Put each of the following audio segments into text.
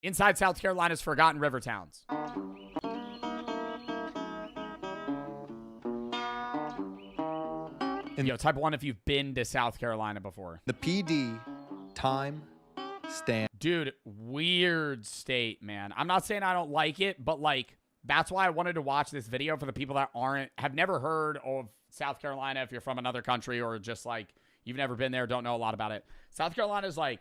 Inside South Carolina's Forgotten River Towns. Yo, type 1 if you've been to South Carolina before. The PD, time, stand. Dude, weird state, man. I'm not saying I don't like it, but like that's why I wanted to watch this video for the people that have never heard of South Carolina if you're from another country or just like you've never been there, don't know a lot about it. South Carolina is like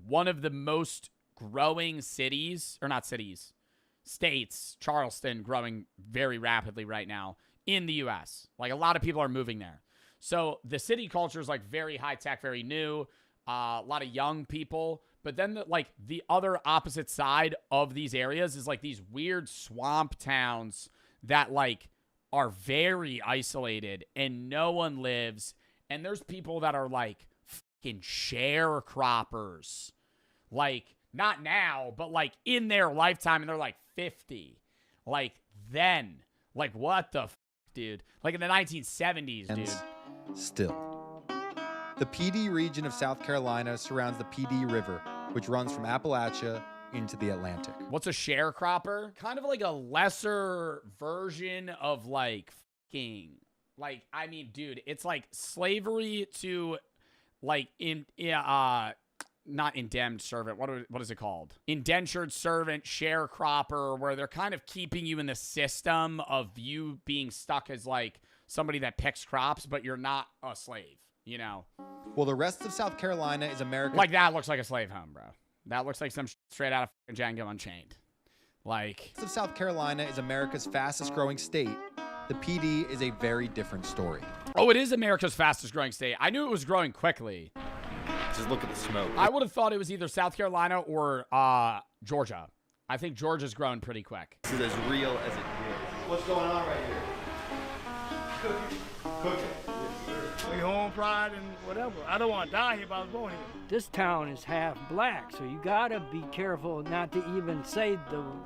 one of the most growing cities, or not cities, states, Charleston growing very rapidly right now in the US. Like a lot of people are moving there. So the city culture is like very high tech, very new, a lot of young people. But then the other opposite side of these areas is like these weird swamp towns that like are very isolated and no one lives. And there's people that are like fucking sharecroppers. Like not now, but like in their lifetime and they're like 50. Like then, like what the dude? Like in the 1970s, dude. Still. The PD region of South Carolina surrounds the PD River, which runs from Appalachia into the Atlantic. What's a sharecropper? Kind of like a lesser version of like fucking, like, I mean, dude, it's like slavery to like not indemned servant. What is it called? Indentured servant, sharecropper, where they're kind of keeping you in the system of you being stuck as like somebody that picks crops, but you're not a slave, you know? Well, the rest of South Carolina is America. Like that looks like a slave home, bro. That looks like some straight out of Django Unchained. Like. The rest of South Carolina is America's fastest growing state. The PD is a very different story. Oh, it is America's fastest growing state. I knew it was growing quickly. Just look at the smoke. I would have thought it was either South Carolina or Georgia. I think Georgia's growing pretty quick. This is as real as it gets. What's going on right here? Cooking. We home pride and whatever. I don't want to die here, but I was born here. This town is half black, so you gotta be careful not to even say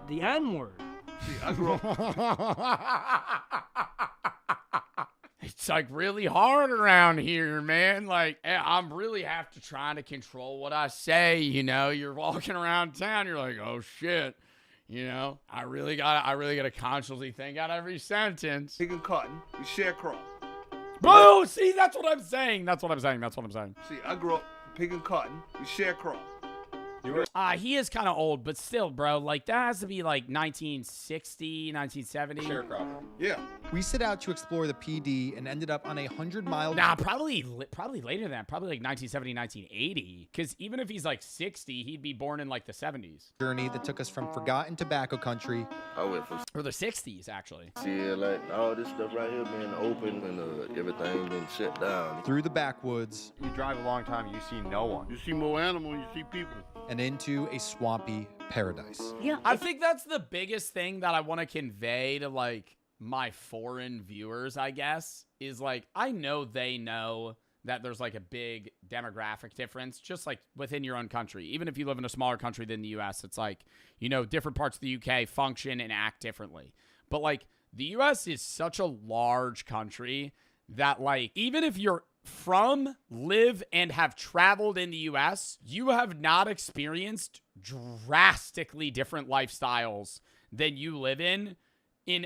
the N-word. See, I grew up. It's like really hard around here, man. Like I'm really have to try to control what I say. You know, you're walking around town, you're like, oh shit. You know, I really gotta consciously think out every sentence. Picking cotton, we sharecrop. Bro, see, that's what I'm saying. That's what I'm saying. See, I grew up picking cotton, we sharecrop. He is kind of old, but still, bro, like that has to be like 1960, 1970. Sharecropper. Yeah. We set out to explore the PD and ended up on a 100-mile... Nah, probably later than that. Probably like 1970, 1980. Because even if he's like 60, he'd be born in like the 70s. ...journey that took us from forgotten tobacco country... I went from... Or the 60s, actually. See, like, all this stuff right here being open and everything being shut down. ...through the backwoods... You drive a long time, you see no one. You see more animals, you see people. ...and into a swampy paradise. Yeah, I think that's the biggest thing that I want to convey to like my foreign viewers, I guess, is like, I know they know that there's like a big demographic difference just like within your own country. Even if you live in a smaller country than the US, it's like, you know, different parts of the UK function and act differently. But like the US is such a large country that like, even if you're live and have traveled in the US, you have not experienced drastically different lifestyles than you live in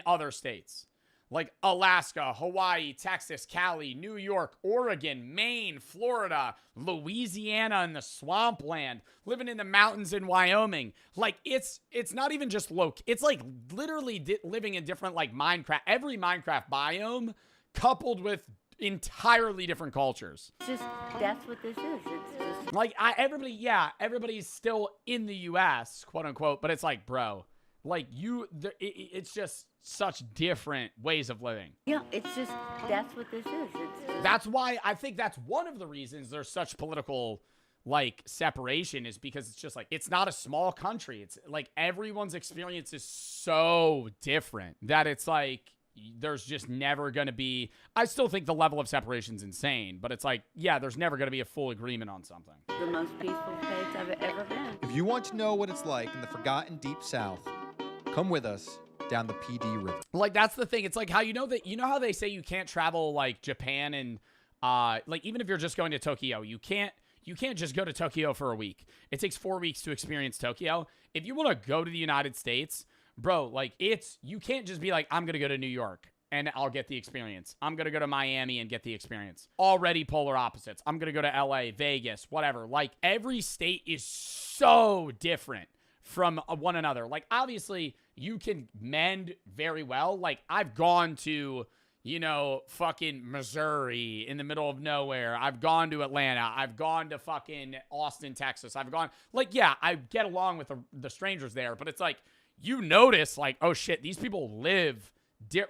other states. Like Alaska, Hawaii, Texas, Cali, New York, Oregon, Maine, Florida, Louisiana, and the swampland, living in the mountains in Wyoming. Like it's not even just it's like literally living in different like Minecraft, every Minecraft biome coupled with entirely different cultures. It's just, that's what this is. It's just like everybody's still in the US, quote unquote, but it's like, bro, like it's just such different ways of living. yeah, it's just, that's what this is. It's just, That's why I think that's one of the reasons there's such political like separation, is because it's just like, it's not a small country. It's like everyone's experience is so different that it's like, there's just never going to be, I still think the level of separation is insane, but it's like, yeah, there's never going to be a full agreement on something. the most peaceful place I've ever been. If you want to know what it's like in the forgotten deep south, come with us down the PD River. Like, that's the thing. It's like how, you know how they say you can't travel like Japan and like, even if you're just going to Tokyo, you you can't just go to Tokyo for a week. It takes 4 weeks to experience Tokyo. If you want to go to the United States, bro, like you can't just be like, I'm going to go to New York and I'll get the experience. I'm going to go to Miami and get the experience. Already polar opposites. I'm going to go to LA, Vegas, whatever. Like, every state is so different from one another. Like, obviously, you can mend very well. Like, I've gone to, fucking Missouri in the middle of nowhere. I've gone to Atlanta. I've gone to fucking Austin, Texas. Yeah, I get along with the strangers there, but it's like, you notice, like, oh shit, these people live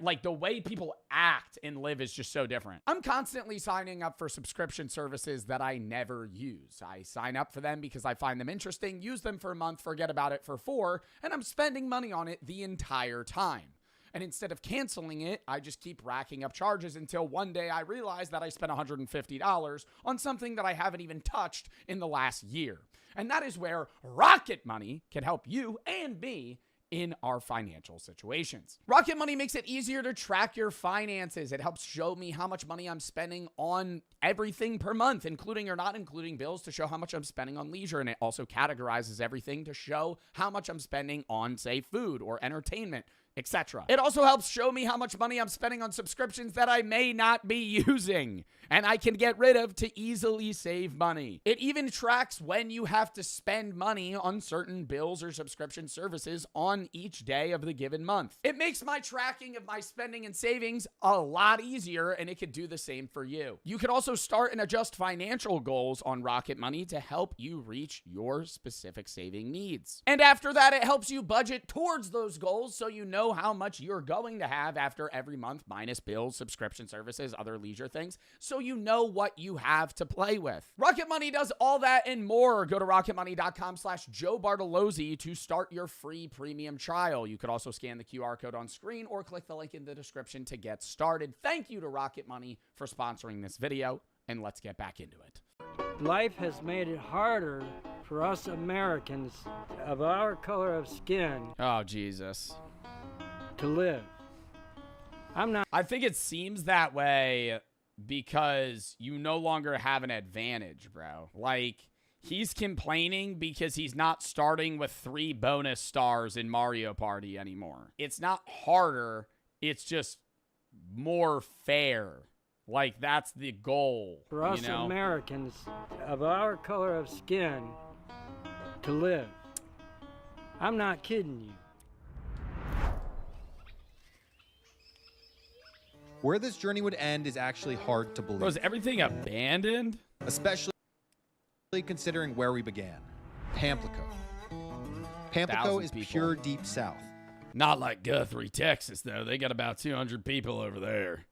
like, the way people act and live is just so different. I'm constantly signing up for subscription services that I never use. I sign up for them because I find them interesting, use them for a month, forget about it for 4, and I'm spending money on it the entire time. And instead of canceling it, I just keep racking up charges until one day I realize that I spent $150 on something that I haven't even touched in the last year. And that is where Rocket Money can help you and me in our financial situations. Rocket Money makes it easier to track your finances. It helps show me how much money I'm spending on everything per month, including or not including bills, to show how much I'm spending on leisure. And it also categorizes everything to show how much I'm spending on, say, food or entertainment, etc. It also helps show me how much money I'm spending on subscriptions that I may not be using and I can get rid of to easily save money. It even tracks when you have to spend money on certain bills or subscription services on each day of the given month. It makes my tracking of my spending and savings a lot easier, and it could do the same for you. You can also start and adjust financial goals on Rocket Money to help you reach your specific saving needs. And after that, it helps you budget towards those goals so you know how much you're going to have after every month, minus bills, subscription services, other leisure things, so you know what you have to play with. Rocket Money does all that and more. Go to rocketmoney.com/joebartolozzi to start your free premium trial. You could also scan the QR code on screen or click the link in the description to get started. Thank you to Rocket Money for sponsoring this video, and let's get back into it. Life has made it harder for us Americans of our color of skin Oh, Jesus. to live. I think it seems that way because you no longer have an advantage, bro. Like, he's complaining because he's not starting with 3 bonus stars in Mario Party anymore. It's not harder, it's just more fair. Like, that's the goal. For us Americans of our color of skin to live. I'm not kidding you. Where this journey would end is actually hard to believe. Was everything abandoned? Especially considering where we began. Pamplico. Pamplico Thousands is people. pure deep south. Not like Guthrie, Texas, though. They got about 200 people over there.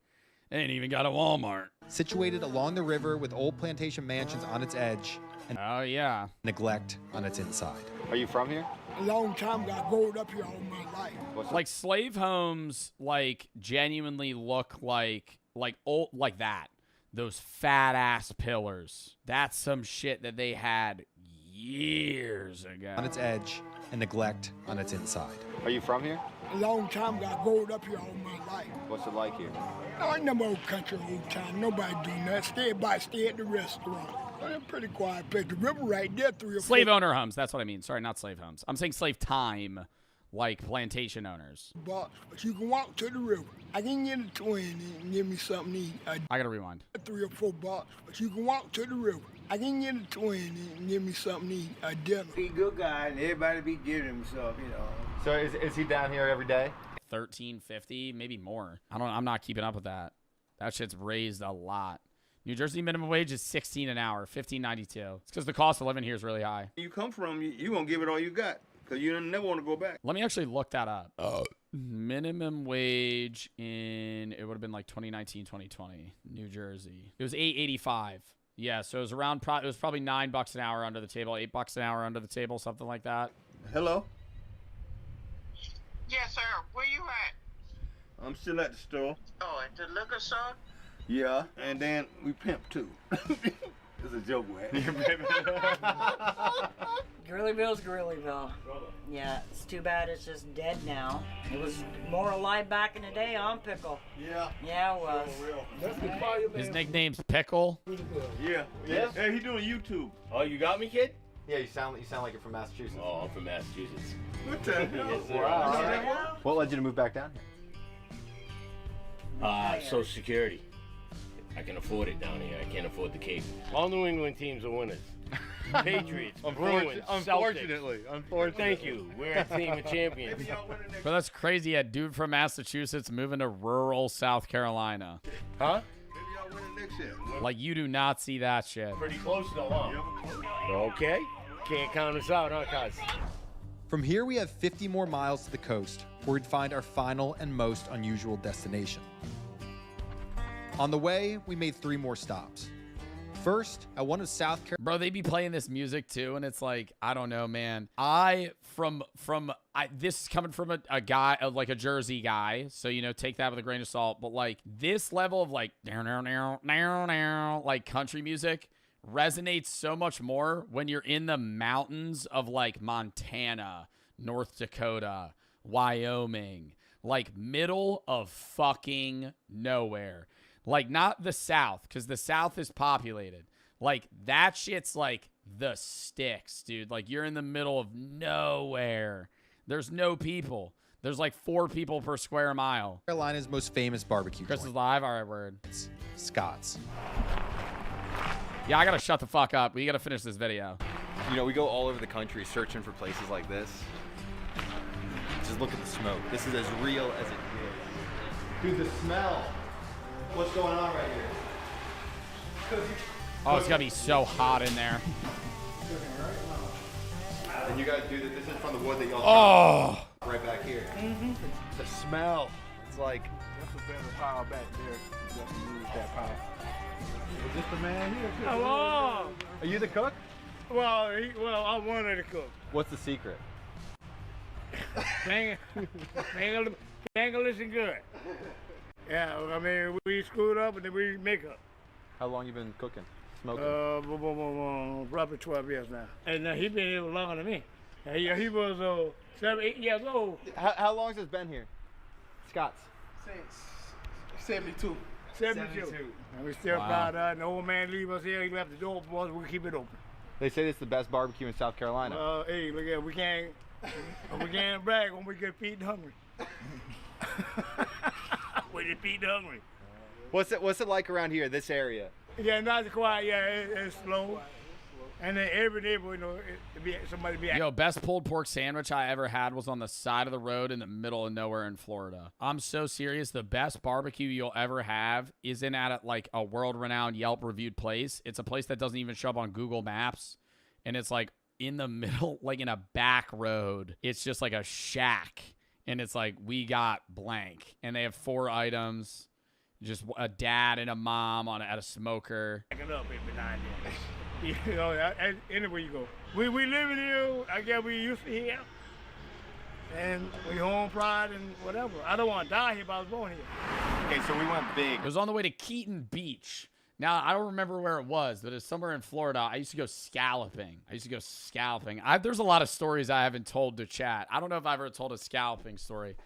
They ain't even got a Walmart. Situated along the river with old plantation mansions on its edge and Oh, yeah. neglect on its inside. Are you from here? A long time ago, I growed up here all my life. What's Like, slave homes, like, genuinely look like old, like that. Those fat-ass pillars. That's some shit that they had years ago. On its edge and neglect on its inside. Are you from here? A long time ago, I growed up here all my life. What's it like here? No, I never old country, old town. Nobody do nothing. Stay at the restaurant. Well, they're pretty quiet place. The river right there, 3 or 4. Slave owner homes. That's what I mean. Sorry, not slave homes. I'm saying slave time, like plantation owners. Bucks, but you can walk to the river. I can get a 20 and give me something to eat. I gotta rewind. 3 or 4 bucks, but you can walk to the river. I can get a 20 and give me something to eat. A dinner. He a good guy, and everybody be giving himself, you know. So is he down here every day? $13.50, maybe more. I'm not keeping up with that. That shit's raised a lot. New Jersey minimum wage is $16 an hour, $15.92. It's because the cost of living here is really high. You come from, you gonna give it all you got, because you never want to go back. Let me actually look that up. Minimum wage it would have been like 2019, 2020, New Jersey. It was $8.85. Yeah, so it was around, it was probably $9 an hour under the table, $8 an hour under the table, something like that. Hello? Yes, sir. Where you at? I'm still at the store. Oh, at the liquor store? Yeah, and then we pimp too. It's a joke, man. Grillyville's Grillyville. Yeah, it's too bad it's just dead now. It was more alive back in the day on Pickle. Yeah. Yeah, it was. His nickname's Pickle. Yeah. Yes? Hey, he doing YouTube. Oh, you got me, kid? Yeah, you sound like you're from Massachusetts. Oh, I'm from Massachusetts. What the hell? Yes, sir. Wow. What led you to move back down here? Social Security. I can afford it down here. I can't afford the Cape. All New England teams are winners. Patriots, Bruins, Unfortunately. Celtics. Thank you. We're a team of champions. But that's crazy. A dude from Massachusetts moving to rural South Carolina. Huh? Maybe y'all win it next year. Like, you do not see that shit. Pretty close though, huh? Okay. Can't count us out, huh, cuz? From here, we have 50 more miles to the coast, where we'd find our final and most unusual destination. On the way, we made 3 more stops. First, at one of South Carolina. Bro, they be playing this music too, and it's like, I don't know, man. This is coming from a guy, like a Jersey guy, so, you know, take that with a grain of salt. But like this level of like like country music resonates so much more when you're in the mountains of like Montana, North Dakota, Wyoming, like middle of fucking nowhere. Like, not the South, because the South is populated. Like, that shit's like the sticks, dude. Like, you're in the middle of nowhere. There's no people. There's like 4 people per square mile. Carolina's most famous barbecue Chris is joint. live? All right, word. It's Scott's. Yeah, I gotta shut the fuck up. We gotta finish this video. You know, we go all over the country searching for places like this. Just look at the smoke. This is as real as it gets. Dude, the smell. What's going on right here? Oh, it's gonna be so hot in there. And you guys do that. This is from the wood that y'all Oh! right back here. The smell. It's like. That's a better power back there. You have to use that power. Is this the man here? Hello. Are you the cook? Well, I'm one of the cooks. What's the secret? English and good. Yeah, I mean, we screwed up and then we make up. How long you been cooking? Smoking? Probably 12 years now. And he been here longer than me. He was 7, 8 years old. How long has this been here? Scott's. Since 72. 72. And we still proud of that. And the old man leave us here. He left the door for us. We keep it open. They say it's the best barbecue in South Carolina. Hey, look at we can't brag when we get feeding hungry. We get feeding hungry. What's it like around here, this area? Yeah, not quiet. Yeah, it's slow. And then every day, you know, somebody be. Yo, best pulled pork sandwich I ever had was on the side of the road in the middle of nowhere in Florida. I'm so serious. The best barbecue you'll ever have isn't at like a world-renowned Yelp-reviewed place. It's a place that doesn't even show up on Google Maps. And it's like in the middle, like in a back road. It's just like a shack. And it's like, we got blank. And they have 4 items. Just a dad and a mom at a smoker. Backing up every now and then. You know, anywhere you go. We live in here, I guess we used to here. And we home pride and whatever. I don't want to die here, but I was born here. Okay, so we went big. It was on the way to Keaton Beach. Now, I don't remember where it was, but it's somewhere in Florida. I used to go scalloping. There's a lot of stories I haven't told to chat. I don't know if I've ever told a scalloping story.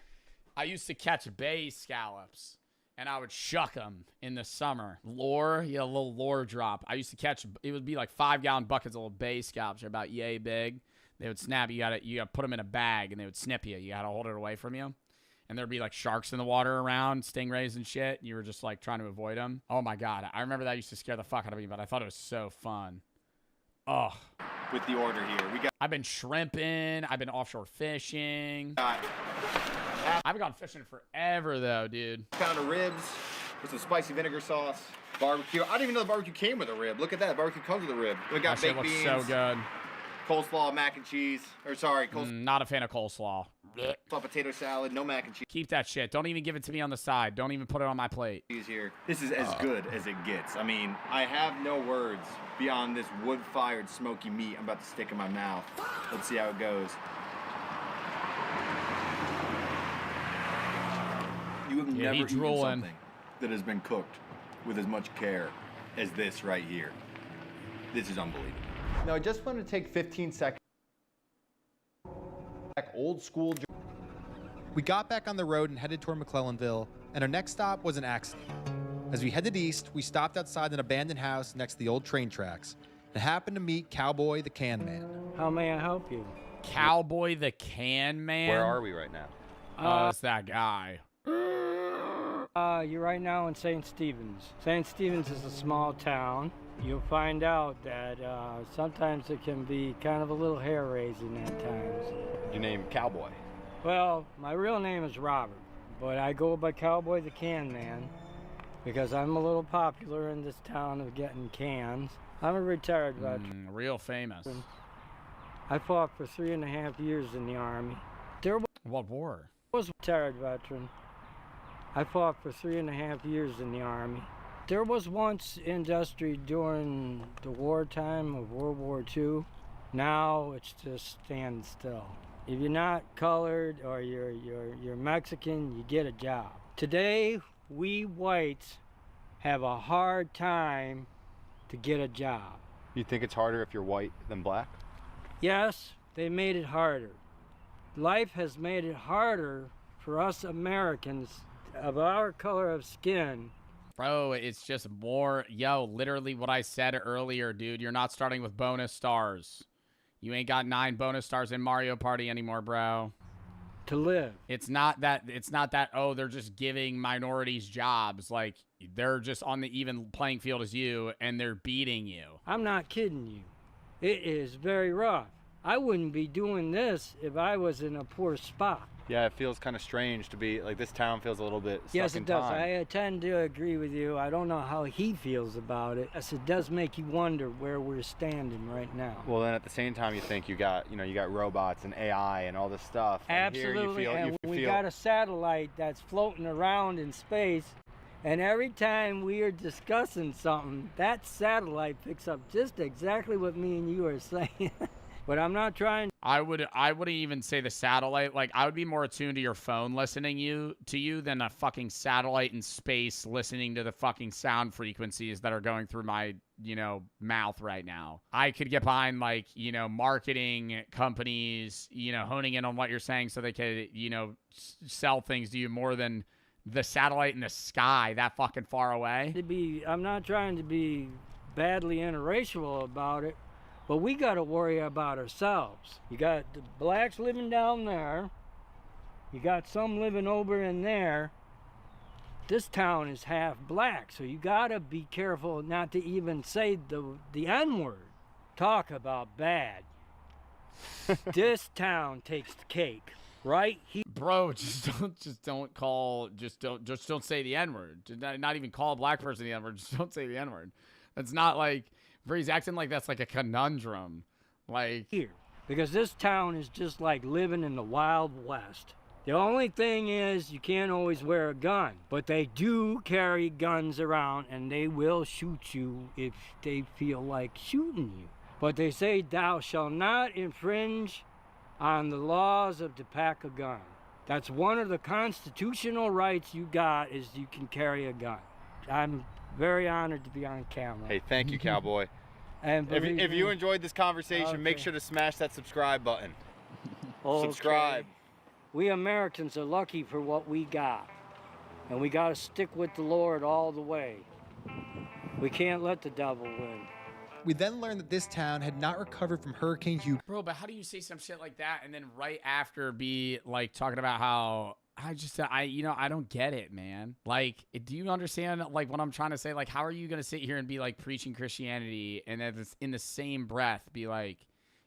I used to catch bay scallops, and I would shuck them in the summer. Lure, a little lure drop. I used to catch, it would be like 5-gallon buckets of little bay scallops. They're about yay big. They would snap. You gotta put them in a bag, and they would snip you. You gotta hold it away from you. And there'd be like sharks in the water around, stingrays and shit. And you were just like trying to avoid them. Oh my God. I remember that used to scare the fuck out of me, but I thought it was so fun. Oh. With the order here, I've been shrimping. I've been offshore fishing. I haven't gone fishing forever though, dude. Pound of ribs with some spicy vinegar sauce, barbecue. I didn't even know the barbecue came with a rib. Look at that, barbecue comes with a rib. We got that shit baked looks beans, so good. Coleslaw, mac and cheese. Or sorry, not a fan of coleslaw. Potato salad, no mac and cheese. Keep that shit. Don't even give it to me on the side. Don't even put it on my plate. Here. This is as good as it gets. I mean, I have no words beyond this wood-fired smoky meat I'm about to stick in my mouth. Let's see how it goes. You have never eaten something that has been cooked with as much care as this right here. This is unbelievable. Now, I just want to take 15 seconds. Old school. We got back on the road and headed toward McClellanville, and our next stop was an accident. As we headed east, we stopped outside an abandoned house next to the old train tracks and happened to meet Cowboy the Can Man. How may I help you? Cowboy the Can Man? Where are we right now? It's that guy. You're right now in St. Stephen's. St. Stephen's is a small town. You'll find out that sometimes it can be kind of a little hair-raising at times. Your name Cowboy. Well, my real name is Robert, but I go by Cowboy the Can Man because I'm a little popular in this town of getting cans. I'm a retired veteran. Real famous. I fought for 3.5 years in the Army. What war? I was a retired veteran. I fought for 3.5 years in the Army. There was once industry during the wartime of World War II. Now it's just stand still. If you're not colored or you're Mexican, you get a job. Today, we whites have a hard time to get a job. You think it's harder if you're white than black? Yes, they made it harder. Life has made it harder for us Americans of our color of skin. Bro, it's just more, literally what I said earlier, dude. You're not starting with bonus stars. You ain't got 9 bonus stars in Mario Party anymore, bro. To live. It's not that, oh, they're just giving minorities jobs. Like, they're just on the even playing field as you, and they're beating you. I'm not kidding you. It is very rough. I wouldn't be doing this if I was in a poor spot. Yeah, it feels kind of strange to be, like, this town feels a little bit stuck Yes, in it does. time. I tend to agree with you. I don't know how he feels about it. Yes, it does make you wonder where we're standing right now. Well, then at the same time, you think you got robots and AI and all this stuff. And Absolutely, here and we got a satellite that's floating around in space, and every time we are discussing something, that satellite picks up just exactly what me and you are saying. But I'm not trying. I wouldn't even say the satellite. Like, I would be more attuned to your phone listening to you than a fucking satellite in space listening to the fucking sound frequencies that are going through my, mouth right now. I could get behind, like, marketing companies, honing in on what you're saying so they could, sell things to you more than the satellite in the sky that fucking far away. I'm not trying to be badly interracial about it. But we got to worry about ourselves. You got the blacks living down there. You got some living over in there. This town is half black, so you got to be careful not to even say the N-word. Talk about bad. This town takes the cake, right? Bro, just don't say the N-word. Not even call a black person the N-word. Just don't say the N-word. That's not like. He's acting like that's like a conundrum. Like here. Because this town is just like living in the Wild West. The only thing is you can't always wear a gun. But they do carry guns around and they will shoot you if they feel like shooting you. But they say thou shalt not infringe on the laws of to pack a gun. That's one of the constitutional rights you got is you can carry a gun. I'm very honored to be on camera. Hey, thank you, Cowboy. And if you enjoyed this conversation, make sure to smash that subscribe button. Subscribe. We Americans are lucky for what we got. And we got to stick with the Lord all the way. We can't let the devil win. We then learned that this town had not recovered from Hurricane Hugo. Bro, but how do you say some shit like that and then right after be like talking about how I don't get it, man. Like, do you understand, like, what I'm trying to say? Like, how are you going to sit here and be, like, preaching Christianity and then in the same breath be like,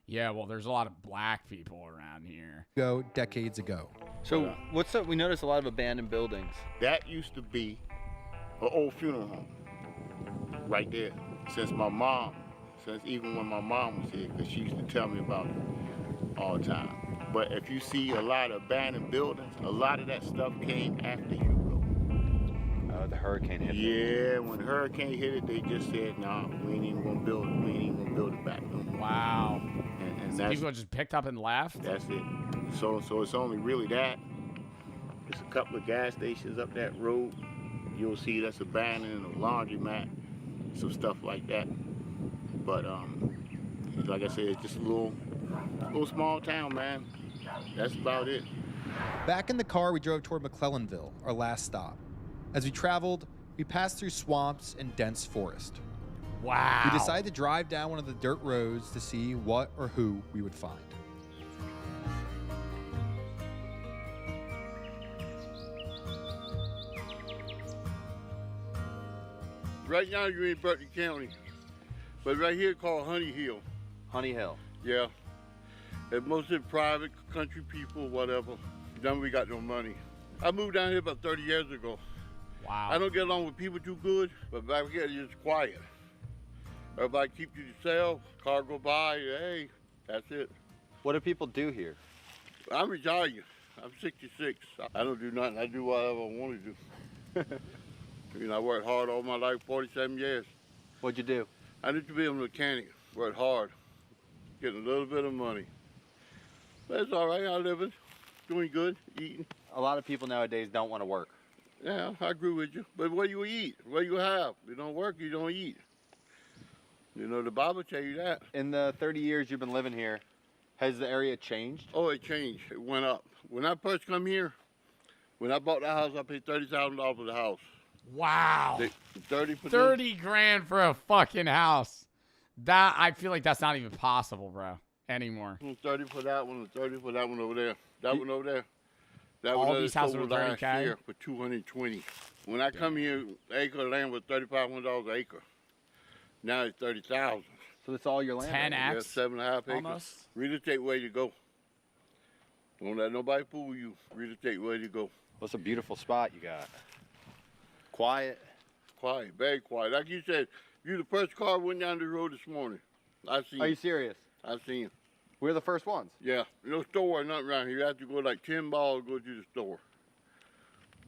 yeah, well, there's a lot of black people around here. Decades ago. So, what's up? We noticed a lot of abandoned buildings. That used to be an old funeral home right there. Since even when my mom was here, because she used to tell me about it all the time. But if you see a lot of abandoned buildings, a lot of that stuff came after Hugo. The hurricane hit it. Yeah, when the hurricane hit it, they just said, nah, we ain't even gonna build it. We ain't even gonna build it back no more. Wow. And so people just picked up and left? That's it. So it's only really that. There's a couple of gas stations up that road. You'll see that's abandoned, a laundromat, some stuff like that. But like I said, it's just a little small town, man. That's about it. Back in the car, we drove toward McClellanville, our last stop. As we traveled, we passed through swamps and dense forest. Wow. We decided to drive down one of the dirt roads to see what or who we would find. Right now you're in Berkeley County, but right here called Honey Hill. Honey Hill. Yeah. And mostly private country people, whatever. Then we got no money. I moved down here about 30 years ago. Wow. I don't get along with people too good, but back here it's quiet. Everybody keep to yourself, car go by, hey, that's it. What do people do here? I'm retired. I'm 66. I don't do nothing. I do whatever I want to do. You know, I worked hard all my life, 47 years. What'd you do? I used to be a mechanic. Worked hard, getting a little bit of money. But it's all right. I'm living, doing good, eating. A lot of people nowadays don't want to work. Yeah, I agree with you. But what do you eat? What do you have? You don't work, you don't eat. You know, the Bible tell you that. In the 30 years you've been living here, has the area changed? Oh, it changed. It went up. When I first come here, when I bought the house, I paid $30,000 for the house. Wow. 30 grand for a fucking house. That, I feel like that's not even possible, bro, anymore. 30 for that one, and 30 for that one over there. That one over there. That All one these houses were last 30K? year for 220. When I come here, acre of land was $3,500 an acre. Now it's 30,000. So that's all your land? 10x? Yeah, 7.5 acres. Almost. Real estate way to go. Don't let nobody fool you. Real estate way to go. What's a beautiful spot you got? Quiet? Quiet, very quiet. Like you said, you the first car went down the road this morning. I seen. Are you serious? I seen. We're the first ones. Yeah, no store or nothing around here. You have to go like 10 miles to go to the store.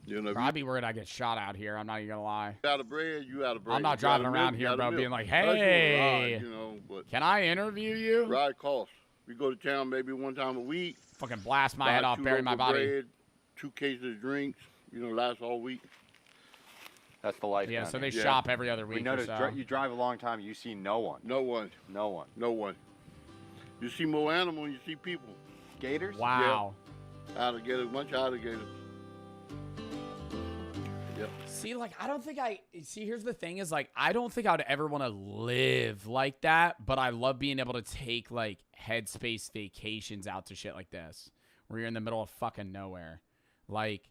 You know, I'd be worried I get shot out here. I'm not even gonna lie. out of bread, you out of bread. I'm not driving around here, bro, being like, hey, you know, but can I interview you? ride costs. We go to town maybe one time a week. Fucking blast my buy head off, 2 bury my loaves of body. bread, 2 cases of drinks. You know, last all week. That's the life. Yeah, down so here. they shop every other We week or noticed so. you drive a long time, you see no one. No one. No one. No one. You see more animals than you see people. Gators? Wow. Alligators, a bunch of alligators. Yep. See, like, I don't think here's the thing is, like, I don't think I would ever want to live like that, but I love being able to take, like, headspace vacations out to shit like this, where you're in the middle of fucking nowhere. Like,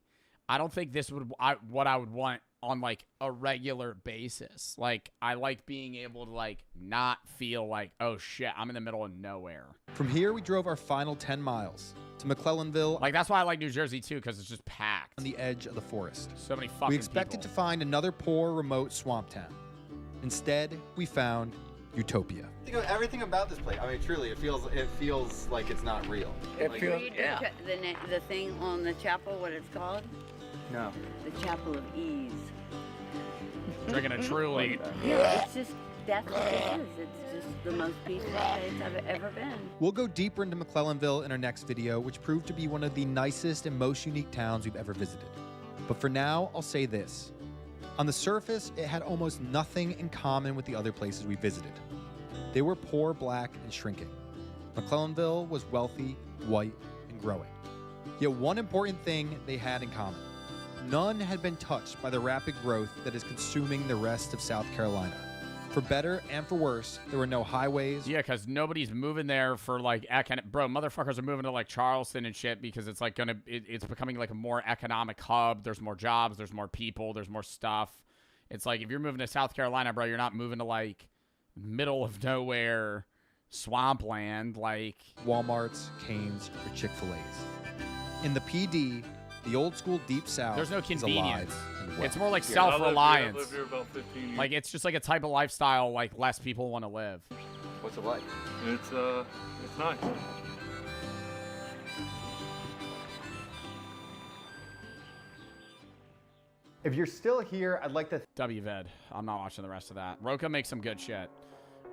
I don't think this would, what I would want on, like, a regular basis. Like, I like being able to, like, not feel like, oh, shit, I'm in the middle of nowhere. From here, we drove our final 10 miles to McClellanville. Like, that's why I like New Jersey, too, because it's just packed. On the edge of the forest. So many fucking We expected to find another poor, remote swamp town. Instead, we found Utopia. Think of everything about this place. I mean, truly, it feels like it's not real. Read the thing on the chapel, what it's called? No. The Chapel of Ease. Drinking a Truly. It's just, that's what it is. It's just the most peaceful place I've ever been. We'll go deeper into McClellanville in our next video, which proved to be one of the nicest and most unique towns we've ever visited. But for now, I'll say this. On the surface, it had almost nothing in common with the other places we visited. They were poor, black, and shrinking. McClellanville was wealthy, white, and growing. Yet one important thing they had in common. None had been touched by the rapid growth that is consuming the rest of South Carolina. For better and for worse, there were no highways. Yeah, because nobody's moving there for, like, bro, motherfuckers are moving to, like, Charleston and shit because it's, like, it's becoming, like, a more economic hub. There's more jobs. There's more people. There's more stuff. It's like, if you're moving to South Carolina, bro, you're not moving to, like, middle of nowhere swampland, like Walmarts, Cane's, or Chick-fil-A's. In the PD, the old school Deep South there's no is convenience. alive and well. It's more like Yeah, self-reliance. I lived here about 15 years. Like, it's just like a type of lifestyle, like, less people want to live. What's it like? It's nice. If you're still here, I'd like to... WVED. I'm not watching the rest of that. Roka makes some good shit.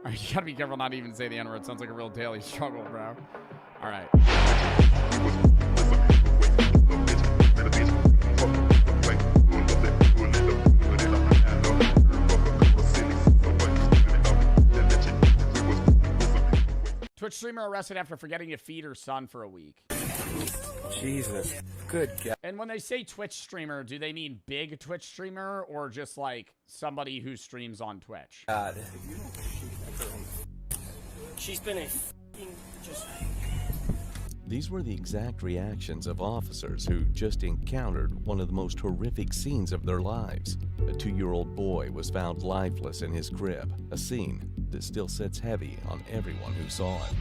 All right, you gotta be careful not to even say the N-word. Sounds like a real daily struggle, bro. All right. Twitch streamer arrested after forgetting to feed her son for a week. Jesus. Good God. And when they say Twitch streamer, do they mean big Twitch streamer or just like somebody who streams on Twitch? God. She's been a just... These were the exact reactions of officers who just encountered one of the most horrific scenes of their lives. A 2-year-old boy was found lifeless in his crib, a scene that still sits heavy on everyone who saw it.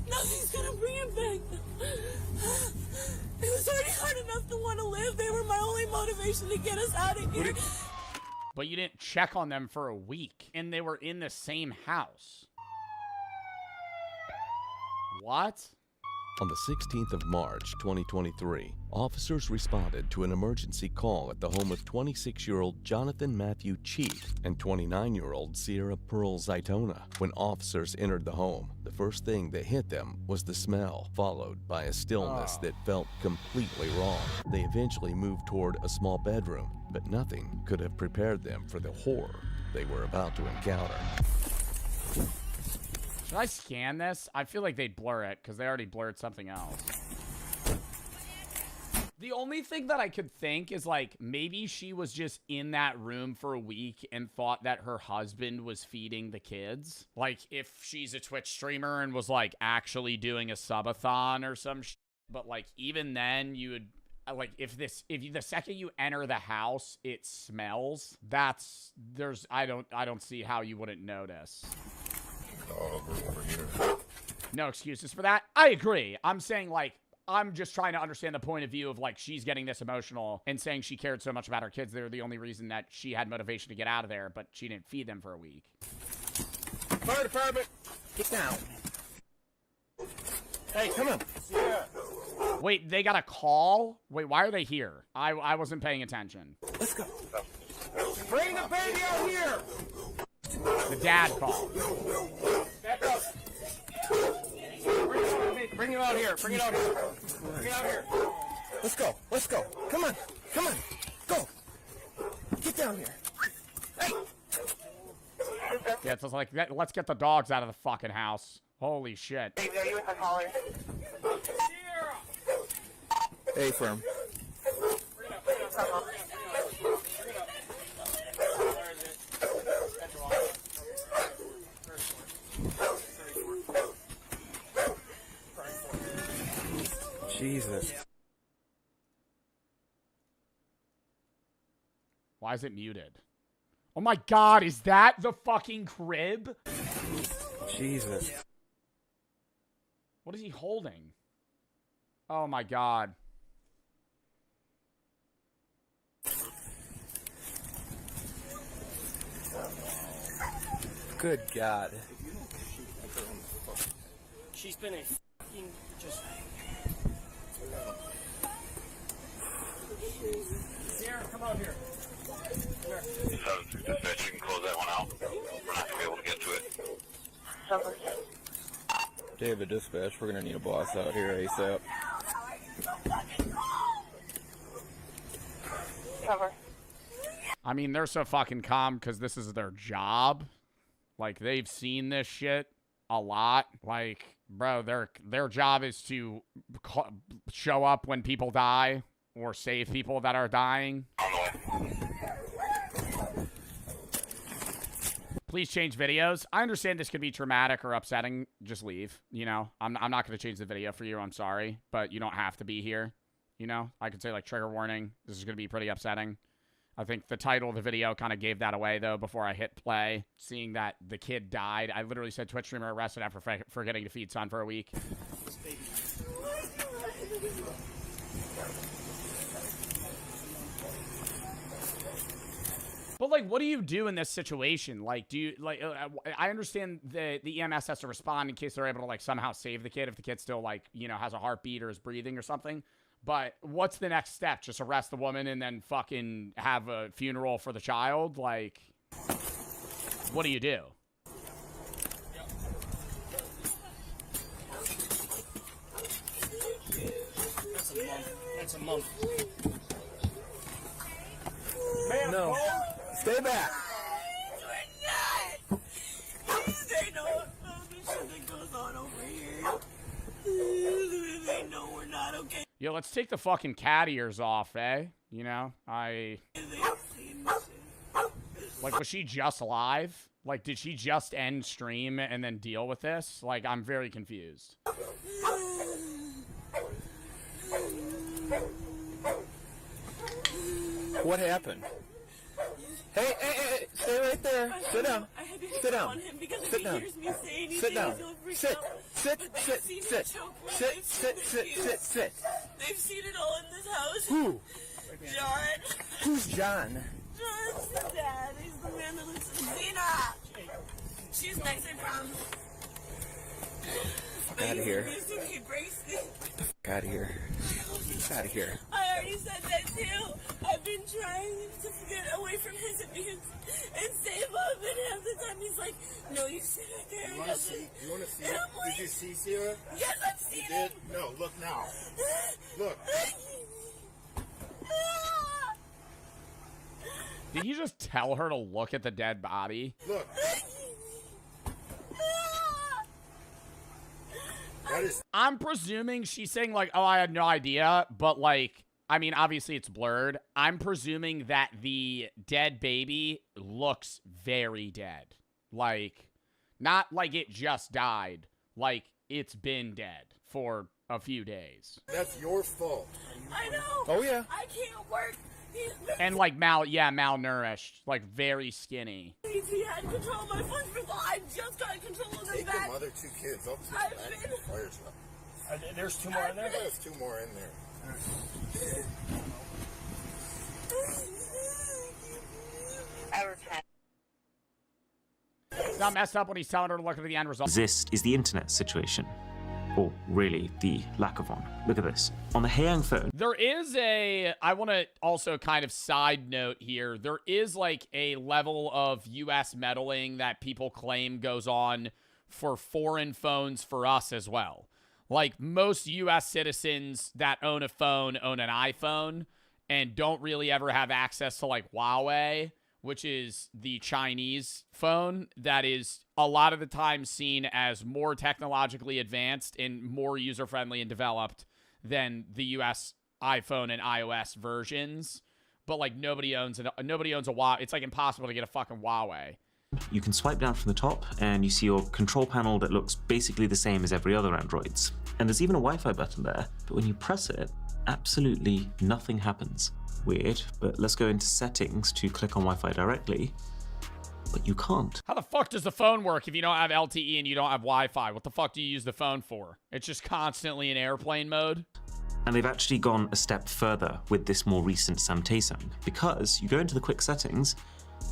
Nothing's gonna bring him back. It was already hard enough to want to live. They were my only motivation to get us out of here. But you didn't check on them for a week, and they were in the same house. What? On the 16th of March, 2023, officers responded to an emergency call at the home of 26-year-old Jonathan Matthew Cheat and 29-year-old Sierra Pearl Zaitona. When officers entered the home, the first thing that hit them was the smell, followed by a stillness that felt completely wrong. They eventually moved toward a small bedroom, but nothing could have prepared them for the horror they were about to encounter. Should I scan this? I feel like they'd blur it because they already blurred something else. The only thing that I could think is like maybe she was just in that room for a week and thought that her husband was feeding the kids. Like if she's a Twitch streamer and was like actually doing a subathon or some shit. But like even then you would like if the second you enter the house it smells. I don't see how you wouldn't notice. No excuses for that. I agree. I'm saying, like, I'm just trying to understand the point of view of, like, she's getting this emotional and saying she cared so much about her kids. They're the only reason that she had motivation to get out of there, but she didn't feed them for a week. Fire department, get down. Hey, come on. Yeah. Wait, they got a call? Wait, why are they here? I wasn't paying attention. Let's go. Bring the baby out here. The dad called. Back up. Bring it out here. Bring it out here. Bring it out here. Let's go. Let's go. Come on. Come on. Go. Get down here. Hey. Yeah, it's like, let's get the dogs out of the fucking house. Holy shit. Hey, are you with the caller? Hey, firm. Jesus. Why is it muted? Oh my god, is that the fucking crib? Jesus. What is he holding? Oh my god. Good God. She's been a fucking just... Sierra, come out here. Dispatch, you can close that one out. We're not going to be able to get to it. Cover. David, dispatch, we're going to need a boss out here ASAP. Cover. I mean, they're so fucking calm because this is their job. Like, they've seen this shit a lot. Like, bro, their job is to show up when people die or save people that are dying. Please change videos. I understand this could be traumatic or upsetting. Just leave, you know. I'm not going to change the video for you. I'm sorry. But you don't have to be here, you know. I could say, like, trigger warning. This is going to be pretty upsetting. I think the title of the video kind of gave that away, though, before I hit play. Seeing that the kid died. I literally said Twitch streamer arrested after forgetting to feed son for a week. But, like, what do you do in this situation? Like, do you, like, I understand the EMS has to respond in case they're able to, like, somehow save the kid if the kid still, like, you know, has a heartbeat or is breathing or something. But what's the next step? Just arrest the woman and then fucking have a funeral for the child? Like, what do you do? That's a month. No. Stay back. They know the shit that goes on over here. Yo, let's take the fucking cat ears off, eh? You know, like, was she just live? Like, did she just end stream and then deal with this? Like, I'm very confused. What happened? Hey, stay right there. Sit down. Sit down. Sit down. Sit down. Sit. Sit. They've seen it all in this house. Who? John. Who's John? John's the dad. He's the man that lives with Zena. She's nice, I promise. Fuck out of here. He breaks me. Fuck out of here. Get out of here. I already said that too. I've been trying to get away from his abuse and save him, and half the time he's like, no, you sit right there. You want to see? And It? I'm like, Did you see Sierra? yes, I've seen You did? him. No, look now. Look. Did you just tell her to look at the dead body? Look. I'm presuming she's saying, like, oh, I had no idea, but, like, I mean, obviously it's blurred. I'm presuming that the dead baby looks very dead. Like, not like it just died. Like, it's been dead for a few days. That's your fault. I know. Oh, yeah. I can't work. And, like, malnourished. Like, very skinny. He had control of my funds before. I just got control of them Take back. them other two kids up to the I've back been- of the fire truck. There's two more in there? There's two more in there. It's not messed up when he's telling her to look at the end result. Exist is the internet situation. Or really, the lack of one. Look at this. On the Heyang phone. There is I want to also kind of side note here. There is like a level of U.S. meddling that people claim goes on for foreign phones for us as well. Like most U.S. citizens that own a phone own an iPhone and don't really ever have access to like Huawei, which is the Chinese phone that is a lot of the time seen as more technologically advanced and more user-friendly and developed than the US iPhone and iOS versions. But like nobody owns a Huawei. It's like impossible to get a fucking Huawei. You can swipe down from the top and you see your control panel that looks basically the same as every other Android's. And there's even a Wi-Fi button there, but when you press it, absolutely nothing happens. Weird, but let's go into settings to click on Wi-Fi directly, but you can't. How the fuck does the phone work if you don't have LTE and you don't have Wi-Fi? What the fuck do you use the phone for? It's just constantly in airplane mode? And they've actually gone a step further with this more recent Samtaisang, because you go into the quick settings,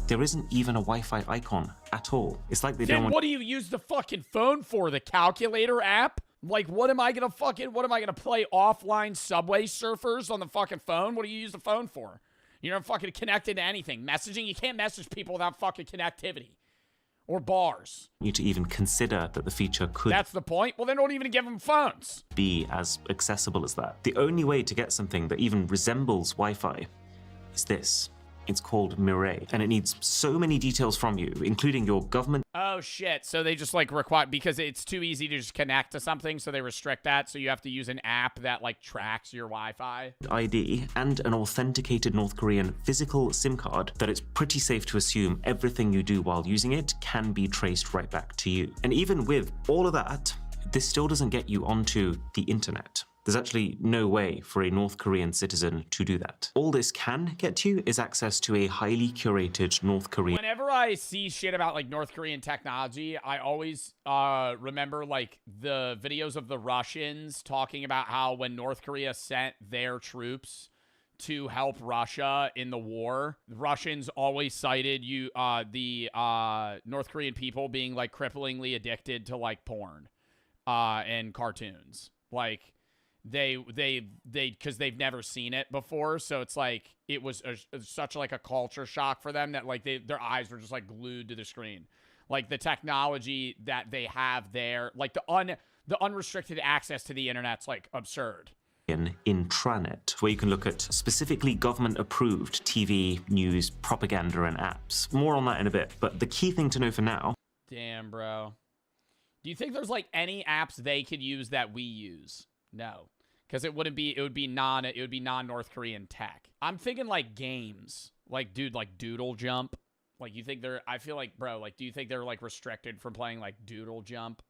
there isn't even a Wi-Fi icon at all. It's like they don't Then want... what do you use the fucking phone for? The calculator app? Like, what am I gonna play offline Subway Surfers on the fucking phone? What do you use the phone for? You're not fucking connected to anything. Messaging, you can't message people without fucking connectivity. Or bars. You to even consider that the feature could That's the point? Well, then don't even give them phones. be as accessible as that. The only way to get something that even resembles Wi-Fi is this. It's called Mirai, and it needs so many details from you, including your government Oh, shit. So they just, like, require... Because it's too easy to just connect to something, so they restrict that. So you have to use an app that, like, tracks your Wi-Fi. ID and an authenticated North Korean physical SIM card that it's pretty safe to assume everything you do while using it can be traced right back to you. And even with all of that, this still doesn't get you onto the internet. There's actually no way for a North Korean citizen to do that. All this can get you is access to a highly curated North Korean... Whenever I see shit about, like, North Korean technology, I always remember, like, the videos of the Russians talking about how when North Korea sent their troops to help Russia in the war, the Russians always cited the North Korean people being, like, cripplingly addicted to, like, porn and cartoons. Like... because they've never seen it before, so it's like it was such like a culture shock for them that like their eyes were just like glued to the screen. Like the technology that they have there, like the unrestricted access to the internet's like absurd. Intranet, where you can look at specifically government-approved TV, news, propaganda, and apps. More on that in a bit, but the key thing to know for now... Damn, bro. Do you think there's like any apps they could use that we use? No. Because it would be non-North Korean tech. I'm thinking like games. Like, dude, like Doodle Jump. Like, you think I feel like, bro, like, do you think they're like restricted from playing like Doodle Jump?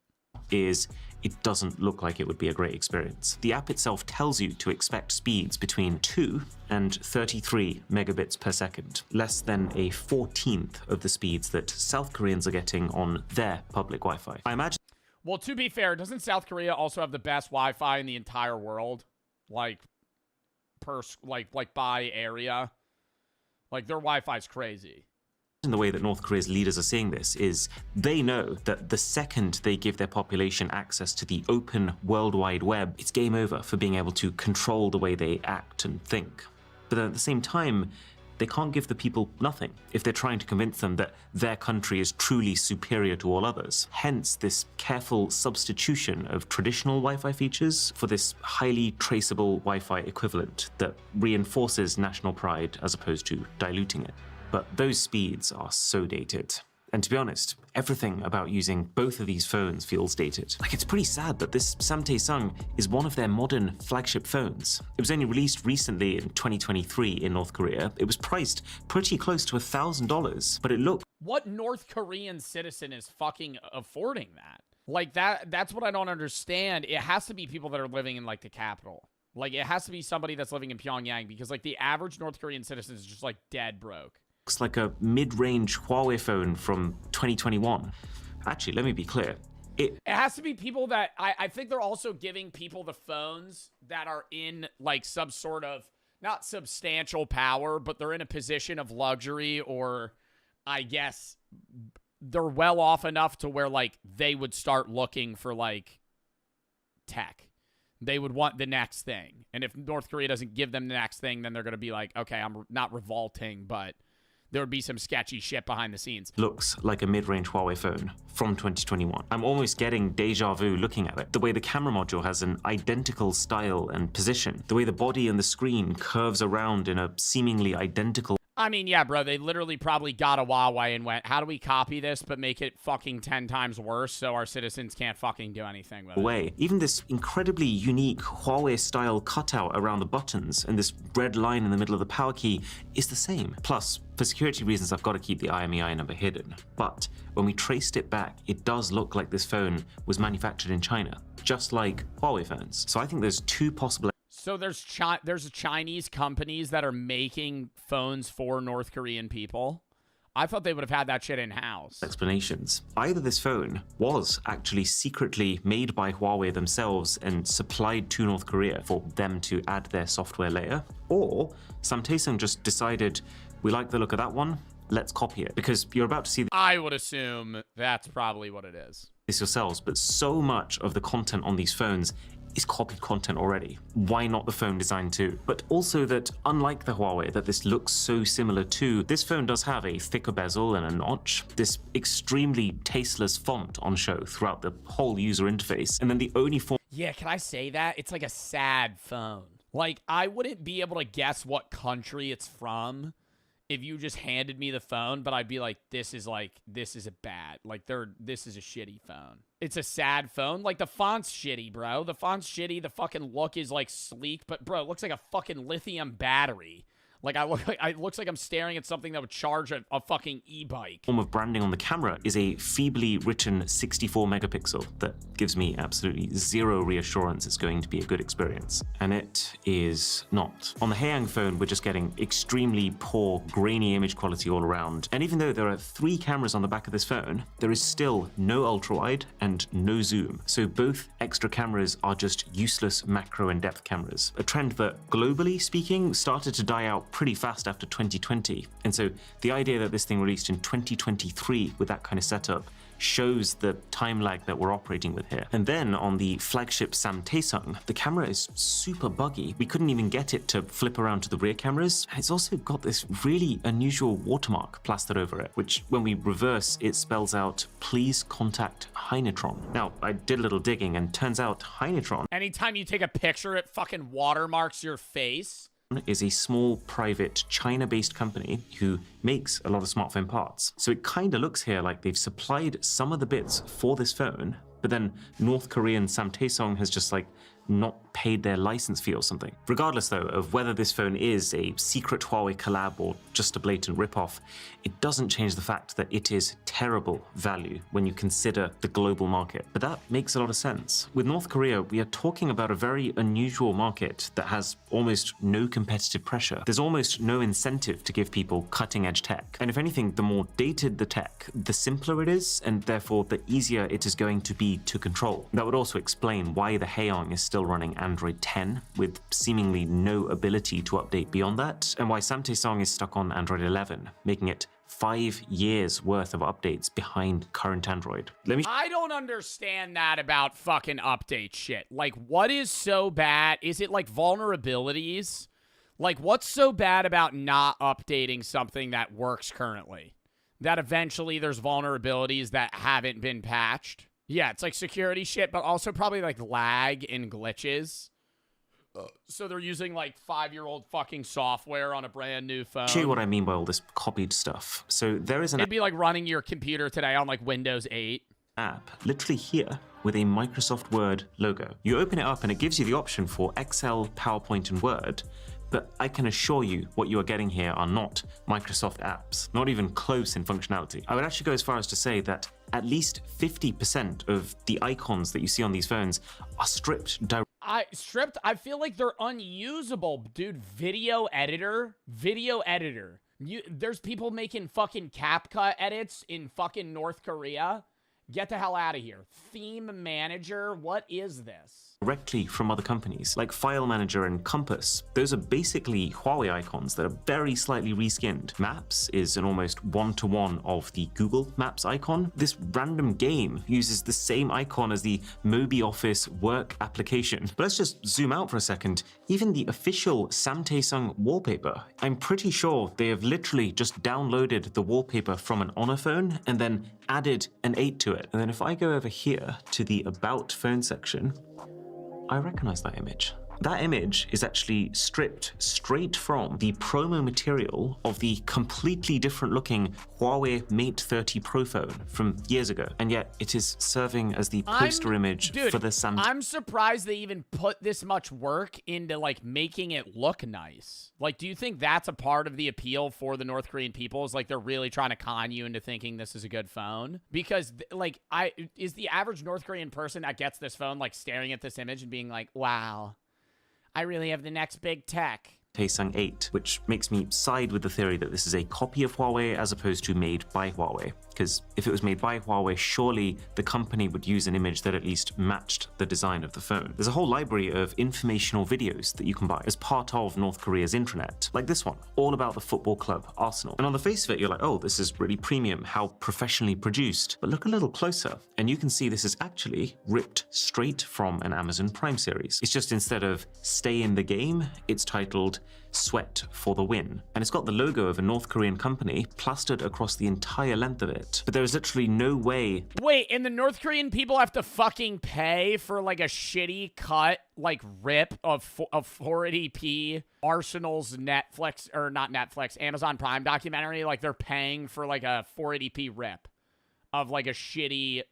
Is it doesn't look like it would be a great experience. The app itself tells you to expect speeds between 2 and 33 megabits per second, less than a 14th of the speeds that South Koreans are getting on their public Wi-Fi. I imagine. Well, to be fair, doesn't South Korea also have the best Wi-Fi in the entire world? Like, by area? Like, their Wi-Fi's crazy. The way that North Korea's leaders are seeing this is they know that the second they give their population access to the open World Wide Web, it's game over for being able to control the way they act and think. But then at the same time, they can't give the people nothing if they're trying to convince them that their country is truly superior to all others. Hence this careful substitution of traditional Wi-Fi features for this highly traceable Wi-Fi equivalent that reinforces national pride as opposed to diluting it. But those speeds are so dated. And to be honest, everything about using both of these phones feels dated. Like, it's pretty sad that this Samtae is one of their modern flagship phones. It was only released recently in 2023 in North Korea. It was priced pretty close to $1,000, but it looked... What North Korean citizen is fucking affording that? Like, that's what I don't understand. It has to be people that are living in, like, the capital. Like, it has to be somebody that's living in Pyongyang, because, like, the average North Korean citizen is just, like, dead broke. Looks like a mid-range Huawei phone from 2021. Actually, let me be clear. It has to be people that I think they're also giving people the phones that are in like some sort of not substantial power, but they're in a position of luxury, or I guess they're well off enough to where like they would start looking for like tech. They would want the next thing. And if North Korea doesn't give them the next thing, then they're going to be like, okay, I'm not revolting, but there would be some sketchy shit behind the scenes. Looks like a mid-range Huawei phone from 2021. I'm almost getting deja vu looking at it. The way the camera module has an identical style and position. The way the body and the screen curves around in a seemingly identical... I mean, yeah, bro, they literally probably got a Huawei and went, how do we copy this but make it fucking 10 times worse so our citizens can't fucking do anything with it? Even this incredibly unique Huawei-style cutout around the buttons and this red line in the middle of the power key is the same. Plus, for security reasons, I've got to keep the IMEI number hidden. But when we traced it back, it does look like this phone was manufactured in China, just like Huawei phones. So I think there's two possible... So there's Chinese companies that are making phones for North Korean people? I thought they would have had that shit in-house. Explanations. Either this phone was actually secretly made by Huawei themselves and supplied to North Korea for them to add their software layer, or Samtae just decided, we like the look of that one, let's copy it. Because you're about to see... I would assume that's probably what it is. This yourselves, but so much of the content on these phones is copied content already. Why not the phone design too? But also that, unlike the Huawei that this looks so similar to, this phone does have a thicker bezel and a notch, this extremely tasteless font on show throughout the whole user interface, and then the only form... Yeah, can I say that? It's like a sad phone. Like, I wouldn't be able to guess what country it's from if you just handed me the phone, but I'd be like, this is a bad, like, this is a shitty phone. It's a sad phone. Like, the font's shitty, bro. The font's shitty. The fucking look is, like, sleek, but, bro, it looks like a fucking lithium battery. Like, it looks like I'm staring at something that would charge a fucking e-bike. Form of branding on the camera is a feebly written 64 megapixel that gives me absolutely zero reassurance it's going to be a good experience. And it is not. On the Haeyang phone, we're just getting extremely poor, grainy image quality all around. And even though there are 3 cameras on the back of this phone, there is still no ultra-wide and no zoom. So both extra cameras are just useless macro and depth cameras. A trend that, globally speaking, started to die out pretty fast after 2020. And so the idea that this thing released in 2023 with that kind of setup shows the time lag that we're operating with here. And then on the flagship Samtae, the camera is super buggy. We couldn't even get it to flip around to the rear cameras. And it's also got this really unusual watermark plastered over it, which when we reverse, it spells out, please contact Heinetron. Now, I did a little digging and turns out Heinetron... Anytime you take a picture, it fucking watermarks your face. ...is a small, private, China-based company who makes a lot of smartphone parts. So it kind of looks here like they've supplied some of the bits for this phone, but then North Korean Samtae has just, like, not paid their license fee or something. Regardless though of whether this phone is a secret Huawei collab or just a blatant ripoff, it doesn't change the fact that it is terrible value when you consider the global market. But that makes a lot of sense. With North Korea, we are talking about a very unusual market that has almost no competitive pressure. There's almost no incentive to give people cutting-edge tech. And if anything, the more dated the tech, the simpler it is, and therefore the easier it is going to be to control. That would also explain why the Haeyong is still running Android 10, with seemingly no ability to update beyond that, and why Samtaesong is stuck on Android 11, making it 5 years worth of updates behind current Android. I don't understand that about fucking update shit. Like, what is so bad? Is it like vulnerabilities? Like, what's so bad about not updating something that works currently? That eventually there's vulnerabilities that haven't been patched? Yeah, it's like security shit, but also probably like lag and glitches. So they're using like 5-year-old fucking software on a brand new phone. Show you what I mean by all this copied stuff. So there is an It'd be like running your computer today on like Windows 8. App literally here with a Microsoft Word logo. You open it up and it gives you the option for Excel, PowerPoint, and Word. But I can assure you what you are getting here are not Microsoft apps, not even close in functionality. I would actually go as far as to say that at least 50% of the icons that you see on these phones are stripped directly. I feel like they're unusable, dude. Video editor. There's people making fucking CapCut edits in fucking North Korea. Get the hell out of here. Theme manager, what is this? Directly from other companies, like File Manager and Compass. Those are basically Huawei icons that are very slightly reskinned. Maps is an almost one-to-one of the Google Maps icon. This random game uses the same icon as the Mobi Office work application. But let's just zoom out for a second. Even the official Samtaesong wallpaper, I'm pretty sure they have literally just downloaded the wallpaper from an Honor phone and then added an 8 to it. And then if I go over here to the About Phone section, I recognize that image. That image is actually stripped straight from the promo material of the completely different looking Huawei Mate 30 Pro phone from years ago. And yet it is serving as the poster image for the Samsung. I'm surprised they even put this much work into like making it look nice. Like, do you think that's a part of the appeal for the North Korean people? Is like they're really trying to con you into thinking this is a good phone? Because like is the average North Korean person that gets this phone like staring at this image and being like, wow, I really have the next big tech. Samtaesong 8, which makes me side with the theory that this is a copy of Huawei as opposed to made by Huawei. Because if it was made by Huawei, surely the company would use an image that at least matched the design of the phone. There's a whole library of informational videos that you can buy as part of North Korea's intranet, like this one, all about the football club Arsenal. And on the face of it, you're like, oh, this is really premium, how professionally produced. But look a little closer, and you can see this is actually ripped straight from an Amazon Prime series. It's just instead of Stay in the Game, it's titled Sweat for the Win. And it's got the logo of a North Korean company plastered across the entire length of it. But there is literally no way. Wait, and the North Korean people have to fucking pay for like a shitty cut, like rip of 480p Arsenal's Netflix, or not Netflix, Amazon Prime documentary. Like they're paying for like a 480p rip of like a shitty,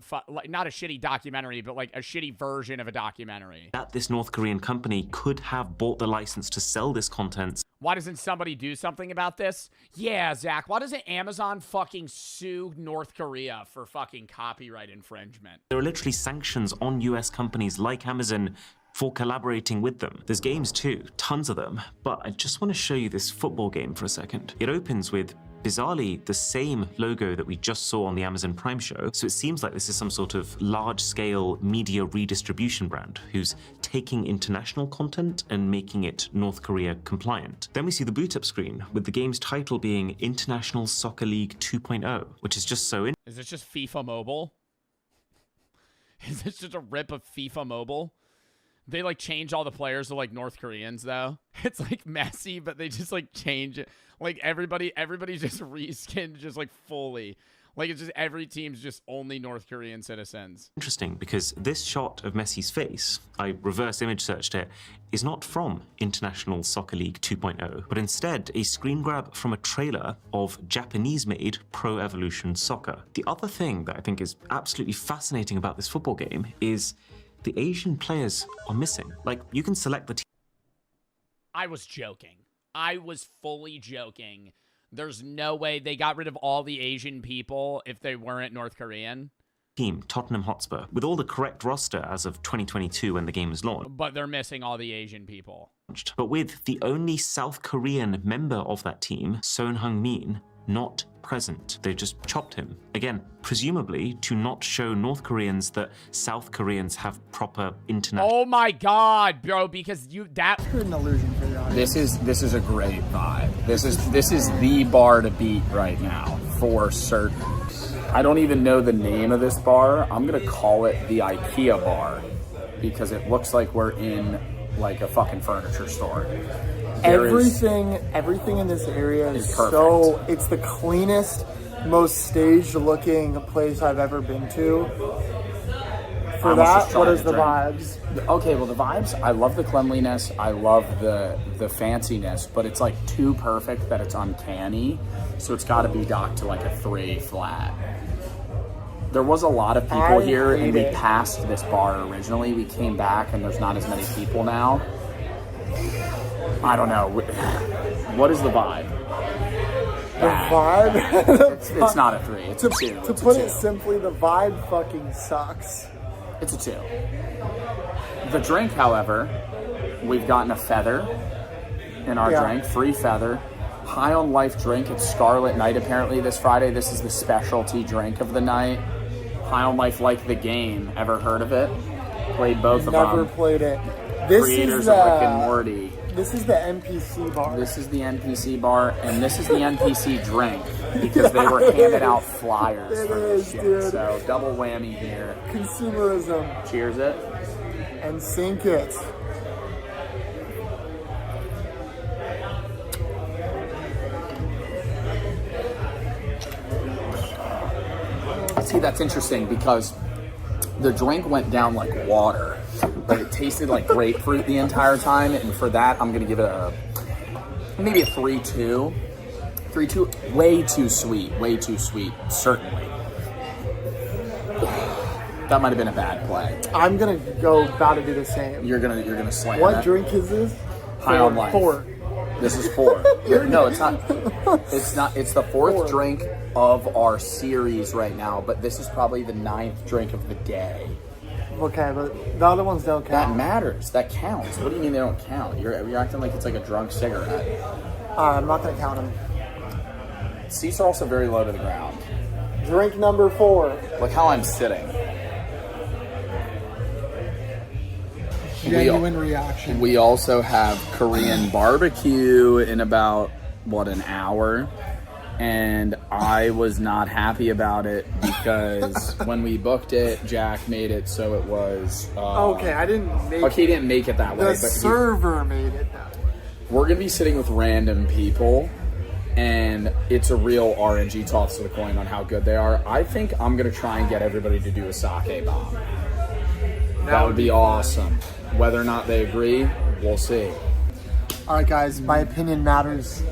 not a shitty documentary, but like a shitty version of a documentary. That this North Korean company could have bought the license to sell this content. Why doesn't somebody do something about this? Yeah, Zach, why doesn't Amazon fucking sue North Korea for fucking copyright infringement? There are literally sanctions on US companies like Amazon for collaborating with them. There's games too, tons of them, but I just want to show you this football game for a second. It opens with bizarrely the same logo that we just saw on the Amazon Prime show, so it seems like this is some sort of large-scale media redistribution brand who's taking international content and making it North Korea compliant. Then we see the boot up screen with the game's title being International Soccer League 2.0, which is just so Is this just FIFA Mobile? Is this just a rip of FIFA Mobile? They like change all the players to like North Koreans though. It's like messy, but they just like change it. Like everybody's just reskinned just like fully. Like it's just every team's just only North Korean citizens. Interesting because this shot of Messi's face, I reverse image searched it, is not from International Soccer League 2.0, but instead a screen grab from a trailer of Japanese-made Pro Evolution Soccer. The other thing that I think is absolutely fascinating about this football game is the Asian players are missing. Like, you can select the I was joking. I was fully joking. There's no way they got rid of all the Asian people if they weren't North Korean. team, Tottenham Hotspur, with all the correct roster as of 2022 when the game was launched. But they're missing all the Asian people. But with the only South Korean member of that team, Son Heung-min, not present. They just chopped him. Again, presumably to not show North Koreans that South Koreans have proper international... Oh my god, bro, because that... an illusion for the audience. This is a great vibe. This is the bar to beat right now, for certain. I don't even know the name of this bar. I'm gonna call it the IKEA bar because it looks like we're in like a fucking furniture store. Everything in this area is so, it's the cleanest, most staged looking place I've ever been to. For that, what is the vibes? Okay, well the vibes, I love the cleanliness, I love the fanciness, but it's like too perfect that it's uncanny, so it's gotta be docked to like a 3 flat. There was a lot of people here and we passed this bar originally. We came back and there's not as many people now. I don't know. What is the vibe? The vibe? It's not a 3, it's a 2. To put it simply, the vibe fucking sucks. It's a 2. The drink, however, we've gotten a feather in our drink, free feather. High on Life drink, it's Scarlet Night apparently this Friday. This is the specialty drink of the night. High on Life like the game. Ever heard of it? Played both of them. Never played it. This Creators is of Rick and Morty. This is the NPC bar. This is the NPC bar, and this is the NPC drink because they were handing out flyers for this shit. Dude. So double whammy here. Consumerism. Cheers it. And sink it. See, that's interesting because the drink went down like water, but it tasted like grapefruit the entire time, and for that, I'm gonna give it maybe a 3-2. 3-2, way too sweet, certainly. That might have been a bad play. I'm gonna go about to do the same. You're gonna slam What that. drink is this? High on Life. 4. This is 4. No, it's not. It's not. It's the 4th drink of our series right now, but this is probably the 9th drink of the day. Okay, but the other ones don't count. That matters. That counts. What do you mean they don't count? You're acting like it's like a drunk cigarette. I'm not gonna count them. Seats are also very low to the ground. Drink number 4. Look how I'm sitting. Genuine reaction. We also have Korean barbecue in about, an hour? And I was not happy about it because when we booked it, Jack made it so it was... okay, I didn't make he didn't make it that way. The server made it that way. We're going to be sitting with random people, and it's a real RNG toss of the coin on how good they are. I think I'm going to try and get everybody to do a sake bomb. That would be awesome. Whether or not they agree, we'll see. All right, guys, my opinion matters.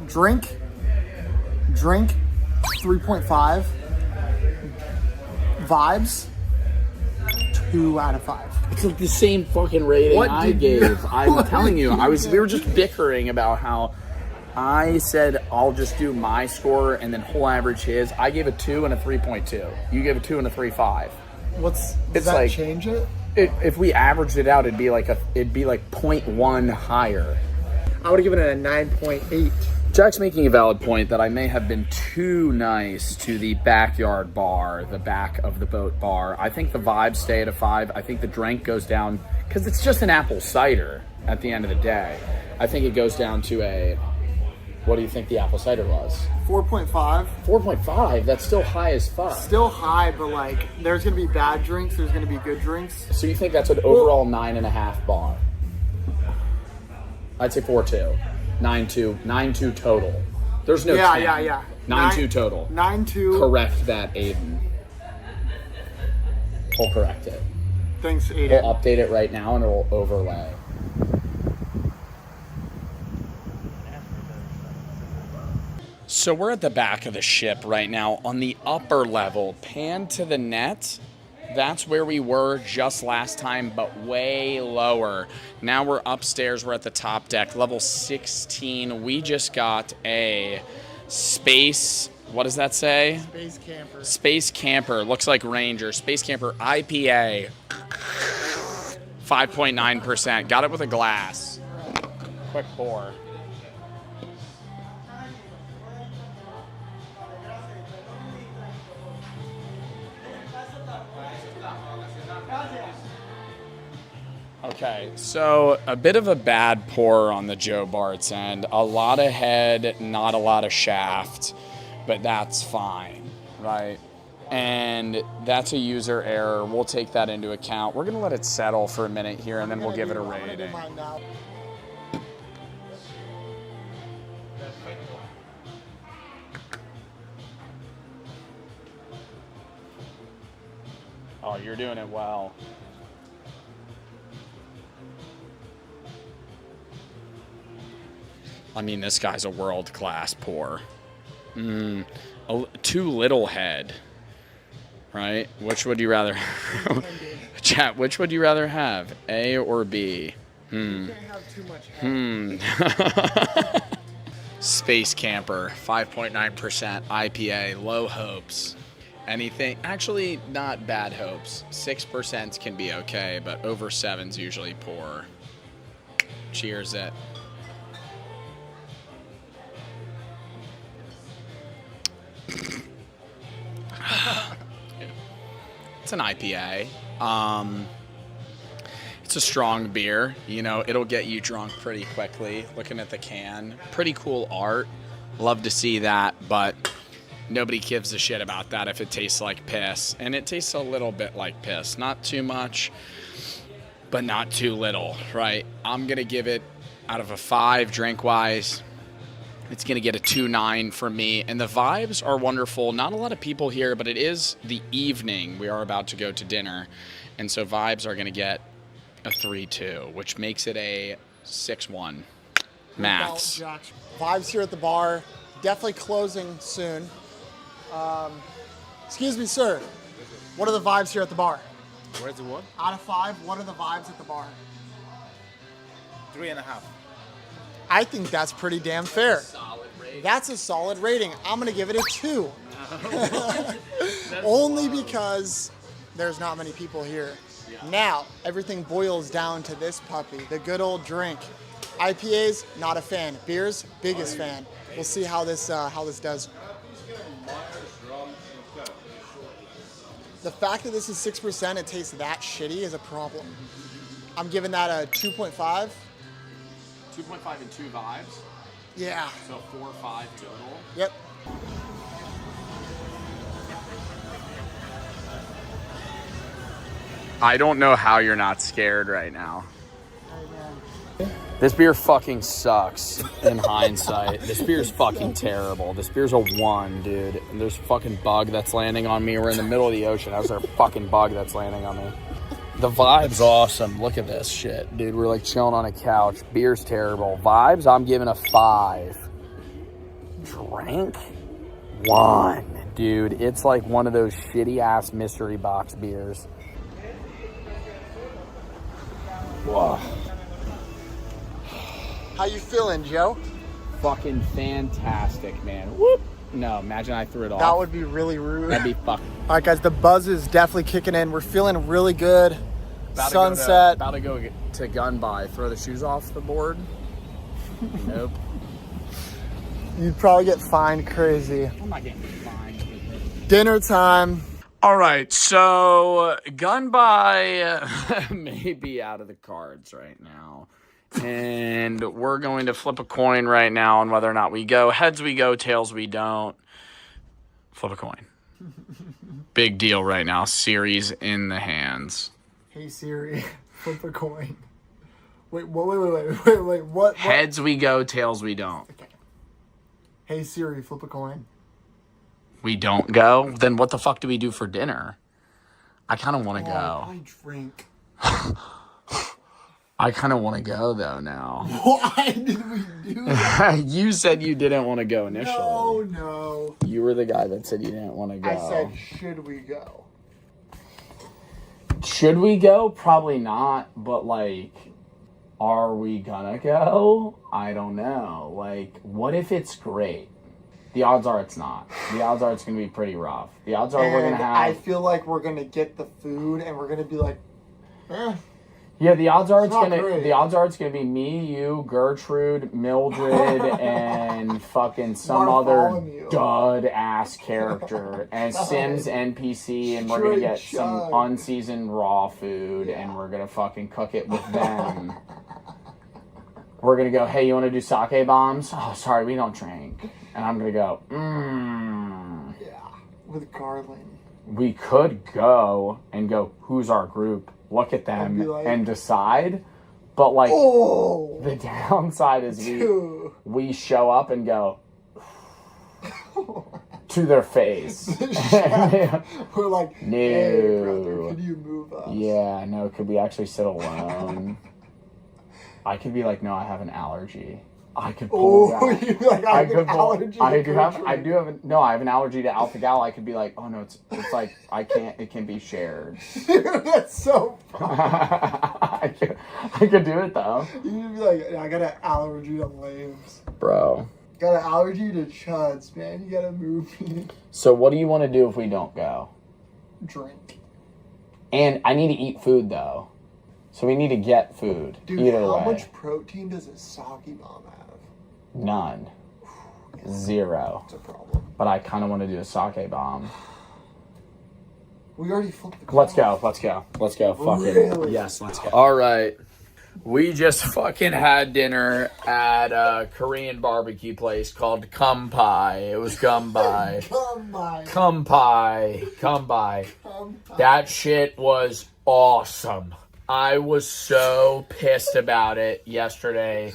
Drink 3.5. Vibes 2 out of 5. It's like the same fucking rating I gave. I'm telling you, we were just bickering about how I said I'll just do my score and then whole average his. I gave a 2 and a 3.2. You gave a 2 and a 3.5. Does that change it? If we averaged it out, it'd be like 0.1 higher. I would have given it a 9.8. Jack's making a valid point that I may have been too nice to the backyard bar, the back of the boat bar. I think the vibes stay at a 5. I think the drink goes down, because it's just an apple cider at the end of the day. I think it goes down to a, what do you think the apple cider was? 4.5. 4.5? That's still high as fuck. Still high, but like, there's going to be bad drinks, there's going to be good drinks. So you think that's an overall 9.5 bar? I'd say 4.2. 9.2 total. There's no 10. Yeah. 9.2 total. 9.2. Correct that, Aiden. We'll correct it. Thanks, Aiden. We'll update it right now and it'll overlay. So we're at the back of the ship right now on the upper level. Pan to the net. That's where we were just last time, but way lower. Now we're upstairs. We're at the top deck, level 16. We just got a space, what does that say? Space camper. Space camper. Looks like Ranger. Space camper IPA. 5.9%. Got it with a glass. Quick pour. Okay, so a bit of a bad pour on the Joe Bart's end. A lot of head, not a lot of shaft, but that's fine, right? And that's a user error. We'll take that into account. We're gonna let it settle for a minute here, and then we'll give it a rating. Oh, you're doing it well. I mean, this guy's a world-class pour. Too little head, right? Which would you rather have? Chat, which would you rather have, A or B? You can't have too much head. Space camper, 5.9% IPA, low hopes. Anything, actually not bad hopes. 6% can be okay, but over 7's usually poor. Cheers it. It's an IPA. It's a strong beer. You know, it'll get you drunk pretty quickly. Looking at the can, pretty cool art. Love to see that, but nobody gives a shit about that if it tastes like piss. And it tastes a little bit like piss. Not too much, but not too little, right? I'm gonna give it, out of a 5 drink-wise, it's going to get a 2.9 from me. And the vibes are wonderful. Not a lot of people here, but it is the evening. We are about to go to dinner. And so vibes are going to get a 3.2, which makes it a 6.1. Maths. Vibes here at the bar. Definitely closing soon. Excuse me, sir. What are the vibes here at the bar? Where's the what? Out of 5, what are the vibes at the bar? 3.5. I think that's pretty damn fair. That's a solid rating. I'm going to give it a 2. Only because there's not many people here. Now, everything boils down to this puppy, the good old drink. IPAs, not a fan. Beers, biggest fan. We'll see how this does. The fact that this is 6%, it tastes that shitty is a problem. I'm giving that a 2.5. 2.5 and 2 vibes? Yeah. So 4, 5 total? Yep. I don't know how you're not scared right now. This beer fucking sucks in hindsight. This beer's fucking terrible. This beer's a 1, dude. And there's a fucking bug that's landing on me. We're in the middle of the ocean. How's there a fucking bug that's landing on me? The vibe's awesome. Look at this shit, dude. We're like chilling on a couch. Beer's terrible. Vibes, I'm giving a 5. Drink? 1. Dude, it's like one of those shitty ass mystery box beers. Whoa. How you feeling, Joe? Fucking fantastic, man. Whoop. No, imagine I threw it off. That would be really rude. That'd be fucking. All right, guys, the buzz is definitely kicking in. We're feeling really good. Sunset. About to go to gun by. Throw the shoes off the board. Nope. You'd probably get fined crazy. I'm not getting fined. Dinner time. All right, so gun by may be out of the cards right now. And we're going to flip a coin right now on whether or not we go. Heads we go, tails we don't. Flip a coin. Big deal right now. Series in the hands. Hey Siri, flip a coin. Wait, what? Heads we go, tails we don't. Okay. Hey Siri, flip a coin. We don't go? Then what the fuck do we do for dinner? I kind of want to go. I drink. I kind of want to go, though, now. Why did we do that? You said you didn't want to go initially. No. You were the guy that said you didn't want to go. I said, should we go? Should we go? Probably not, but like, are we gonna go? I don't know. Like, what if it's great? The odds are it's not. The odds are it's gonna be pretty rough. The odds are we're gonna have. I feel like we're gonna get the food and we're gonna be like, Yeah, the odds are It's not gonna. great. The odds are it's gonna be me, you, Gertrude, Mildred, and fucking some other Bartholomew. dud ass character, and Sims NPC, and we're gonna get some Straight unseasoned raw food, and we're gonna fucking cook it with them. We're gonna go. Hey, you want to do sake bombs? Oh, sorry, we don't drink. And I'm gonna go. with Garland. We could go and go. Who's our group? Look at them be like, and decide. But like, Oh. the downside is we show up and go to their face. We're like, No. hey, brother, could you move us? Yeah, no. Could we actually sit alone? I could be like, no, I have an allergy. I could pull Oh, that. you'd be like, I have an allergy to I do have Gertrude. I have an allergy to alpha gal. I could be like, oh no, it's like I can't. It can be shared. That's so funny. I could do it though, You'd be like, I got an allergy to lambs. bro. Got an allergy to chuds, man. You gotta move me. So what do you want to do if we don't go? Drink. And I need to eat food though, so we need to get food. Dude, either how way. much protein does a sake bomb have? None. Zero. That's a problem. But I kind of want to do a sake bomb. We already flipped the Let's go. Let's go. Let's go. Fuck it. Really? Yes, let's go. All right. We just fucking had dinner at a Korean barbecue place called Kumpai. It was Gumbai. Kumpai. That shit was awesome. I was so pissed about it yesterday.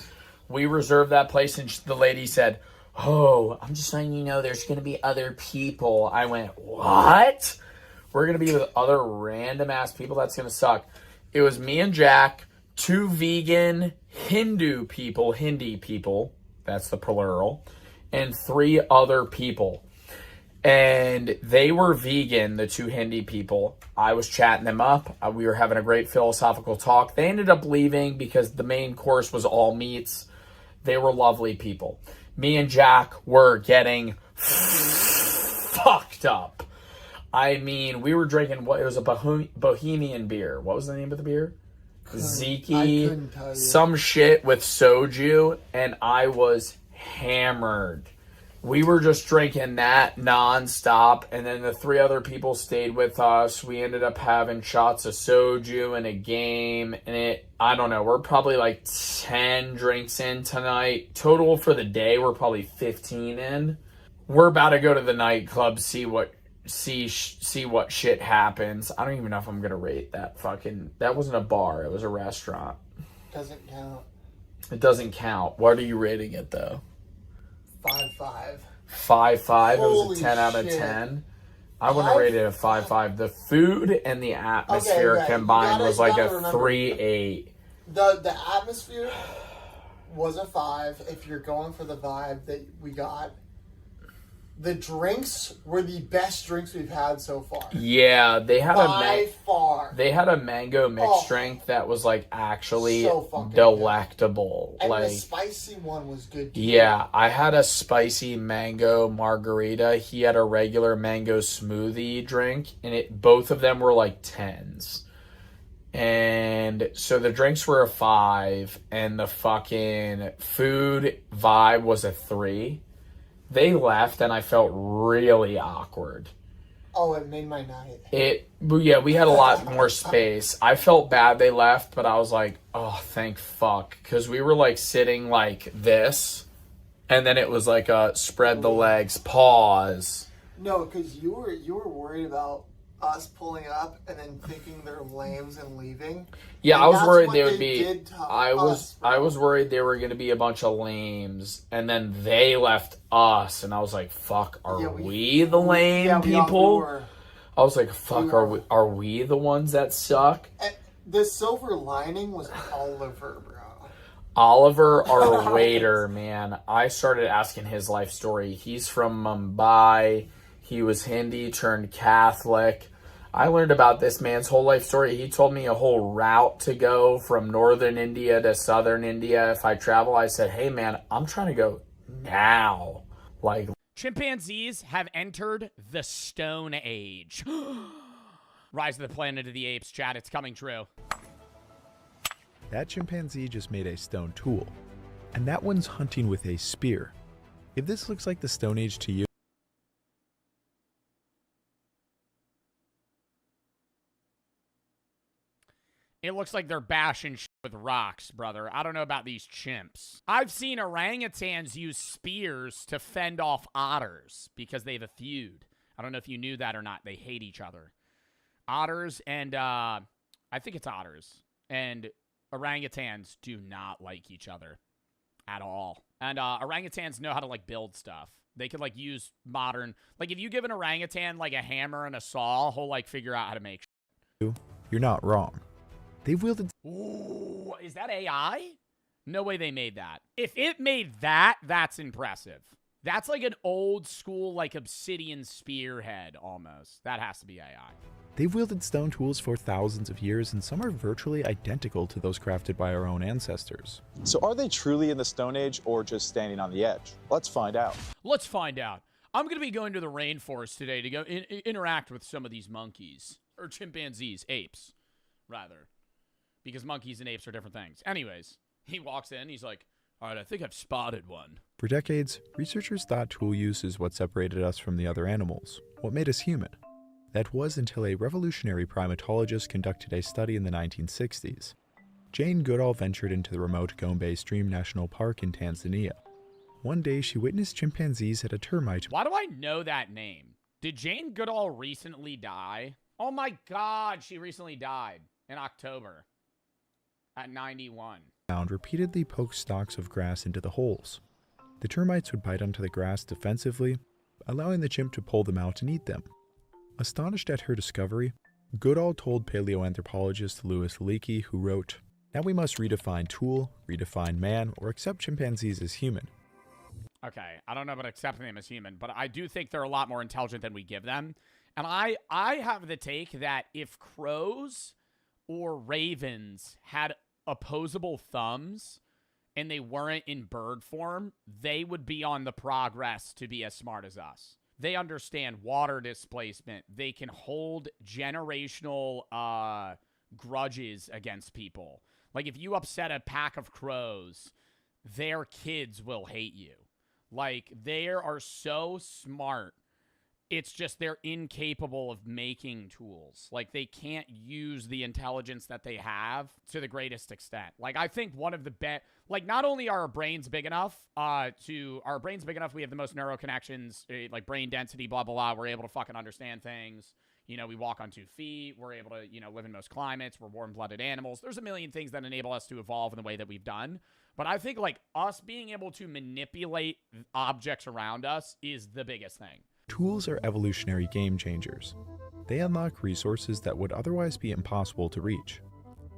We reserved that place and the lady said, oh, I'm just letting you know there's going to be other people. I went, what? We're going to be with other random ass people? That's going to suck. It was me and Jack, 2 vegan Hindi people, that's the plural, and 3 other people. And they were vegan, the 2 Hindi people. I was chatting them up. We were having a great philosophical talk. They ended up leaving because the main course was all meats. They were lovely people. Me and Jack were getting fucked up. I mean, we were drinking it was a Bohemian beer. What was the name of the beer? Ziki. Some shit with soju, and I was hammered. We were just drinking that nonstop, and then the 3 other people stayed with us. We ended up having shots of soju and a game, and I don't know, we're probably like 10 drinks in tonight. Total for the day, we're probably 15 in. We're about to go to the nightclub, see what shit happens. I don't even know if I'm gonna rate that that wasn't a bar, it was a restaurant. Doesn't count. It doesn't count. What are you rating it though? 5-5. 5-5. It was Holy a 10 out of shit. 10. I wouldn't rate it a 5-5. The food and the atmosphere combined was like a 3-8. The atmosphere was a 5 if you're going for the vibe that we got. The drinks were the best drinks we've had so far. Yeah, they had By far. They had a mango mixed drink that was like actually So fucking delectable. And like the spicy one was good too. yeah, I had a spicy mango margarita. He had a regular mango smoothie drink, and both of them were like 10s. And so the drinks were a 5, and the fucking food vibe was a 3. They left, and I felt really awkward. Oh, it made my night. Yeah, we had a lot more space. I felt bad they left, but I was like, oh, thank fuck. Because we were like sitting like this, and then it was like a spread the legs, pause. No, because you were worried about us pulling up and then thinking they're lambs and leaving. Yeah, and I was that's worried what they would be. did to I was worried they were going to be a bunch of lames, and then they left us, and I was like, "Fuck, are we the lame people?" I was like, "Fuck, are we the ones that suck?" And the silver lining was Oliver, bro. Oliver, our waiter, man. I started asking his life story. He's from Mumbai. He was Hindi, turned Catholic. I learned about this man's whole life story. He told me a whole route to go from northern India to southern India. If I travel, I said, hey man, I'm trying to go now. Like, chimpanzees have entered the Stone Age. Rise of the Planet of the Apes, chat. It's coming true. That chimpanzee just made a stone tool, and that one's hunting with a spear. If this looks like the Stone Age to you, It looks like they're bashing shit with rocks, brother. I don't know about these chimps. I've seen orangutans use spears to fend off otters because they have a feud. I don't know if you knew that or not. They hate each other. Otters and, I think it's otters. And orangutans do not like each other at all. And orangutans know how to, like, build stuff. They could, like, use modern... Like, if you give an orangutan, like, a hammer and a saw, he'll, like, figure out how to make shit. you're not wrong. They've wielded... Ooh, is that AI? No way they made that. If it made that, that's impressive. That's like an old school, like, obsidian spearhead, almost. That has to be AI. They've wielded stone tools for thousands of years, and some are virtually identical to those crafted by our own ancestors. So are they truly in the Stone Age or just standing on the edge? Let's find out. Let's find out. I'm going to be going to the rainforest today to go interact with some of these monkeys. Or chimpanzees, apes, rather. Because monkeys and apes are different things. Anyways, he walks in, he's like, all right, I think I've spotted one. For decades, researchers thought tool use is what separated us from the other animals, what made us human. That was until a revolutionary primatologist conducted a study in the 1960s. Jane Goodall ventured into the remote Gombe Stream National Park in Tanzania. One day, she witnessed chimpanzees at a termite... Why do I know that name? Did Jane Goodall recently die? Oh my God, she recently died in October. At 91. ...mound repeatedly poked stalks of grass into the holes. The termites would bite onto the grass defensively, allowing the chimp to pull them out and eat them. Astonished at her discovery, Goodall told paleoanthropologist Louis Leakey, who wrote, "Now we must redefine tool, redefine man, or accept chimpanzees as human." Okay, I don't know about accepting them as human, but I do think they're a lot more intelligent than we give them. And I have the take that if crows or ravens had opposable thumbs and they weren't in bird form, they would be on the progress to be as smart as us. They understand water displacement. They can hold generational grudges against people. Like, if you upset a pack of crows, their kids will hate you. Like, they are so smart. It's just they're incapable of making tools. Like, they can't use the intelligence that they have to the greatest extent. Like, I think one of the best... Like, not only are our brains big enough we have the most neural connections, like brain density, blah, blah, blah. We're able to fucking understand things. You know, we walk on 2 feet. We're able to, live in most climates. We're warm-blooded animals. There's a million things that enable us to evolve in the way that we've done. But I think, like, us being able to manipulate objects around us is the biggest thing. Tools are evolutionary game changers. They unlock resources that would otherwise be impossible to reach.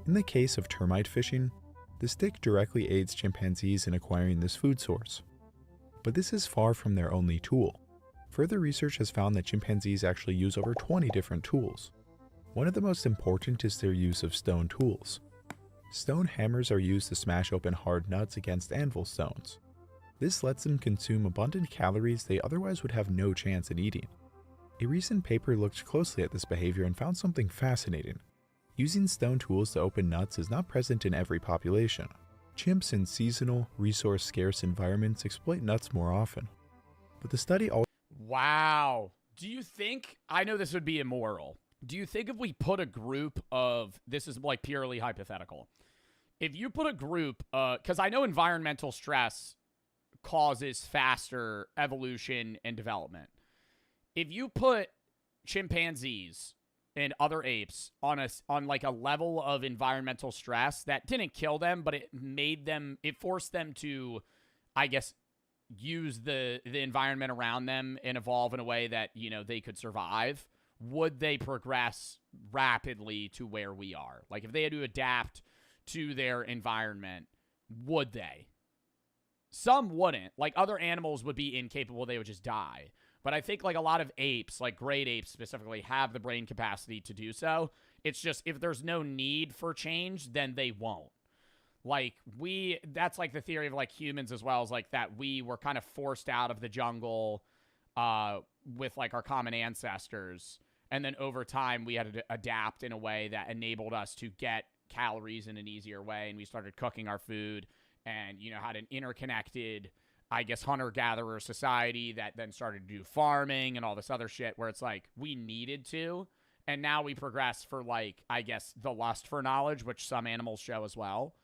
In the case of termite fishing, the stick directly aids chimpanzees in acquiring this food source. But this is far from their only tool. Further research has found that chimpanzees actually use over 20 different tools. One of the most important is their use of stone tools. Stone hammers are used to smash open hard nuts against anvil stones. This lets them consume abundant calories they otherwise would have no chance at eating. A recent paper looked closely at this behavior and found something fascinating. Using stone tools to open nuts is not present in every population. Chimps in seasonal, resource-scarce environments exploit nuts more often. But the study also... Wow. Do you think... I know this would be immoral. Do you think if we put a group of... This is, like, purely hypothetical. If you put a group... Because I know environmental stress causes faster evolution and development. If you put chimpanzees and other apes on like a level of environmental stress that didn't kill them, but it forced them to, I guess, use the environment around them and evolve in a way that, they could survive, would they progress rapidly to where we are? Like, if they had to adapt to their environment, would they? Some wouldn't. Like, other animals would be incapable. They would just die. But I think like a lot of apes, like great apes specifically, have the brain capacity to do so. It's just if there's no need for change, then they won't. Like that's like the theory of like humans as well, is like that we were kind of forced out of the jungle with like our common ancestors. And then over time we had to adapt in a way that enabled us to get calories in an easier way. And we started cooking our food and, you know, had an interconnected, I guess, hunter-gatherer society that then started to do farming and all this other shit where it's like we needed to. And now we progress for like, I guess, the lust for knowledge, which some animals show as well.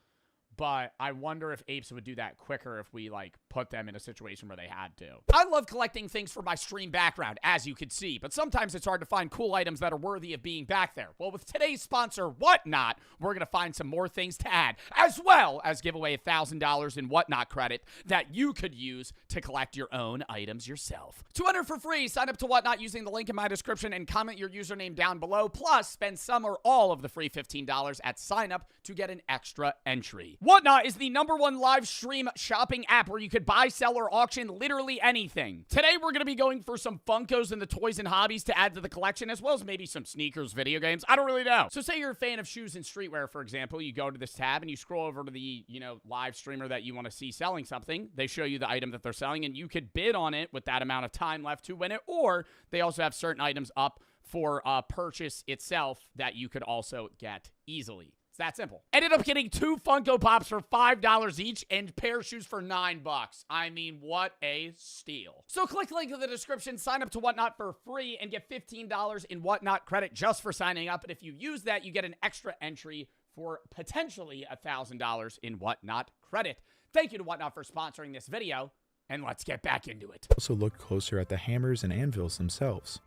But I wonder if apes would do that quicker if we, like, put them in a situation where they had to. I love collecting things for my stream background, as you can see, but sometimes it's hard to find cool items that are worthy of being back there. Well, with today's sponsor, Whatnot, we're going to find some more things to add, as well as give away $1,000 in Whatnot credit that you could use to collect your own items yourself. To enter for free, sign up to Whatnot using the link in my description and comment your username down below, plus spend some or all of the free $15 at sign up to get an extra entry. Whatnot is the #1 live stream shopping app where you could buy, sell, or auction literally anything. Today, we're going to be going for some Funkos and the toys and hobbies to add to the collection, as well as maybe some sneakers, video games. I don't really know. So say you're a fan of shoes and streetwear, for example. You go to this tab and you scroll over to the, you know, live streamer that you want to see selling something. They show you the item that they're selling, and you could bid on it with that amount of time left to win it. Or they also have certain items up for purchase itself that you could also get easily. It's that simple. Ended up getting 2 Funko Pops for $5 each and pair of shoes for $9. I mean, what a steal. So click the link in the description, sign up to Whatnot for free, and get $15 in Whatnot credit just for signing up. And if you use that, you get an extra entry for potentially $1,000 in Whatnot credit. Thank you to Whatnot for sponsoring this video, and let's get back into it. Also looked closer at the hammers and anvils themselves.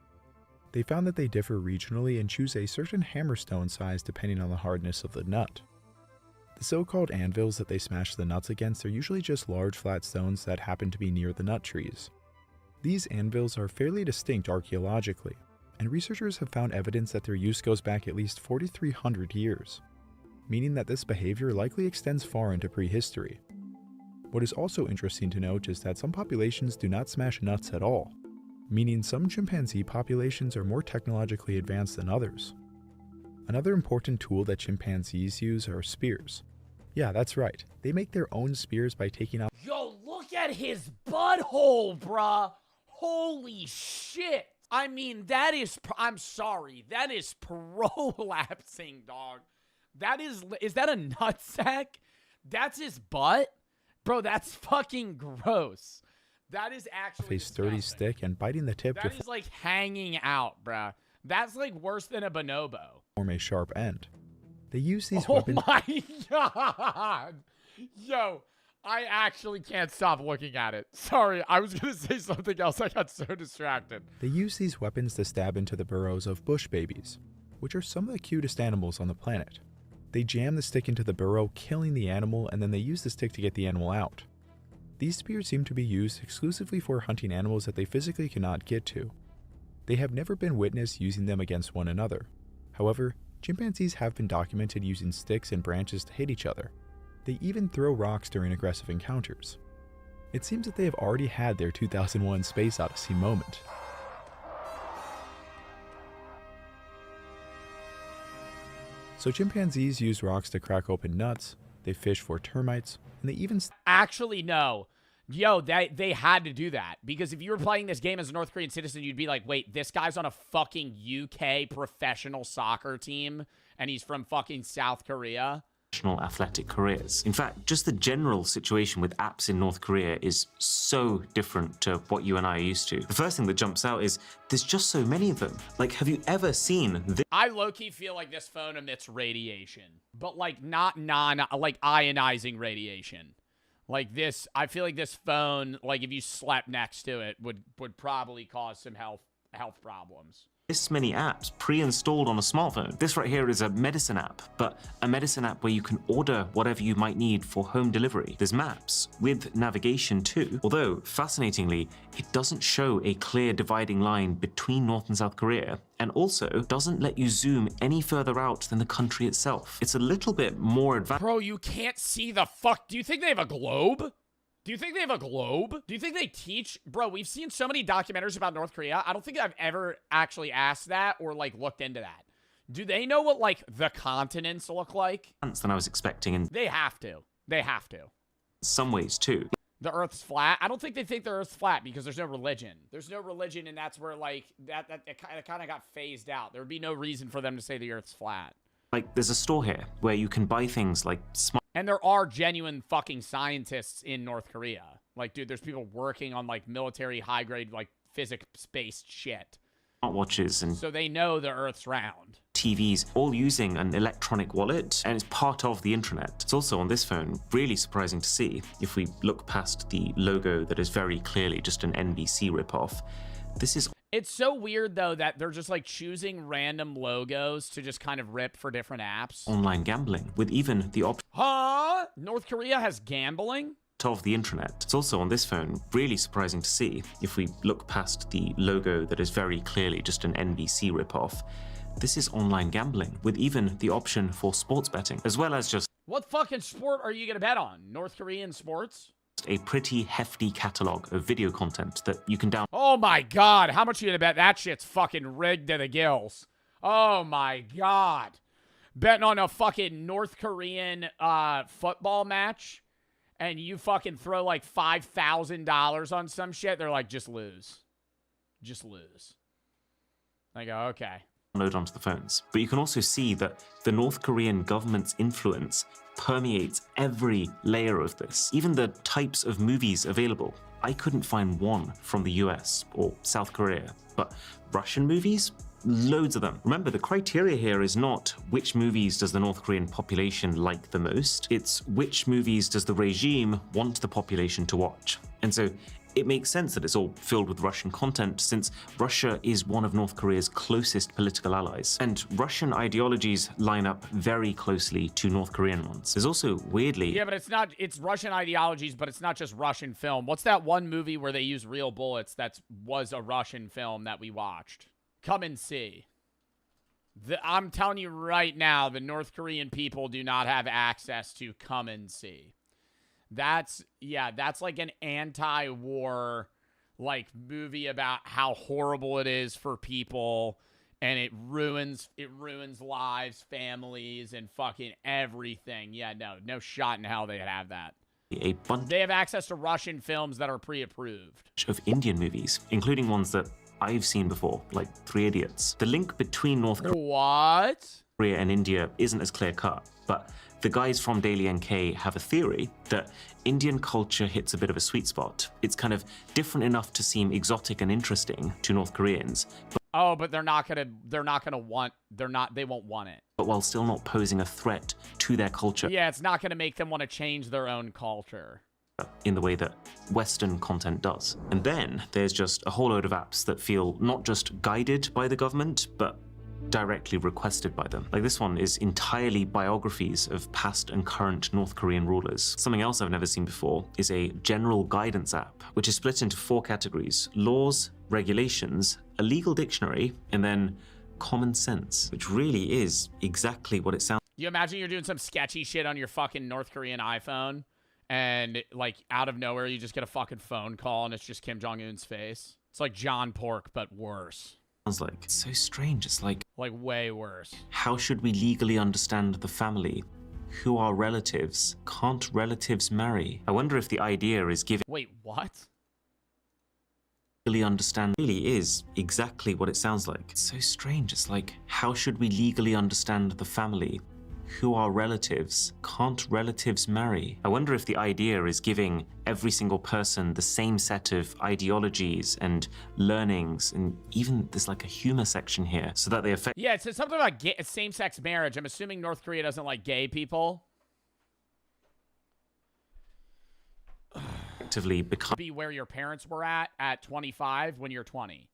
They found that they differ regionally and choose a certain hammerstone size depending on the hardness of the nut. The so-called anvils that they smash the nuts against are usually just large flat stones that happen to be near the nut trees. These anvils are fairly distinct archaeologically, and researchers have found evidence that their use goes back at least 4,300 years, meaning that this behavior likely extends far into prehistory. What is also interesting to note is that some populations do not smash nuts at all, meaning some chimpanzee populations are more technologically advanced than others. Another important tool that chimpanzees use are spears. Yeah, that's right. They make their own spears by taking out— Yo, look at his butthole, bruh. Holy shit. I mean, that is— I'm sorry. That is prolapsing, dog. That is that a nutsack? That's his butt? Bro, that's fucking gross. That is actually a sturdy stick and biting the tip That is like hanging out, bruh. That's like worse than a bonobo. form a sharp end. They use these Oh weapons— my god. Yo, I actually can't stop looking at it. Sorry, I was gonna say something else. I got so distracted. They use these weapons to stab into the burrows of bush babies, which are some of the cutest animals on the planet. They jam the stick into the burrow, killing the animal, and then they use the stick to get the animal out. These spears seem to be used exclusively for hunting animals that they physically cannot get to. They have never been witnessed using them against one another. However, chimpanzees have been documented using sticks and branches to hit each other. They even throw rocks during aggressive encounters. It seems that they have already had their 2001 Space Odyssey moment. So chimpanzees use rocks to crack open nuts, they fish for termites, and they even— Actually, no. Yo, they had to do that. Because if you were playing this game as a North Korean citizen, you'd be like, wait, this guy's on a fucking UK professional soccer team, and he's from fucking South Korea? Athletic careers. In fact, just the general situation with apps in North Korea is so different to what you and I are used to. The first thing that jumps out is there's just so many of them. Like, have you ever seen this? I low-key feel like this phone emits radiation, but like not like ionizing radiation. Like this, I feel like this phone, like if you slept next to it, would probably cause some health problems. This many apps pre-installed on a smartphone. This right here is a medicine app, but a medicine app where you can order whatever you might need for home delivery. There's maps with navigation too, although fascinatingly, it doesn't show a clear dividing line between North and South Korea, and also doesn't let you zoom any further out than the country itself. It's a little bit more advanced. Bro, you can't see the fuck. Do you think they have a globe? Do you think they have a globe? Do you think they teach? Bro, we've seen so many documentaries about North Korea. I don't think I've ever actually asked that or, like, looked into that. Do they know what, like, the continents look like? Than I was expecting in They have to. They have to. some ways too. The Earth's flat? I don't think they think the Earth's flat because there's no religion. There's no religion, and that's where, like, it kind of got phased out. There would be no reason for them to say the Earth's flat. Like, there's a store here where you can buy things like And there are genuine fucking scientists in North Korea. Like, dude, there's people working on, like, military high-grade, like, physics-based shit. smartwatches and So they know the Earth's round. TVs, all using an electronic wallet, and it's part of the intranet. It's also on this phone, really surprising to see, if we look past the logo that is very clearly just an NBC ripoff. This is... It's so weird, though, that they're just, like, choosing random logos to just kind of rip for different apps. online gambling, with even the option Huh? North Korea has gambling? of the intranet. It's also on this phone, really surprising to see, if we look past the logo that is very clearly just an NBC ripoff. This is online gambling, with even the option for sports betting, as well as just What fucking sport are you gonna bet on? North Korean sports? a pretty hefty catalog of video content that you can download. Oh my god, how much are you gonna bet that shit's fucking rigged to the gills? Oh my god. Betting on a fucking North Korean football match, and you fucking throw like $5,000 on some shit, they're like, just lose. Just lose. I go, okay. Download onto the phones. But you can also see that the North Korean government's influence permeates every layer of this, even the types of movies available. I couldn't find one from the US or South Korea, but Russian movies? Loads of them. Remember, the criteria here is not which movies does the North Korean population like the most, it's which movies does the regime want the population to watch. And so it makes sense that it's all filled with Russian content, since Russia is one of North Korea's closest political allies. And Russian ideologies line up very closely to North Korean ones. There's also, weirdly... Yeah, but it's Russian ideologies, but it's not just Russian film. What's that one movie where they use real bullets that was a Russian film that we watched? Come and see. I'm telling you right now, the North Korean people do not have access to come and see. That's like an anti-war, like, movie about how horrible it is for people, and it ruins lives, families, and fucking everything. Yeah, no shot in hell they'd have that. A bunch They have access to Russian films that are pre-approved. of Indian movies, including ones that I've seen before, like 3 Idiots. The link between North Korea and India isn't as clear-cut, but the guys from Daily NK have a theory that Indian culture hits a bit of a sweet spot. It's kind of different enough to seem exotic and interesting to North Koreans, but they won't want it. but while still not posing a threat to their culture. Yeah, it's not gonna make them want to change their own culture. In the way that Western content does. And then there's just a whole load of apps that feel not just guided by the government, but directly requested by them. Like this one is entirely biographies of past and current North Korean rulers. Something else I've never seen before is a general guidance app, which is split into 4 categories: laws, regulations, a legal dictionary, and then common sense, which really is exactly what it sounds like. You imagine you're doing some sketchy shit on your fucking North Korean iPhone, and, like, out of nowhere, you just get a fucking phone call, and it's just Kim Jong-un's face. It's like John Pork, but worse. Sounds like. It's so strange. It's like way worse. How should we legally understand the family? Who are relatives? Can't relatives marry? I wonder if the idea is giving... Wait, what? Legally understand really is exactly what it sounds like. It's so strange. It's like, how should we legally understand the family? Who are relatives? Can't relatives marry? I wonder if the idea is giving every single person the same set of ideologies and learnings, and even there's like a humor section here, so that they affect... Yeah, it says something about same-sex marriage. I'm assuming North Korea doesn't like gay people. Effectively become... Be where your parents were at 25 when you're 20.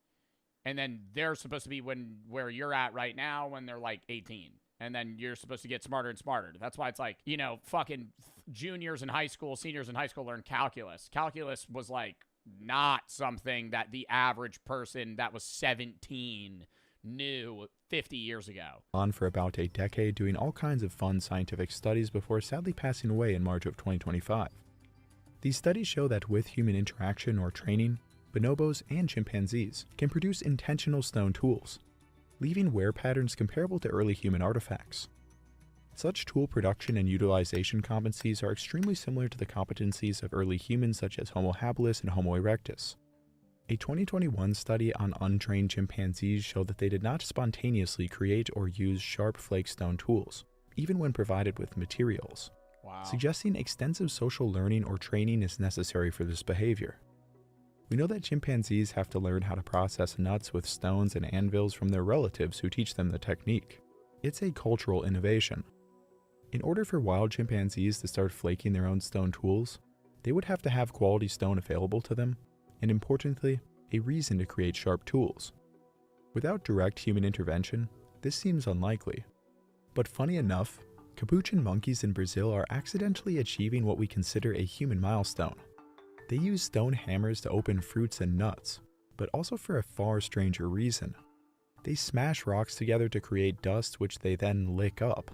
And then they're supposed to be where you're at right now when they're like 18. And then you're supposed to get smarter and smarter. That's why it's like, you know, fucking juniors in high school, seniors in high school learn calculus. Calculus was like not something that the average person that was 17 knew 50 years ago. On for about a decade doing all kinds of fun scientific studies before sadly passing away in March of 2025. These studies show that with human interaction or training, bonobos and chimpanzees can produce intentional stone tools, leaving wear patterns comparable to early human artifacts. Such tool production and utilization competencies are extremely similar to the competencies of early humans such as Homo habilis and Homo erectus. A 2021 study on untrained chimpanzees showed that they did not spontaneously create or use sharp flake stone tools, even when provided with materials, suggesting extensive social learning or training is necessary for this behavior. We know that chimpanzees have to learn how to process nuts with stones and anvils from their relatives who teach them the technique. It's a cultural innovation. In order for wild chimpanzees to start flaking their own stone tools, they would have to have quality stone available to them, and importantly, a reason to create sharp tools. Without direct human intervention, this seems unlikely. But funny enough, capuchin monkeys in Brazil are accidentally achieving what we consider a human milestone. They use stone hammers to open fruits and nuts, but also for a far stranger reason. They smash rocks together to create dust which they then lick up.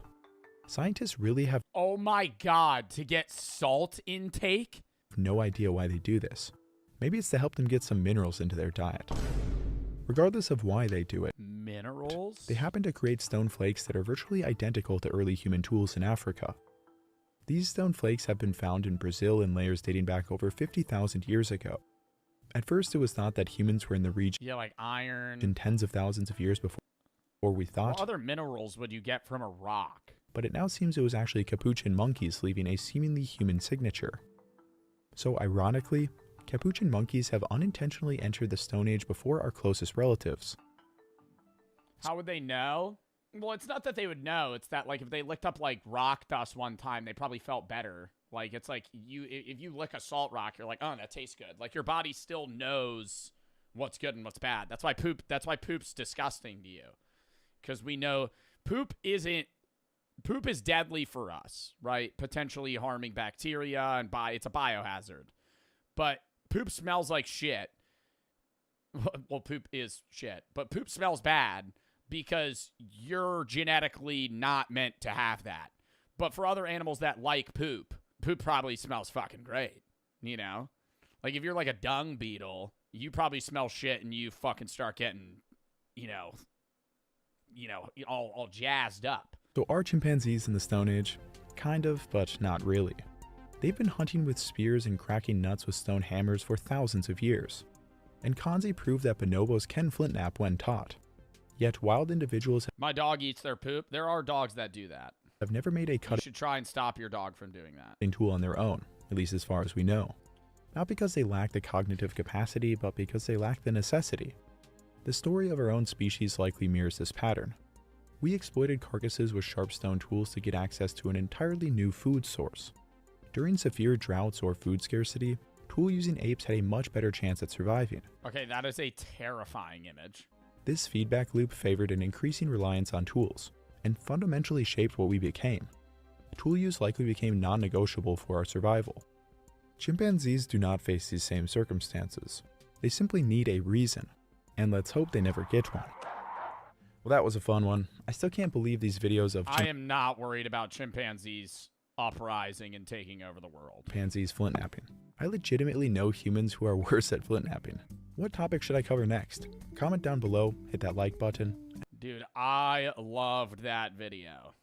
Scientists really have Oh my god, to get salt intake? no idea why they do this. Maybe it's to help them get some minerals into their diet. Regardless of why they do it, Minerals? they happen to create stone flakes that are virtually identical to early human tools in Africa. These stone flakes have been found in Brazil in layers dating back over 50,000 years ago. At first, it was thought that humans were in the region Yeah, like iron. tens of thousands of years before we thought, What other minerals would you get from a rock? but it now seems it was actually capuchin monkeys leaving a seemingly human signature. So ironically, capuchin monkeys have unintentionally entered the Stone Age before our closest relatives. How would they know? Well, it's not that they would know. It's that, like, if they licked up, like, rock dust one time, they probably felt better. Like, it's like, if you lick a salt rock, you're like, oh, that tastes good. Like, your body still knows what's good and what's bad. That's why poop's disgusting to you. Because we know poop is deadly for us, right? Potentially harming bacteria, and it's a biohazard. But poop smells like shit. Well, poop is shit. But poop smells bad because you're genetically not meant to have that. But for other animals that like poop probably smells fucking great, you know? Like, if you're like a dung beetle, you probably smell shit and you fucking start getting, all jazzed up. So are chimpanzees in the Stone Age? Kind of, but not really. They've been hunting with spears and cracking nuts with stone hammers for thousands of years. And Kanzi proved that bonobos can flint-knap when taught. Yet wild individuals My dog eats their poop. There are dogs that do that. have never made a You cutting should try and stop your dog from doing that. tool on their own, at least as far as we know. Not because they lack the cognitive capacity, but because they lack the necessity. The story of our own species likely mirrors this pattern. We exploited carcasses with sharp stone tools to get access to an entirely new food source. During severe droughts or food scarcity, tool-using apes had a much better chance at surviving. Okay, that is a terrifying image. This feedback loop favored an increasing reliance on tools, and fundamentally shaped what we became. Tool use likely became non-negotiable for our survival. Chimpanzees do not face these same circumstances. They simply need a reason, and let's hope they never get one. Well, that was a fun one. I still can't believe these videos of I am not worried about chimpanzees uprising and taking over the world. chimpanzees flint-napping. I legitimately know humans who are worse at flint-napping. What topic should I cover next? Comment down below, hit that like button. Dude, I loved that video.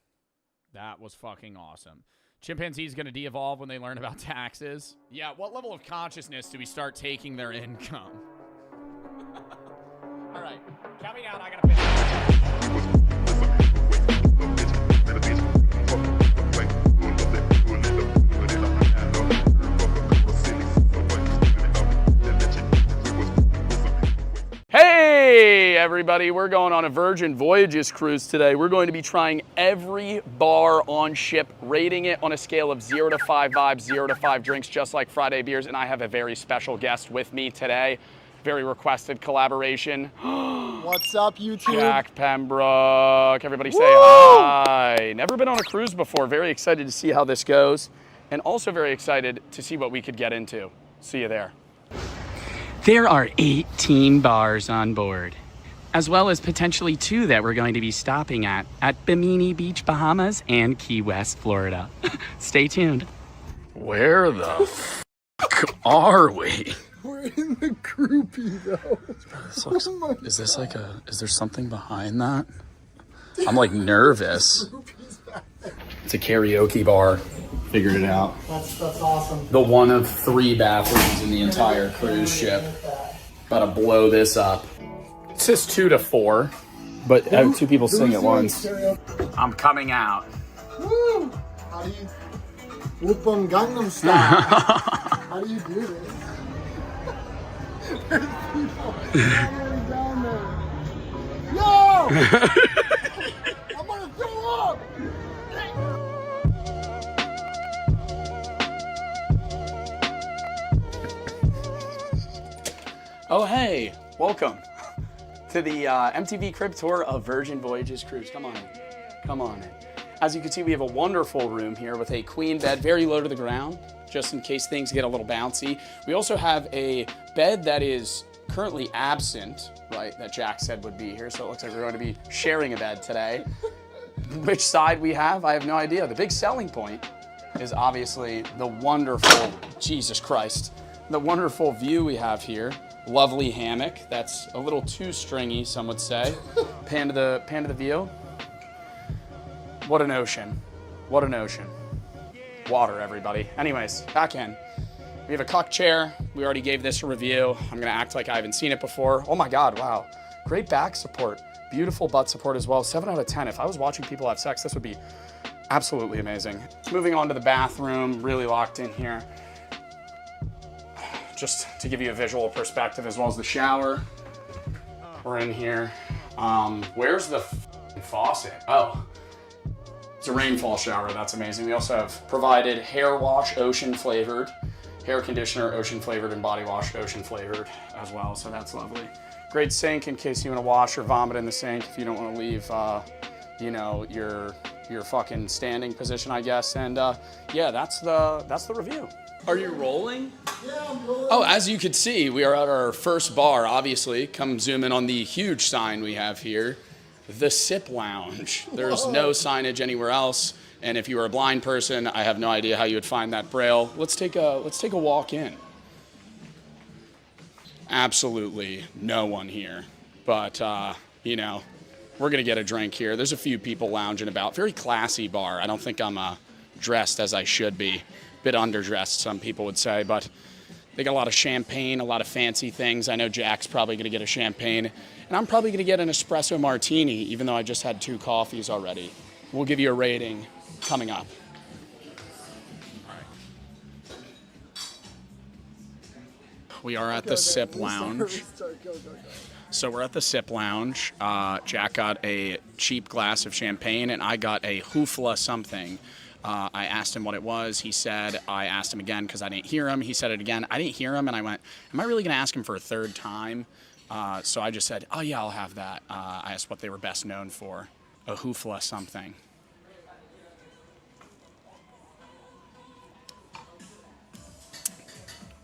That was fucking awesome. Chimpanzees gonna de-evolve when they learn about taxes? Yeah, what level of consciousness do we start taking their income? All right, count me down. I gotta finish. Hey everybody, we're going on a Virgin Voyages cruise today. We're going to be trying every bar on ship, rating it on a scale of 0 to 5 vibes, 0 to 5 drinks, just like Friday Beers. And I have a very special guest with me today. Very requested collaboration. What's up, YouTube? Jack Pembroke. Everybody say hi. Never been on a cruise before. Very excited to see how this goes. And also very excited to see what we could get into. See you there. There are 18 bars on board, as well as potentially 2 that we're going to be stopping at Bimini Beach, Bahamas and Key West, Florida. Stay tuned. Where the fuck are we? We're in the groupie though. This looks, is this like is there something behind that? I'm like nervous. It's a karaoke bar. Figured it out. That's awesome. The one of 3 bathrooms in the entire cruise ship. About to blow this up. It says 2 to 4, but 2 people sing at once. I'm coming out. Woo! How do you whoop 'em Gangnam Style? How do you do this? There's people down there. Yo! I'm gonna throw up! Oh, hey, welcome to the MTV Crib Tour of Virgin Voyages Cruise. Come on in, come on in. As you can see, we have a wonderful room here with a queen bed, very low to the ground, just in case things get a little bouncy. We also have a bed that is currently absent, right, that Jack said would be here, so it looks like we're going to be sharing a bed today. Which side we have, I have no idea. The big selling point is obviously the wonderful, Jesus Christ, the wonderful view we have here. Lovely hammock that's a little too stringy, some would say. Pan to the view. What an ocean. What an ocean. Water, everybody. Anyways, back in. We have a cuck chair. We already gave this a review. I'm gonna act like I haven't seen it before. Oh my God, wow. Great back support. Beautiful butt support as well. 7 out of 10. If I was watching people have sex, this would be absolutely amazing. Moving on to the bathroom, really locked in here. Just to give you a visual perspective, as well as the shower. We're in here. Where's the faucet? Oh, it's a rainfall shower. That's amazing. We also have provided hair wash, ocean flavored, hair conditioner, ocean flavored, and body wash, ocean flavored as well. So that's lovely. Great sink in case you want to wash or vomit in the sink if you don't want to leave, you know, your fucking standing position, I guess. And yeah, that's the review. Are you rolling? Yeah, I'm rolling. Oh, as you can see, we are at our first bar, obviously. Come zoom in on the huge sign we have here. The Sip Lounge. There's no signage anywhere else. And if you were a blind person, I have no idea how you would find that braille. Let's take a walk in. Absolutely no one here. But, you know, we're going to get a drink here. There's a few people lounging about. Very classy bar. I don't think I'm dressed as I should be. Bit underdressed, some people would say, but they got a lot of champagne, a lot of fancy things. I know Jack's probably going to get a champagne, and I'm probably going to get an espresso martini, even though I just had 2 coffees already. We'll give you a rating coming up. All right. We are at the Sip Lounge. So we're at the Sip Lounge. Jack got a cheap glass of champagne, and I got a hoofla something. I asked him what it was. He said, I asked him again because I didn't hear him. He said it again. I didn't hear him, and I went, am I really going to ask him for a 3rd time? So I just said, oh, yeah, I'll have that. I asked what they were best known for. A hoofla something.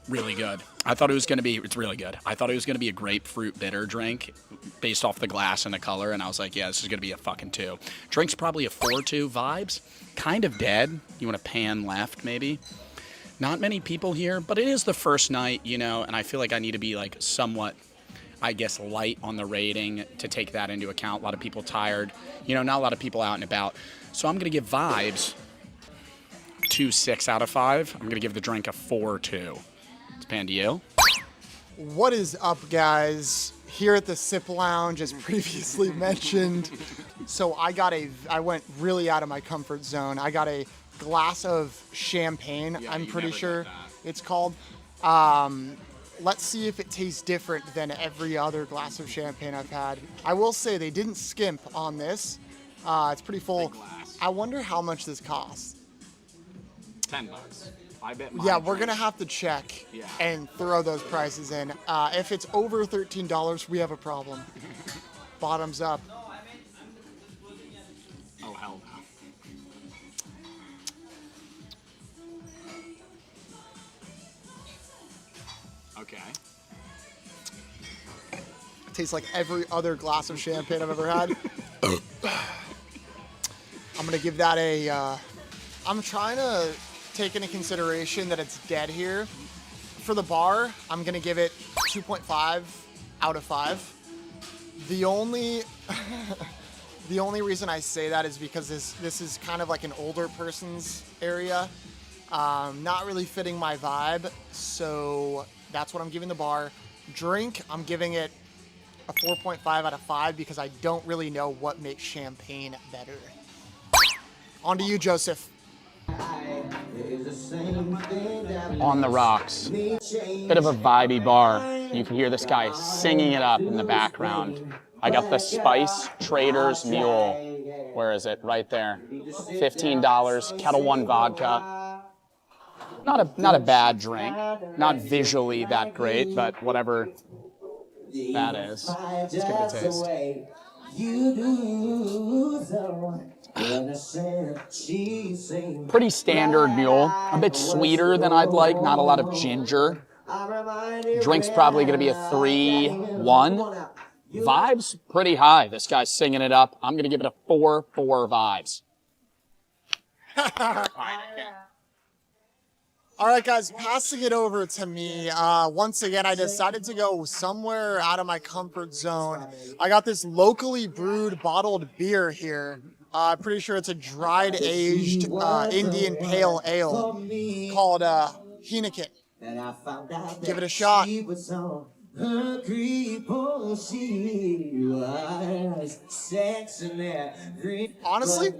Really good. I thought it was going to be, it's really good. I thought it was going to be a grapefruit bitter drink based off the glass and the color, and I was like, yeah, this is going to be a fucking 2. Drink's probably a 4-2 vibes. Kind of dead. You want to pan left, maybe. Not many people here, but it is the first night, you know, and I feel like I need to be like somewhat, I guess, light on the rating to take that into account. A lot of people tired, you know, not a lot of people out and about. So I'm going to give vibes 2.6 out of 5. I'm going to give the drink a 4.2. It's pan to you. What is up, guys? Here at the Sip Lounge, as previously mentioned. So I went really out of my comfort zone. I got a glass of champagne, Yeah, I'm pretty sure it's called. Let's see if it tastes different than every other glass of champagne I've had. I will say they didn't skimp on this. It's pretty full. I wonder how much this costs. $10. I bet. Yeah, we're gonna have to check and throw those prices in. If it's over $13, we have a problem. Bottoms up. Oh, hell no. Okay. It tastes like every other glass of champagne I've ever had. I'm gonna give that a. I'm trying to take into consideration that it's dead here. For the bar, I'm gonna give it 2.5 out of 5. The only the only reason I say that is because this is kind of like an older person's area, not really fitting my vibe. So that's what I'm giving the bar. Drink, I'm giving it a 4.5 out of 5 because I don't really know what makes champagne better. On to you, Joseph. On the rocks. Bit of a vibey bar. You can hear this guy singing it up in the background. I got the Spice Trader's Mule. Where is it? Right there. $15, Kettle One vodka. Not a bad drink. Not visually that great, but whatever that is. Let's give it a taste. Pretty standard mule. A bit sweeter than I'd like. Not a lot of ginger. Drink's probably going to be a 3-1. Vibes pretty high. This guy's singing it up. I'm going to give it a 4 vibes. All right, guys, passing it over to me. Once again, I decided to go somewhere out of my comfort zone. I got this locally brewed bottled beer here. Pretty sure it's a dried aged Indian pale ale called Heineken. Give it a shot. Honestly,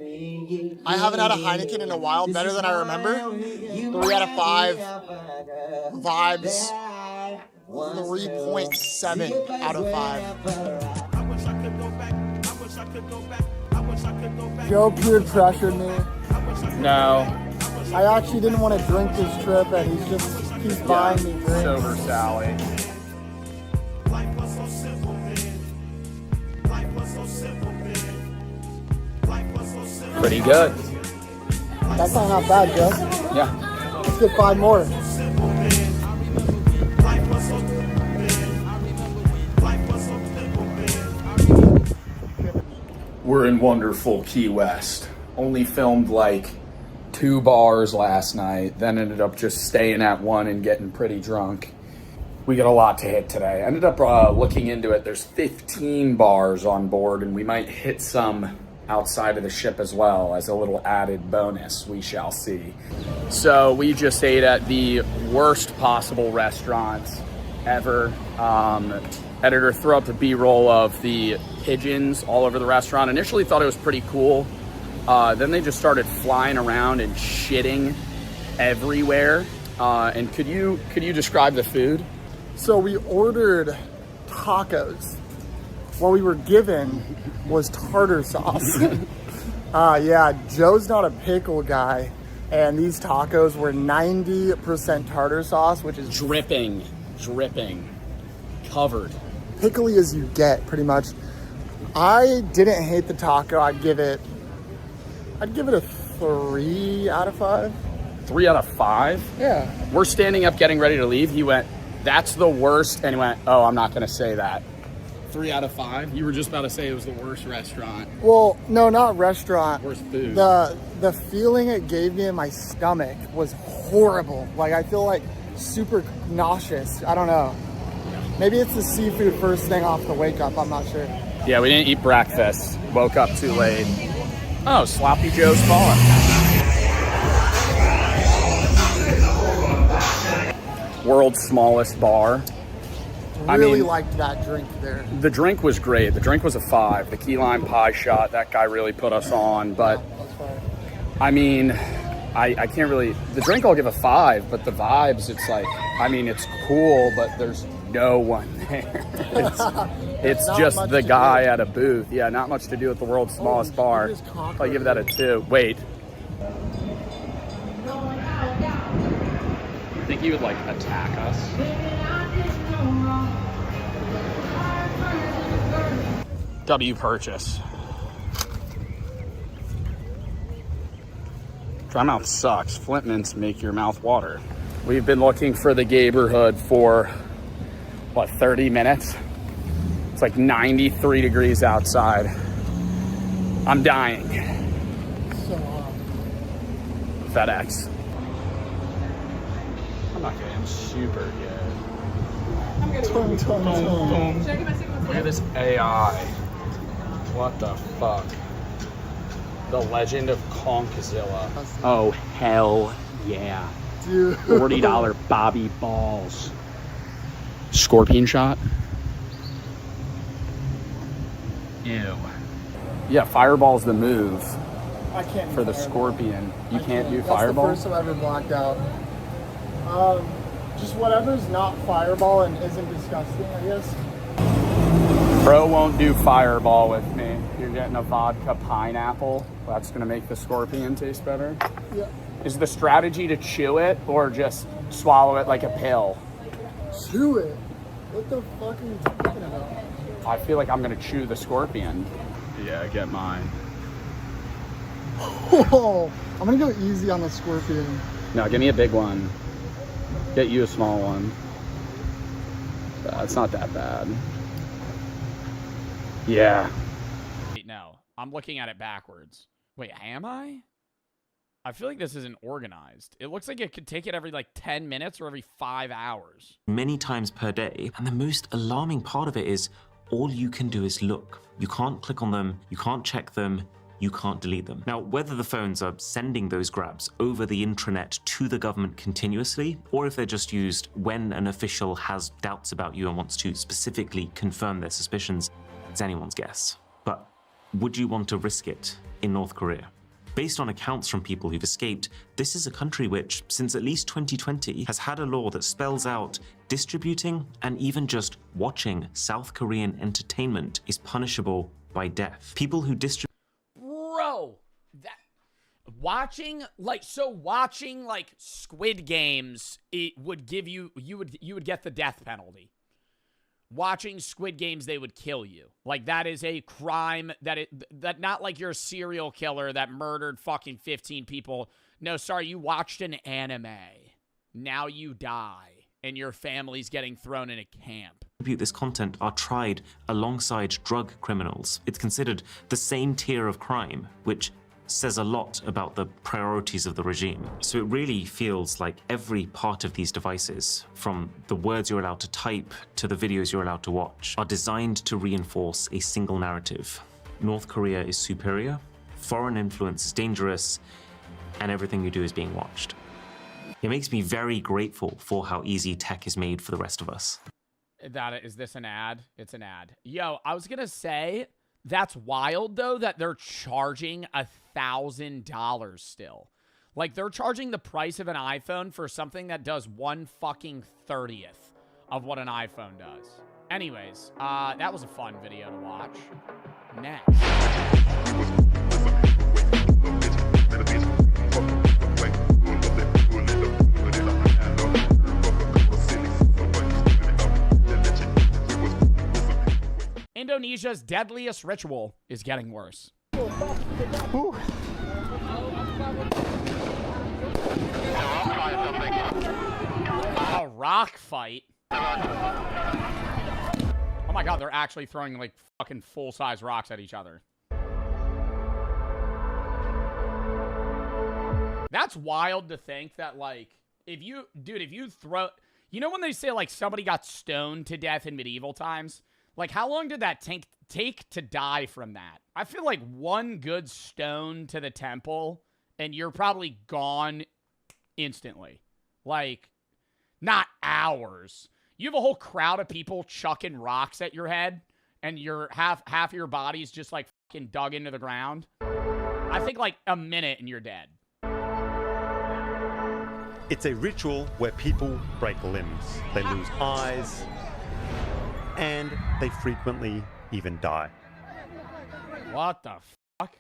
I haven't had a Heineken in a while. Better than I remember. 3 out of 5 vibes. 3.7 out of 5. Joe peer pressured me. No. I actually didn't want to drink this trip, and he's buying me drinks. Sober Sally. Pretty good. That's not half bad, Joe. Yeah. Let's get 5 more. We're in wonderful Key West. Only filmed like 2 bars last night, then ended up just staying at one and getting pretty drunk. We got a lot to hit today. Ended up looking into it. There's 15 bars on board, and we might hit some outside of the ship as well as a little added bonus. We shall see. So we just ate at the worst possible restaurant ever. Editor threw up the B-roll of the pigeons all over the restaurant. Initially thought it was pretty cool. Then they just started flying around and shitting everywhere. And could you describe the food? So we ordered tacos. What we were given was tartar sauce. Yeah, Joe's not a pickle guy, and these tacos were 90% tartar sauce, which is dripping, covered. Pickly as you get, pretty much. I didn't hate the taco. I'd give it a 3 out of 5. 3 out of 5? Yeah. We're standing up getting ready to leave. He went, "That's the worst," and he went, "Oh, I'm not gonna say that." 3 out of 5? You were just about to say it was the worst restaurant. Well, no, not restaurant. Worst food. The feeling it gave me in my stomach was horrible. Like, I feel like super nauseous. I don't know. Maybe it's the seafood first thing off the wake up. I'm not sure. Yeah, we didn't eat breakfast. Woke up too late. Oh, Sloppy Joe's falling. World's smallest bar. Really liked that drink there. The drink was great. The drink was a 5. The key lime pie shot, that guy really put us on. But, I mean, I can't really... The drink I'll give a 5, but the vibes, it's like... I mean, it's cool, but there's no one there. It's just the guy at a booth. Yeah, not much to do with the world's smallest bar. I'll give that a 2. Wait. You think he would, like, attack us? W purchase. Dry mouth sucks. Flint mints make your mouth water. We've been looking for the neighborhood for, what, 30 minutes? It's like 93 degrees outside. I'm dying. So hot. FedEx. I'm not getting super good. Look at this AI. What the fuck? The Legend of Conkzilla. Oh, hell yeah. Dude. $40 Bobby Balls. Scorpion shot. Ew. Yeah, fireball's the move. I can't for the fireball. Scorpion. You I can't do That's fireball? the first I've ever blacked out. Just whatever's not fireball and isn't disgusting, I guess. Bro won't do fireball with me. You're getting a vodka pineapple. That's gonna make the Scorpion taste better. Yeah. Is the strategy to chew it or just swallow it like a pill? Chew it? What the fuck are you talking about? I feel like I'm gonna chew the Scorpion. Yeah, get mine. Oh, I'm gonna go easy on the Scorpion. No, give me a big one. Get you a small one. It's not that bad. Yeah. Wait, no. I'm looking at it backwards. Wait, am I? I feel like this isn't organized. It looks like it could take it every like 10 minutes or every 5 hours. Many times per day. And the most alarming part of it is all you can do is look. You can't click on them, you can't check them, you can't delete them. Now, whether the phones are sending those grabs over the intranet to the government continuously, or if they're just used when an official has doubts about you and wants to specifically confirm their suspicions, it's anyone's guess. But would you want to risk it in North Korea? Based on accounts from people who've escaped, this is a country which, since at least 2020, has had a law that spells out distributing and even just watching South Korean entertainment is punishable by death. People who distribute Bro, watching like Squid Games, it would give you would get the death penalty. Watching Squid Games, they would kill you. Like, that is a crime that not like you're a serial killer that murdered fucking 15 people. No, sorry, you watched an anime. Now you die, and your family's getting thrown in a camp. This content are tried alongside drug criminals. It's considered the same tier of crime, which says a lot about the priorities of the regime. So it really feels like every part of these devices, from the words you're allowed to type to the videos you're allowed to watch, are designed to reinforce a single narrative. North Korea is superior, foreign influence is dangerous, and everything you do is being watched. It makes me very grateful for how easy tech is made for the rest of us. Is this an ad? It's an ad. Yo, I was gonna say, that's wild though that they're charging $1,000 still. Like, they're charging the price of an iPhone for something that does 1/30th of what an iPhone does. Anyways, that was a fun video to watch. Next. Indonesia's deadliest ritual is getting worse. A rock fight? Oh my god, they're actually throwing like fucking full-size rocks at each other. That's wild to think that, like, if you throw... You know when they say, like, somebody got stoned to death in medieval times? Like, how long did that take to die from that? I feel like one good stone to the temple, and you're probably gone instantly. Like, not hours. You have a whole crowd of people chucking rocks at your head, and your half of your body's just, like, fucking dug into the ground. I think, like, a minute and you're dead. It's a ritual where people break limbs. They lose eyes, and they frequently even die. What the fuck?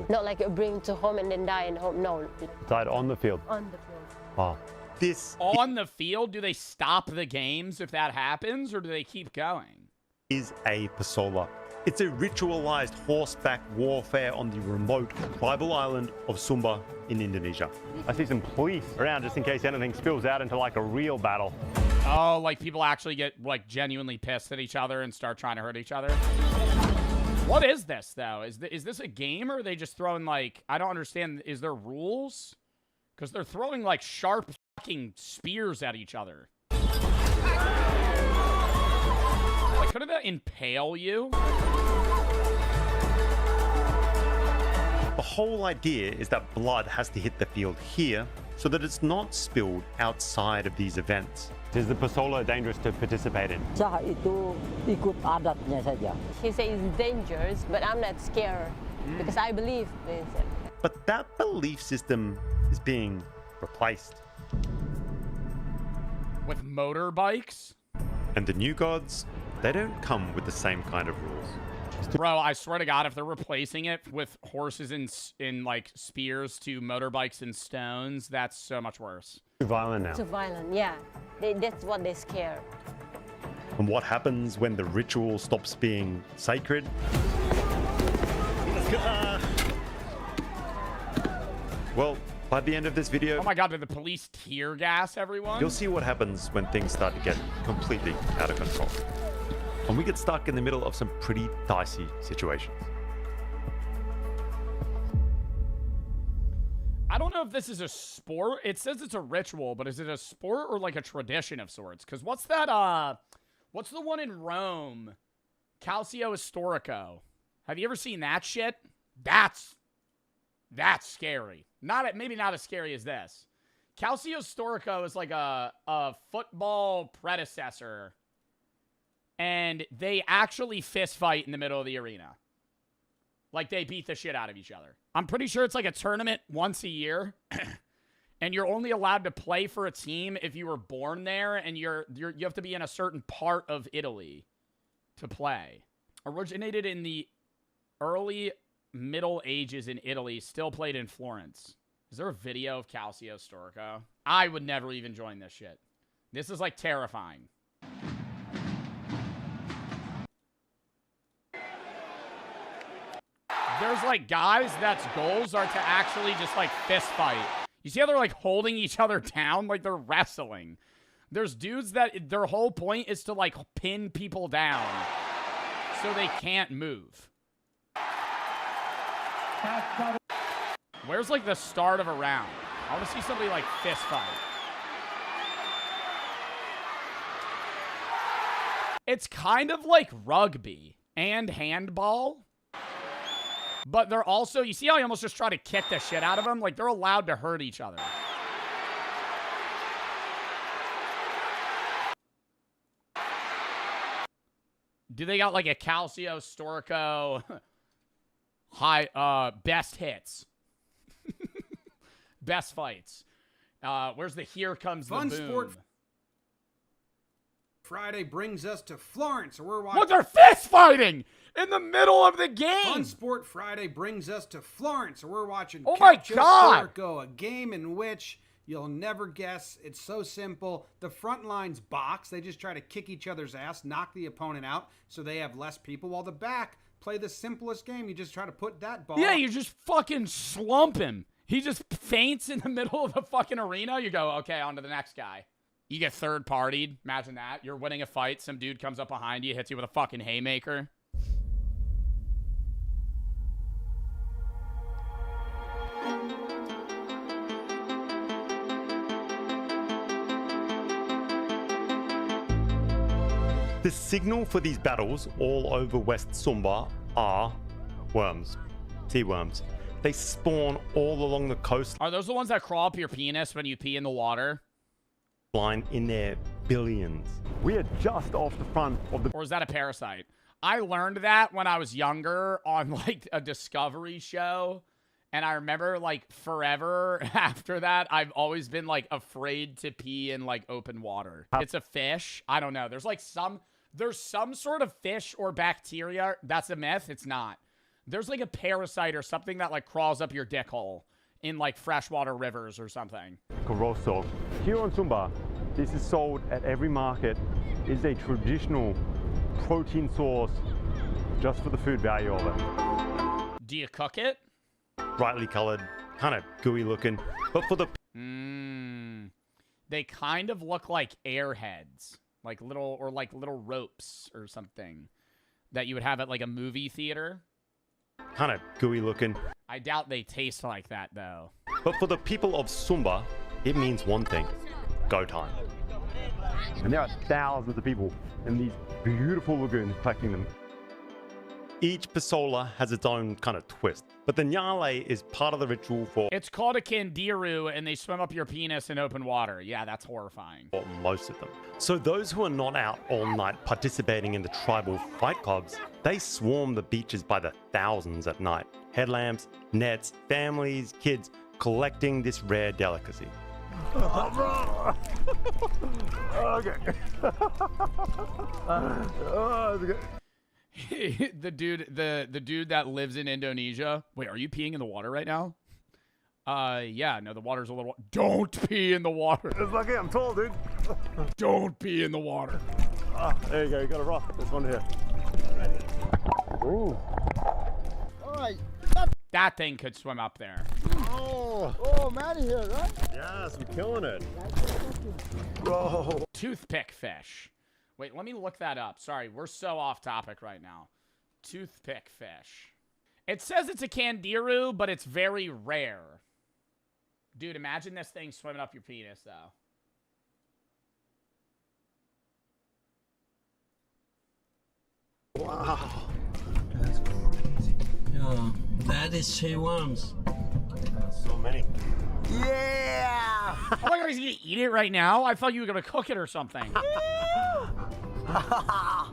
Not like you bring to home and then die in home. No. Died on the field. On the field. Oh, this on the field? Do they stop the games if that happens, or do they keep going? Is a pasola. It's a ritualized horseback warfare on the remote tribal island of Sumba in Indonesia. I see some police around just in case anything spills out into like a real battle. Oh, like people actually get like genuinely pissed at each other and start trying to hurt each other? What is this though? Is this a game, or are they just throwing like, I don't understand, is there rules? Because they're throwing, like, sharp fucking spears at each other. Like, couldn't that impale you? The whole idea is that blood has to hit the field here so that it's not spilled outside of these events. Is the Pasola dangerous to participate in? Itu ikut adatnya saja. He says it's dangerous, but I'm not scared because I believe in it. But that belief system is being replaced. With motorbikes? And the new gods, they don't come with the same kind of rules. Bro, I swear to God, if they're replacing it with horses in like spears to motorbikes and stones, that's so much worse. Too violent now. Too violent, yeah. That's what they're scared. And what happens when the ritual stops being sacred? Well, by the end of this video, oh my God, did the police tear gas everyone? you'll see what happens when things start to get completely out of control. And we get stuck in the middle of some pretty dicey situations. I don't know if this is a sport. It says it's a ritual, but is it a sport or like a tradition of sorts? Because what's that, what's the one in Rome? Calcio Historico. Have you ever seen that shit? That's scary. Maybe not as scary as this. Calcio Historico is like a football predecessor. And they actually fist fight in the middle of the arena. Like, they beat the shit out of each other. I'm pretty sure it's like a tournament once a year. And you're only allowed to play for a team if you were born there. And you have to be in a certain part of Italy to play. Originated in the early Middle Ages in Italy. Still played in Florence. Is there a video of Calcio Storico? I would never even join this shit. This is, like, terrifying. There's, like, guys that's goals are to actually just, like, fist fight. You see how they're, like, holding each other down? Like, they're wrestling. There's dudes that their whole point is to, like, pin people down so they can't move. Where's, like, the start of a round? I want to see somebody, like, fist fight. It's kind of like rugby and handball. But they're also, you see how he almost just tried to kick the shit out of them? Like, they're allowed to hurt each other. Do they got, like, a Calcio Storico high, best hits? Best fights. Where's the Here Comes the Boom? Fun Sport Friday brings us to Florence, where we're watching... What, they're fist fighting in the middle of the game! Fun Sport Friday brings us to Florence, where we're watching oh my God! Storico, a game in which you'll never guess. It's so simple. The front lines box. They just try to kick each other's ass, knock the opponent out, so they have less people, while the back play the simplest game. You just try to put that ball... Yeah, you just fucking slump him. He just faints in the middle of the fucking arena. You go, okay, on to the next guy. You get third-partied. Imagine that. You're winning a fight. Some dude comes up behind you, hits you with a fucking haymaker. The signal for these battles all over West Sumba are worms. Sea worms. They spawn all along the coast. Are those the ones that crawl up your penis when you pee in the water? Line in their billions. We are just off the front of the... Or is that a parasite? I learned that when I was younger on, like, a Discovery show. And I remember, like, forever after that, I've always been, like, afraid to pee in, like, open water. It's a fish. I don't know. There's, like, there's some sort of fish or bacteria. That's a myth. It's not. There's, like, a parasite or something that, like, crawls up your dick hole in, like, freshwater rivers or something. Corosso. Here on Sumba, this is sold at every market. It's a traditional protein source just for the food value of it. Do you cook it? Brightly colored, kind of gooey looking, but for the... They kind of look like airheads. Like little ropes or something that you would have at, like, a movie theater. Kind of gooey looking. I doubt they taste like that, though. But for the people of Sumba, it means one thing: go time. And there are thousands of people in these beautiful lagoons collecting them. Each pasola has its own kind of twist, but the nyale is part of the ritual for It's called a kandiru, and they swim up your penis in open water. Yeah, that's horrifying. most of them. So those who are not out all night participating in the tribal fight clubs, they swarm the beaches by the thousands at night. Headlamps, nets, families, kids collecting this rare delicacy. Okay. The dude that lives in Indonesia. Wait, are you peeing in the water right now? Yeah, no, the water's a little... Don't pee in the water. It's lucky I'm tall, dude. Don't pee in the water. There you go, you got a rock. There's one here. Ooh. All right. That thing could swim up there. Oh, Matty here, right? Yes, I'm killing it. Bro. Toothpick fish. Wait, let me look that up. Sorry, we're so off topic right now. Toothpick fish. It says it's a kandiru, but it's very rare. Dude, imagine this thing swimming up your penis, though. Wow. That's crazy. Yeah, that is sea worms. So many. Yeah! Oh my god, he's gonna eat it right now? I thought you were gonna cook it or something. Oh,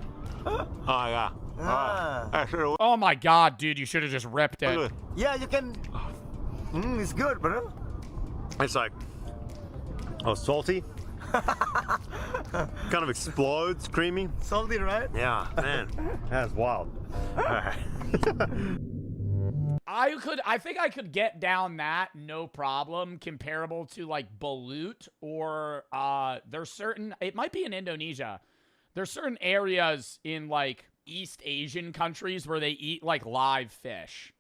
yeah. Oh my god, dude, you should have just ripped it. Yeah, you can. It's good, bro. It's like, salty. Kind of explodes, creamy. Salty, right? Yeah, man. That's wild. I think I could get down that, no problem, comparable to like balut or there's certain, it might be in Indonesia. There's certain areas in like East Asian countries where they eat like live fish.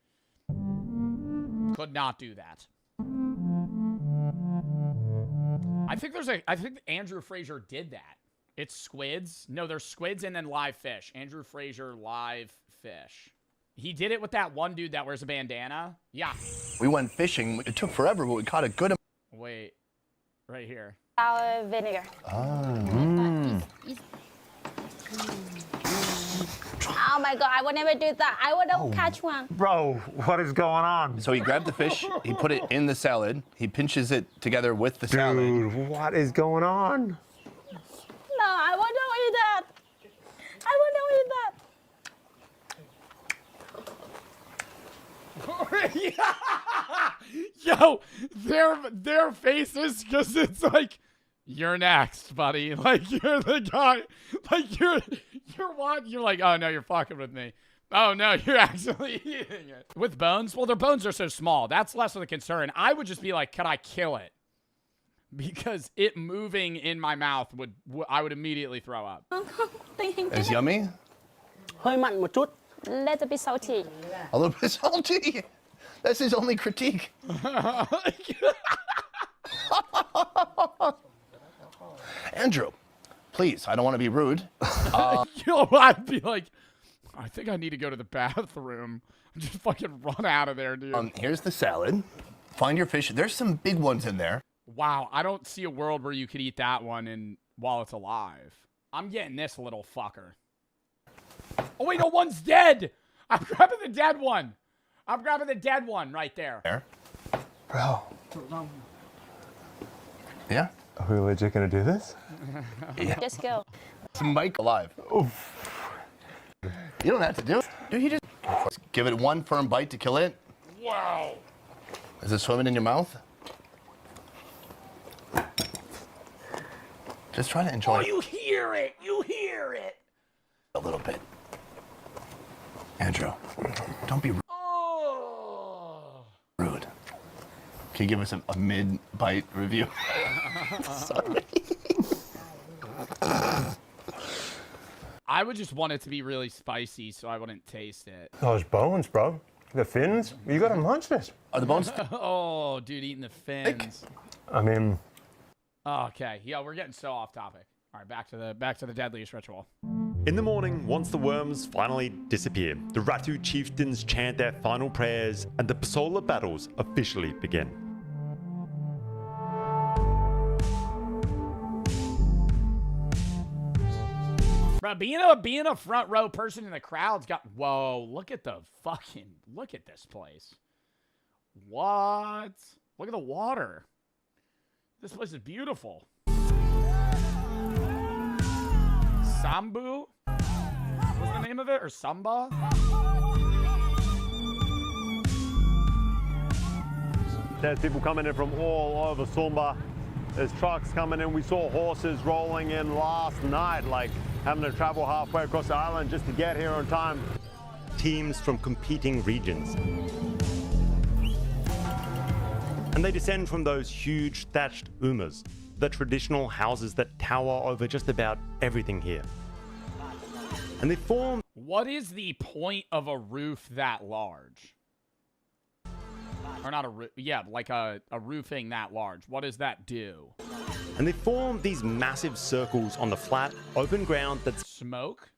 Could not do that. I think Andrew Fraser did that. It's squids. No, there's squids and then live fish. Andrew Fraser live fish. He did it with that one dude that wears a bandana. Yeah. We went fishing. It took forever, but we caught a good amount. Wait. Right here. Sour vinegar. Oh my god, I would never do that. I would not catch one. Bro, what is going on? So he grabbed the fish, he put it in the salad, he pinches it together with the salad. Dude, what is going on? No, I would not eat that. I would not eat that. Yo, their faces, because it's like, you're next, buddy. Like, you're the guy. Like, you're like, oh no, you're fucking with me. Oh no, you're actually eating it. With bones? Well, their bones are so small. That's less of a concern. I would just be like, can I kill it? Because it moving in my mouth I would immediately throw up. It's yummy? Hơi mặn một chút. Little bit salty. A little bit salty. That's his only critique. Andrew, please, I don't want to be rude. Yo, I'd be like, I think I need to go to the bathroom. Just fucking run out of there, dude. Here's the salad. Find your fish. There's some big ones in there. Wow, I don't see a world where you could eat that one while it's alive. I'm getting this little fucker. Oh wait, no, one's dead. I'm grabbing the dead one. I'm grabbing the dead one right there. Bro. Yeah? Are we legit gonna do this? Yeah. Just go. It's Mike alive. Oof. You don't have to do it. Dude, you just give it one firm bite to kill it. Wow. Is it swimming in your mouth? Just try to enjoy it you hear it. You hear it. a little bit. Andrew, don't be rude. Can you give us a mid-bite review? Sorry. I would just want it to be really spicy so I wouldn't taste it. Those bones, bro. The fins. You gotta munch this. Are the bones? Oh, dude, eating the fins. I mean. Okay, yeah, we're getting so off topic. All right, back to the deadliest ritual. In the morning, once the worms finally disappear, the Ratu chieftains chant their final prayers and the Pasola battles officially begin. Bro, being a front row person in the crowd's got. Whoa! Look at this place. What? Look at the water. This place is beautiful. Sambu? What's the name of it? Or Samba? There's people coming in from all over Sumba. There's trucks coming in. We saw horses rolling in last night, like having to travel halfway across the island just to get here on time. Teams from competing regions. And they descend from those huge thatched umas, the traditional houses that tower over just about everything here. And they form... What is the point of a roof that large? Or not a roof, yeah, like a roofing that large. What does that do? And they form these massive circles on the flat, open ground that's smoke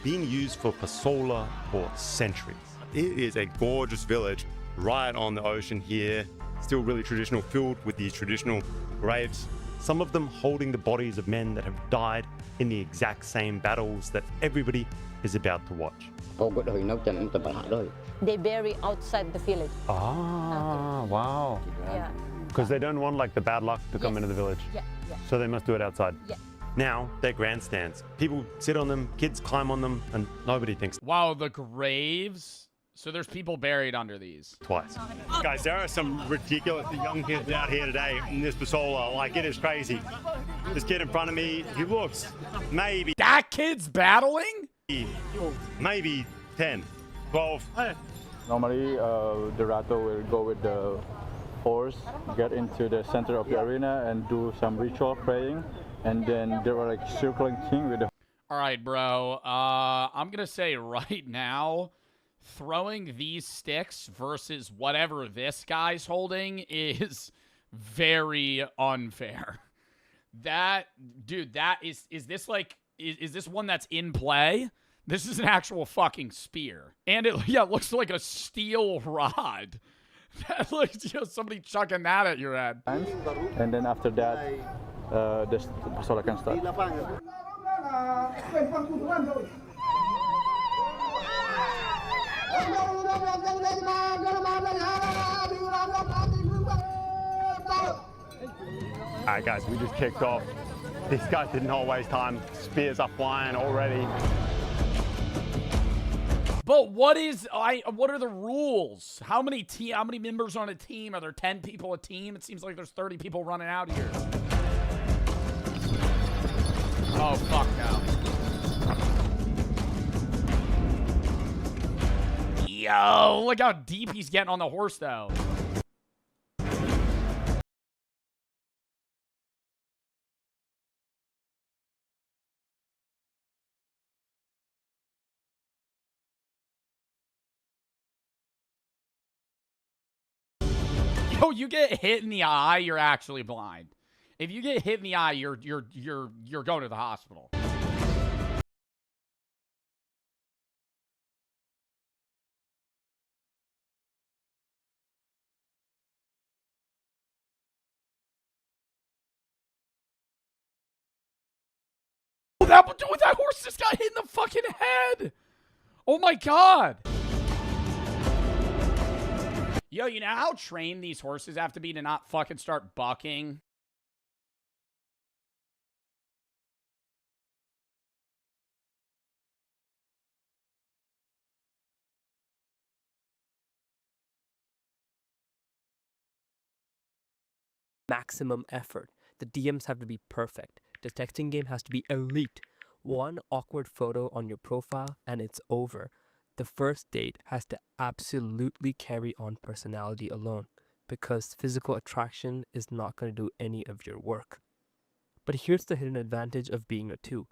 being used for pasola for centuries. It is a gorgeous village right on the ocean here. Still really traditional, filled with these traditional graves. Some of them holding the bodies of men that have died in the exact same battles that everybody is about to watch. They bury outside the village. Ah, wow. Yeah. Because they don't want like the bad luck to come into the village. Yeah, yeah. So they must do it outside. Yeah. Now they're grandstands. People sit on them, kids climb on them, and nobody thinks Wow, the graves. So there's people buried under these. Twice. Guys, there are some ridiculous young kids out here today in this pasola. Like, it is crazy. This kid in front of me, he looks maybe... That kid's battling? Maybe 10, 12. Normally, the rato will go with the horse, get into the center of the arena and do some ritual praying. And then there were like circling thing with the... All right, bro. I'm going to say right now, throwing these sticks versus whatever this guy's holding is very unfair. That, dude, that is this like, is this one that's in play? This is an actual fucking spear. And it, yeah, it looks like a steel rod. That looks just somebody chucking that at your head. And then after that, the pasola can start. Alright guys, we just kicked off. These guys didn't hold waste time. Spears are flying already. But what are the rules? How many members on a team? Are there 10 people a team? It seems like there's 30 people running out here. Oh fuck no. Yo, look how deep he's getting on the horse though. Yo, you get hit in the eye, you're actually blind. If you get hit in the eye, you're going to the hospital. That horse just got hit in the fucking head. Oh my god. Yo, you know how trained these horses have to be to not fucking start bucking? Maximum effort. The DMs have to be perfect. The texting game has to be elite. One awkward photo on your profile and it's over. The first date has to absolutely carry on personality alone, because physical attraction is not going to do any of your work. But here's the hidden advantage of being a 2.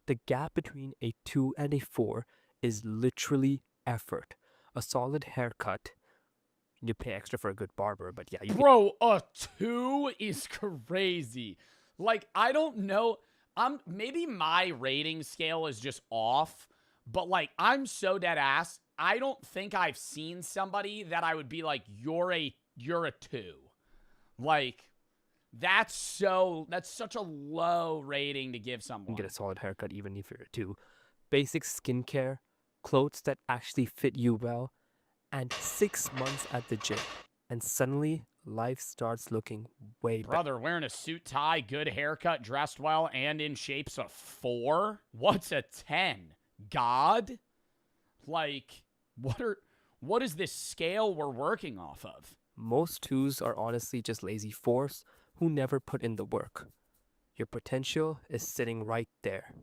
The gap between a 2 and a 4 is literally effort. A solid haircut. You pay extra for a good barber, but yeah. Bro, a 2 is crazy. Like, I don't know. Maybe my rating scale is just off. But, like, I'm so dead ass, I don't think I've seen somebody that I would be like, you're a 2. Like, That's such a low rating to give someone. Get a solid haircut even if you're a 2. Basic skincare, clothes that actually fit you well, and 6 months at the gym. And suddenly, life starts looking way better. Brother, wearing a suit tie, good haircut, dressed well, and in shape's a 4? What's a 10? God? Like, what is this scale we're working off of? Most 2s are honestly just lazy 4s who never put in the work. Your potential is sitting right there.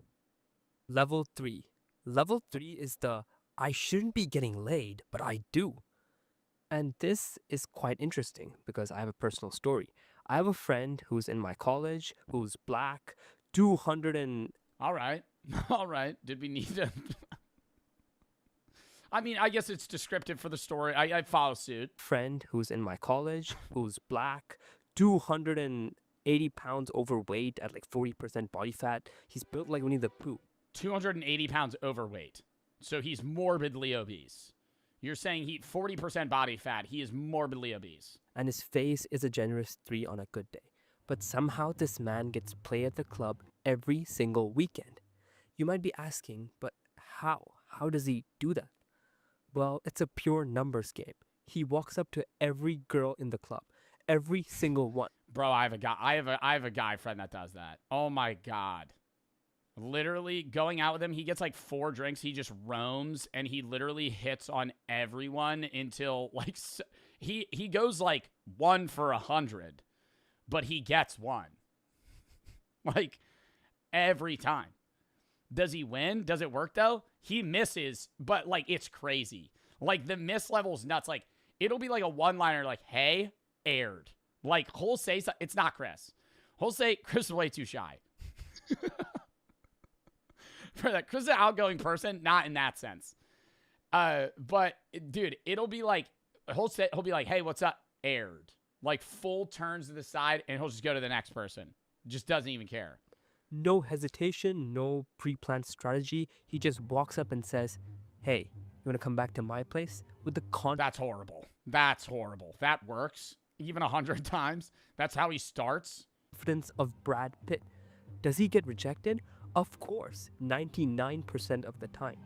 Level 3. Level 3 is the I shouldn't be getting laid, but I do. And this is quite interesting because I have a personal story. I have a friend who's in my college, who's black, 200 and... All right. All right. Did we need to... I mean, I guess it's descriptive for the story. I follow suit. Friend who's in my college, who's black, 280 pounds overweight at like 40% body fat. He's built like Winnie the Pooh. 280 pounds overweight. So he's morbidly obese. You're saying he 40% body fat. He is morbidly obese. And his face is a generous 3 on a good day. But somehow this man gets play at the club every single weekend. You might be asking, but how? How does he do that? Well, it's a pure numbers game. He walks up to every girl in the club. Every single one. Bro, I have a guy friend that does that. Oh my God. Literally going out with him, he gets like 4 drinks. He just roams and he literally hits on everyone until like he goes like 1 for 100, but he gets 1. Like every time. Does he win? Does it work though? He misses, but like it's crazy. Like the miss level's nuts. Like it'll be like a one-liner like, "Hey, aired." Like he'll say it's not Chris. He'll say Chris is way too shy. For that, Chris is an outgoing person, not in that sense. But dude, it'll be like he'll be like, "Hey, what's up?" Aired. Like full turns to the side, and he'll just go to the next person. Just doesn't even care. No hesitation, no pre-planned strategy. He just walks up and says, "Hey, you want to come back to my place?" With the That's horrible. That's horrible. That works even 100 times. That's how he starts. Confidence of Brad Pitt. Does he get rejected? Of course, 99% of the time.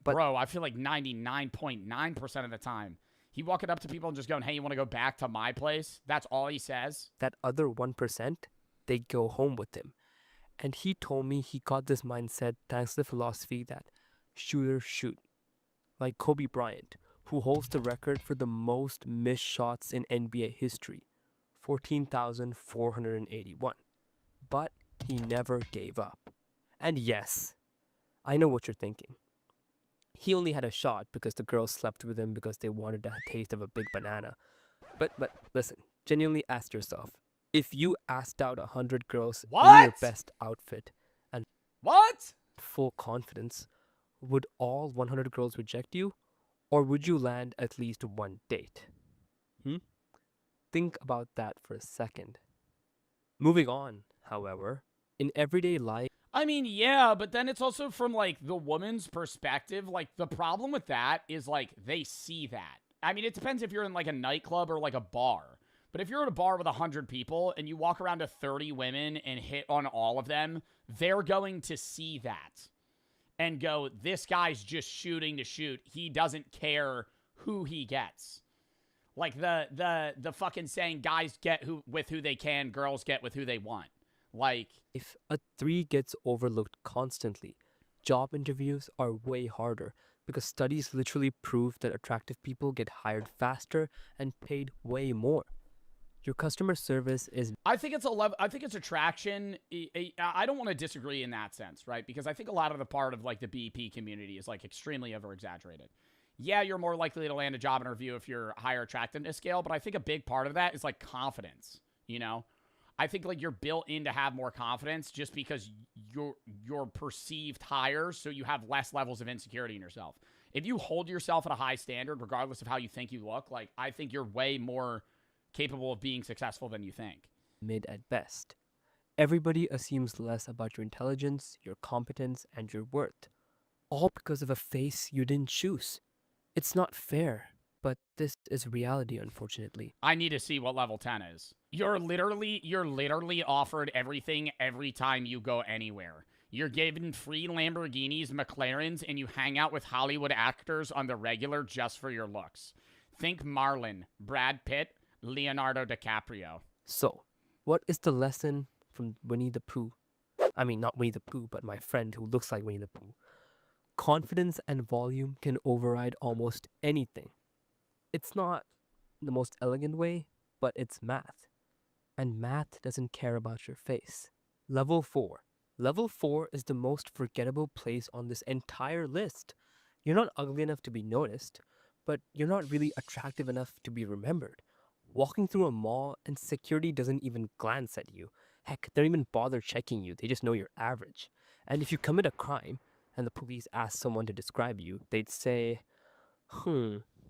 But bro, I feel like 99.9% of the time, he walking up to people and just going, "Hey, you want to go back to my place?" That's all he says. That other 1%, they go home with him. And he told me he got this mindset thanks to the philosophy that shooters shoot. Like Kobe Bryant, who holds the record for the most missed shots in NBA history, 14,481. But he never gave up. And yes, I know what you're thinking. He only had a shot because the girls slept with him because they wanted a taste of a big banana. But listen, genuinely ask yourself, if you asked out 100 girls in your best outfit and full confidence, would all 100 girls reject you? Or would you land at least 1 date? Think about that for a second. Moving on, however, in everyday life, I mean, yeah, but then it's also from, like, the woman's perspective. Like, the problem with that is, like, they see that. I mean, it depends if you're in, like, a nightclub or, like, a bar. But if you're at a bar with 100 people and you walk around to 30 women and hit on all of them, they're going to see that and go, this guy's just shooting to shoot. He doesn't care who he gets. Like, the fucking saying, guys get with who they can, girls get with who they want. Like, if a 3 gets overlooked constantly, job interviews are way harder because studies literally prove that attractive people get hired faster and paid way more. Your customer service is... I think it's attraction. I don't want to disagree in that sense, right? Because I think a lot of the part of, like, the BEP community is, like, extremely over-exaggerated. Yeah, you're more likely to land a job interview if you're higher attractiveness scale, but I think a big part of that is, like, confidence, you know? I think, like, you're built in to have more confidence just because you're perceived higher, so you have less levels of insecurity in yourself. If you hold yourself at a high standard, regardless of how you think you look, like, I think you're way more capable of being successful than you think. Mid at best. Everybody assumes less about your intelligence, your competence, and your worth. All because of a face you didn't choose. It's not fair, but this is reality, unfortunately. I need to see what level 10 is. You're literally offered everything every time you go anywhere. You're given free Lamborghinis, McLarens, and you hang out with Hollywood actors on the regular just for your looks. Think Marlon, Brad Pitt, Leonardo DiCaprio. So, what is the lesson from Winnie the Pooh? I mean, not Winnie the Pooh, but my friend who looks like Winnie the Pooh. Confidence and volume can override almost anything. It's not the most elegant way, but it's math. And math doesn't care about your face. Level 4. Level 4 is the most forgettable place on this entire list. You're not ugly enough to be noticed, but you're not really attractive enough to be remembered. Walking through a mall and security doesn't even glance at you. Heck, they don't even bother checking you. They just know you're average. And if you commit a crime and the police ask someone to describe you, they'd say,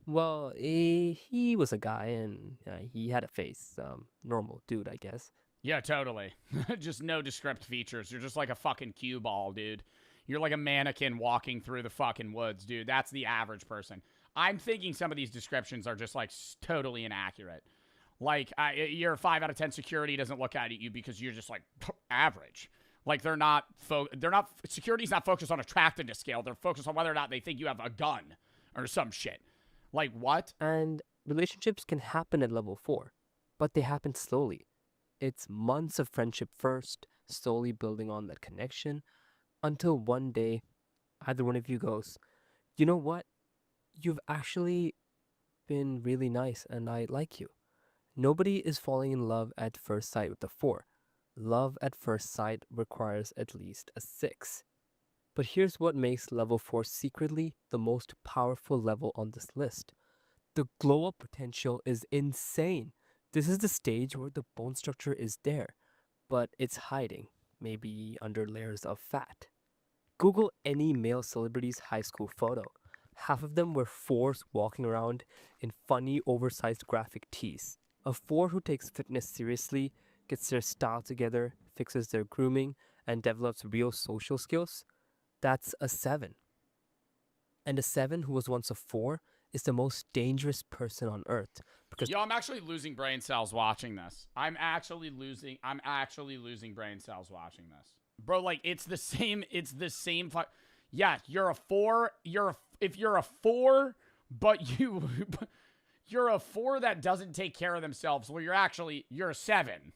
well, he was a guy and he had a face. Normal dude, I guess. Yeah, totally. Just no descript features. You're just like a fucking cue ball, dude. You're like a mannequin walking through the fucking woods, dude. That's the average person. I'm thinking some of these descriptions are just like totally inaccurate. Like, you're a 5 out of 10 security doesn't look at you because you're just like average. Like security's not focused on attractiveness scale. They're focused on whether or not they think you have a gun or some shit. Like what? And relationships can happen at level 4, but they happen slowly. It's months of friendship first, slowly building on that connection, until one day, either one of you goes, you know what? You've actually been really nice and I like you. Nobody is falling in love at first sight with a 4. Love at first sight requires at least a 6. But here's what makes level 4 secretly the most powerful level on this list. The glow up potential is insane. This is the stage where the bone structure is there, but it's hiding, maybe under layers of fat. Google any male celebrity's high school photo. Half of them were 4s walking around in funny, oversized graphic tees. A 4 who takes fitness seriously, gets their style together, fixes their grooming, and develops real social skills, that's a 7. And a 7 who was once a 4 is the most dangerous person on earth. Because Yo, I'm actually losing brain cells watching this. I'm actually losing brain cells watching this. Bro, like, it's the same yeah, you're a 4, if you're a 4, but you're a 4 that doesn't take care of themselves, well, you're a 7.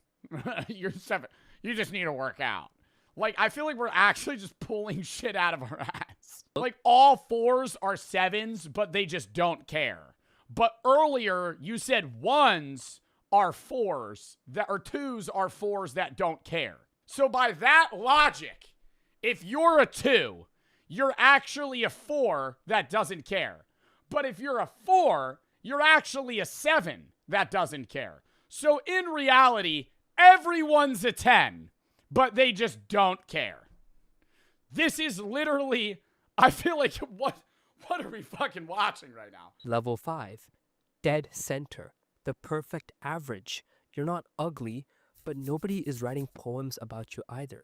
You're 7. You just need to work out. Like, I feel like we're actually just pulling shit out of our ass. Like, all 4s are 7s, but they just don't care. But earlier, you said 1s are 4s, or 2s are 4s that don't care. So by that logic, if you're a 2, you're actually a 4 that doesn't care. But if you're a 4, you're actually a 7 that doesn't care. So in reality, everyone's a 10, but they just don't care. This is literally, I feel like, what are we fucking watching right now? Level 5, dead center, the perfect average. You're not ugly, but nobody is writing poems about you either.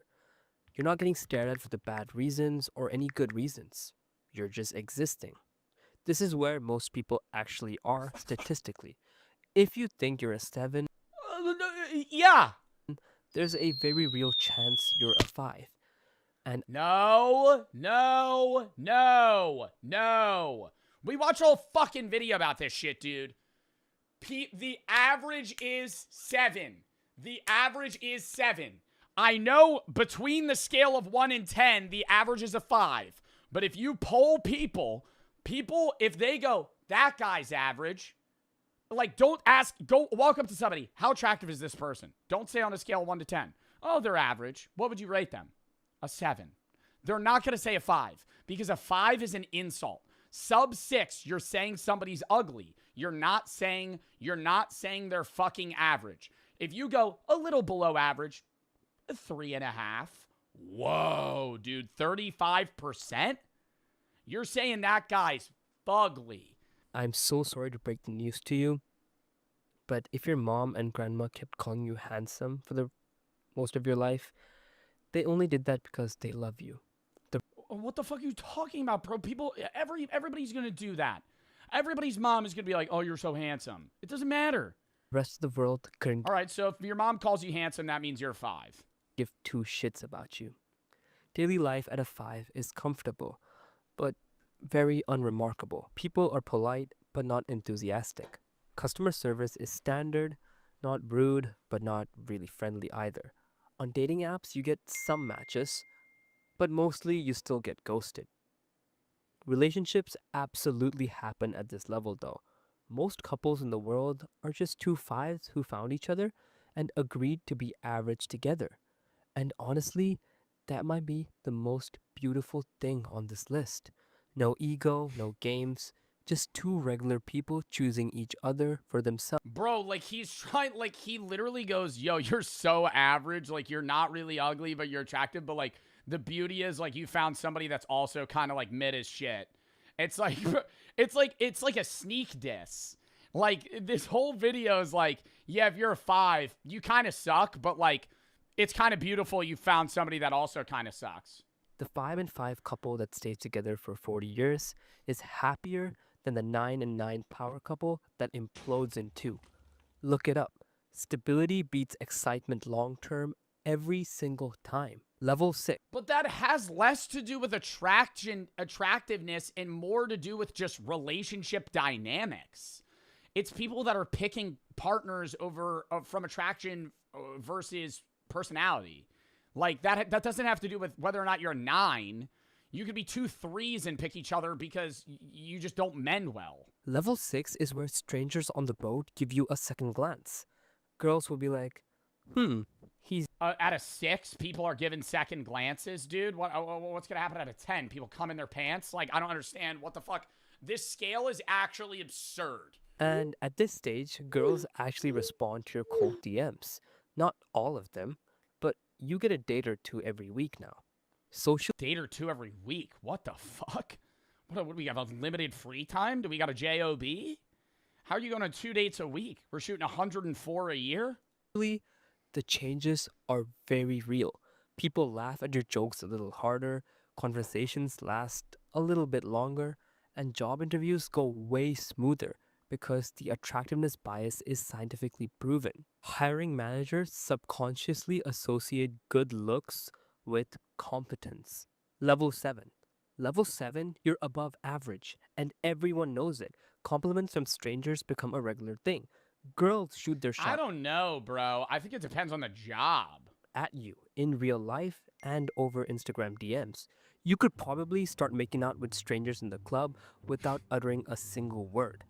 You're not getting stared at for the bad reasons or any good reasons. You're just existing. This is where most people actually are statistically. If you think you're a 7, yeah, there's a very real chance you're a 5. And No. We watched a whole fucking video about this shit, dude. The average is 7. The average is 7. I know between the scale of 1 and 10, the average is a 5. But if you poll people, if they go, that guy's average, like, don't ask, go walk up to somebody, how attractive is this person? Don't say on a scale of 1 to 10. Oh, they're average. What would you rate them? A 7. They're not going to say a 5 because a 5 is an insult. Sub 6, you're saying somebody's ugly. You're not saying they're fucking average. If you go a little below average, a 3.5. Whoa, dude, 35%? You're saying that guy's fugly. I'm so sorry to break the news to you, but if your mom and grandma kept calling you handsome for the most of your life, they only did that because they love you. What the fuck are you talking about, bro? Everybody's gonna do that. Everybody's mom is gonna be like, oh, you're so handsome. It doesn't matter. rest of the world couldn't All right, so if your mom calls you handsome, that means you're 5. give two shits about you. Daily life at a 5 is comfortable, but very unremarkable. People are polite, but not enthusiastic. Customer service is standard, not rude, but not really friendly either. On dating apps, you get some matches, but mostly you still get ghosted. Relationships absolutely happen at this level though. Most couples in the world are just two 5s who found each other and agreed to be average together. And honestly, that might be the most beautiful thing on this list. No ego, no games, just two regular people choosing each other for themselves. Bro, like he's trying, like he literally goes, yo, you're so average. Like you're not really ugly, but you're attractive. But like the beauty is like you found somebody that's also kind of like mid as shit. It's like, it's like a sneak diss. Like this whole video is like, yeah, if you're a 5, you kind of suck, but like it's kind of beautiful you found somebody that also kind of sucks. The 5 and 5 couple that stays together for 40 years is happier than the 9 and 9 power couple that implodes in 2. Look it up. Stability beats excitement long term every single time. Level 6. But that has less to do with attractiveness and more to do with just relationship dynamics. It's people that are picking partners over from attraction versus personality. Like that doesn't have to do with whether or not you're a 9. You could be 2 3s and pick each other because you just don't mend well. Level 6 is where strangers on the boat give you a second glance. Girls will be like, he's... At a 6, people are given second glances, dude. What's going to happen at a 10? People come in their pants? Like, I don't understand. What the fuck? This scale is actually absurd. And at this stage, girls actually respond to your cold DMs. Not all of them, but you get a date or 2 every week now. Social date or 2 every week? What the fuck? What do we have? Unlimited free time? Do we got a job? How are you going on 2 dates a week? We're shooting 104 a year? The changes are very real. People laugh at your jokes a little harder, conversations last a little bit longer, and job interviews go way smoother because the attractiveness bias is scientifically proven. Hiring managers subconsciously associate good looks with competence. Level 7. Level 7, you're above average, and everyone knows it. Compliments from strangers become a regular thing. Girls shoot their shot. I don't know, bro. I think it depends on the job. At you in real life and over Instagram DMs. You could probably start making out with strangers in the club without uttering a single word.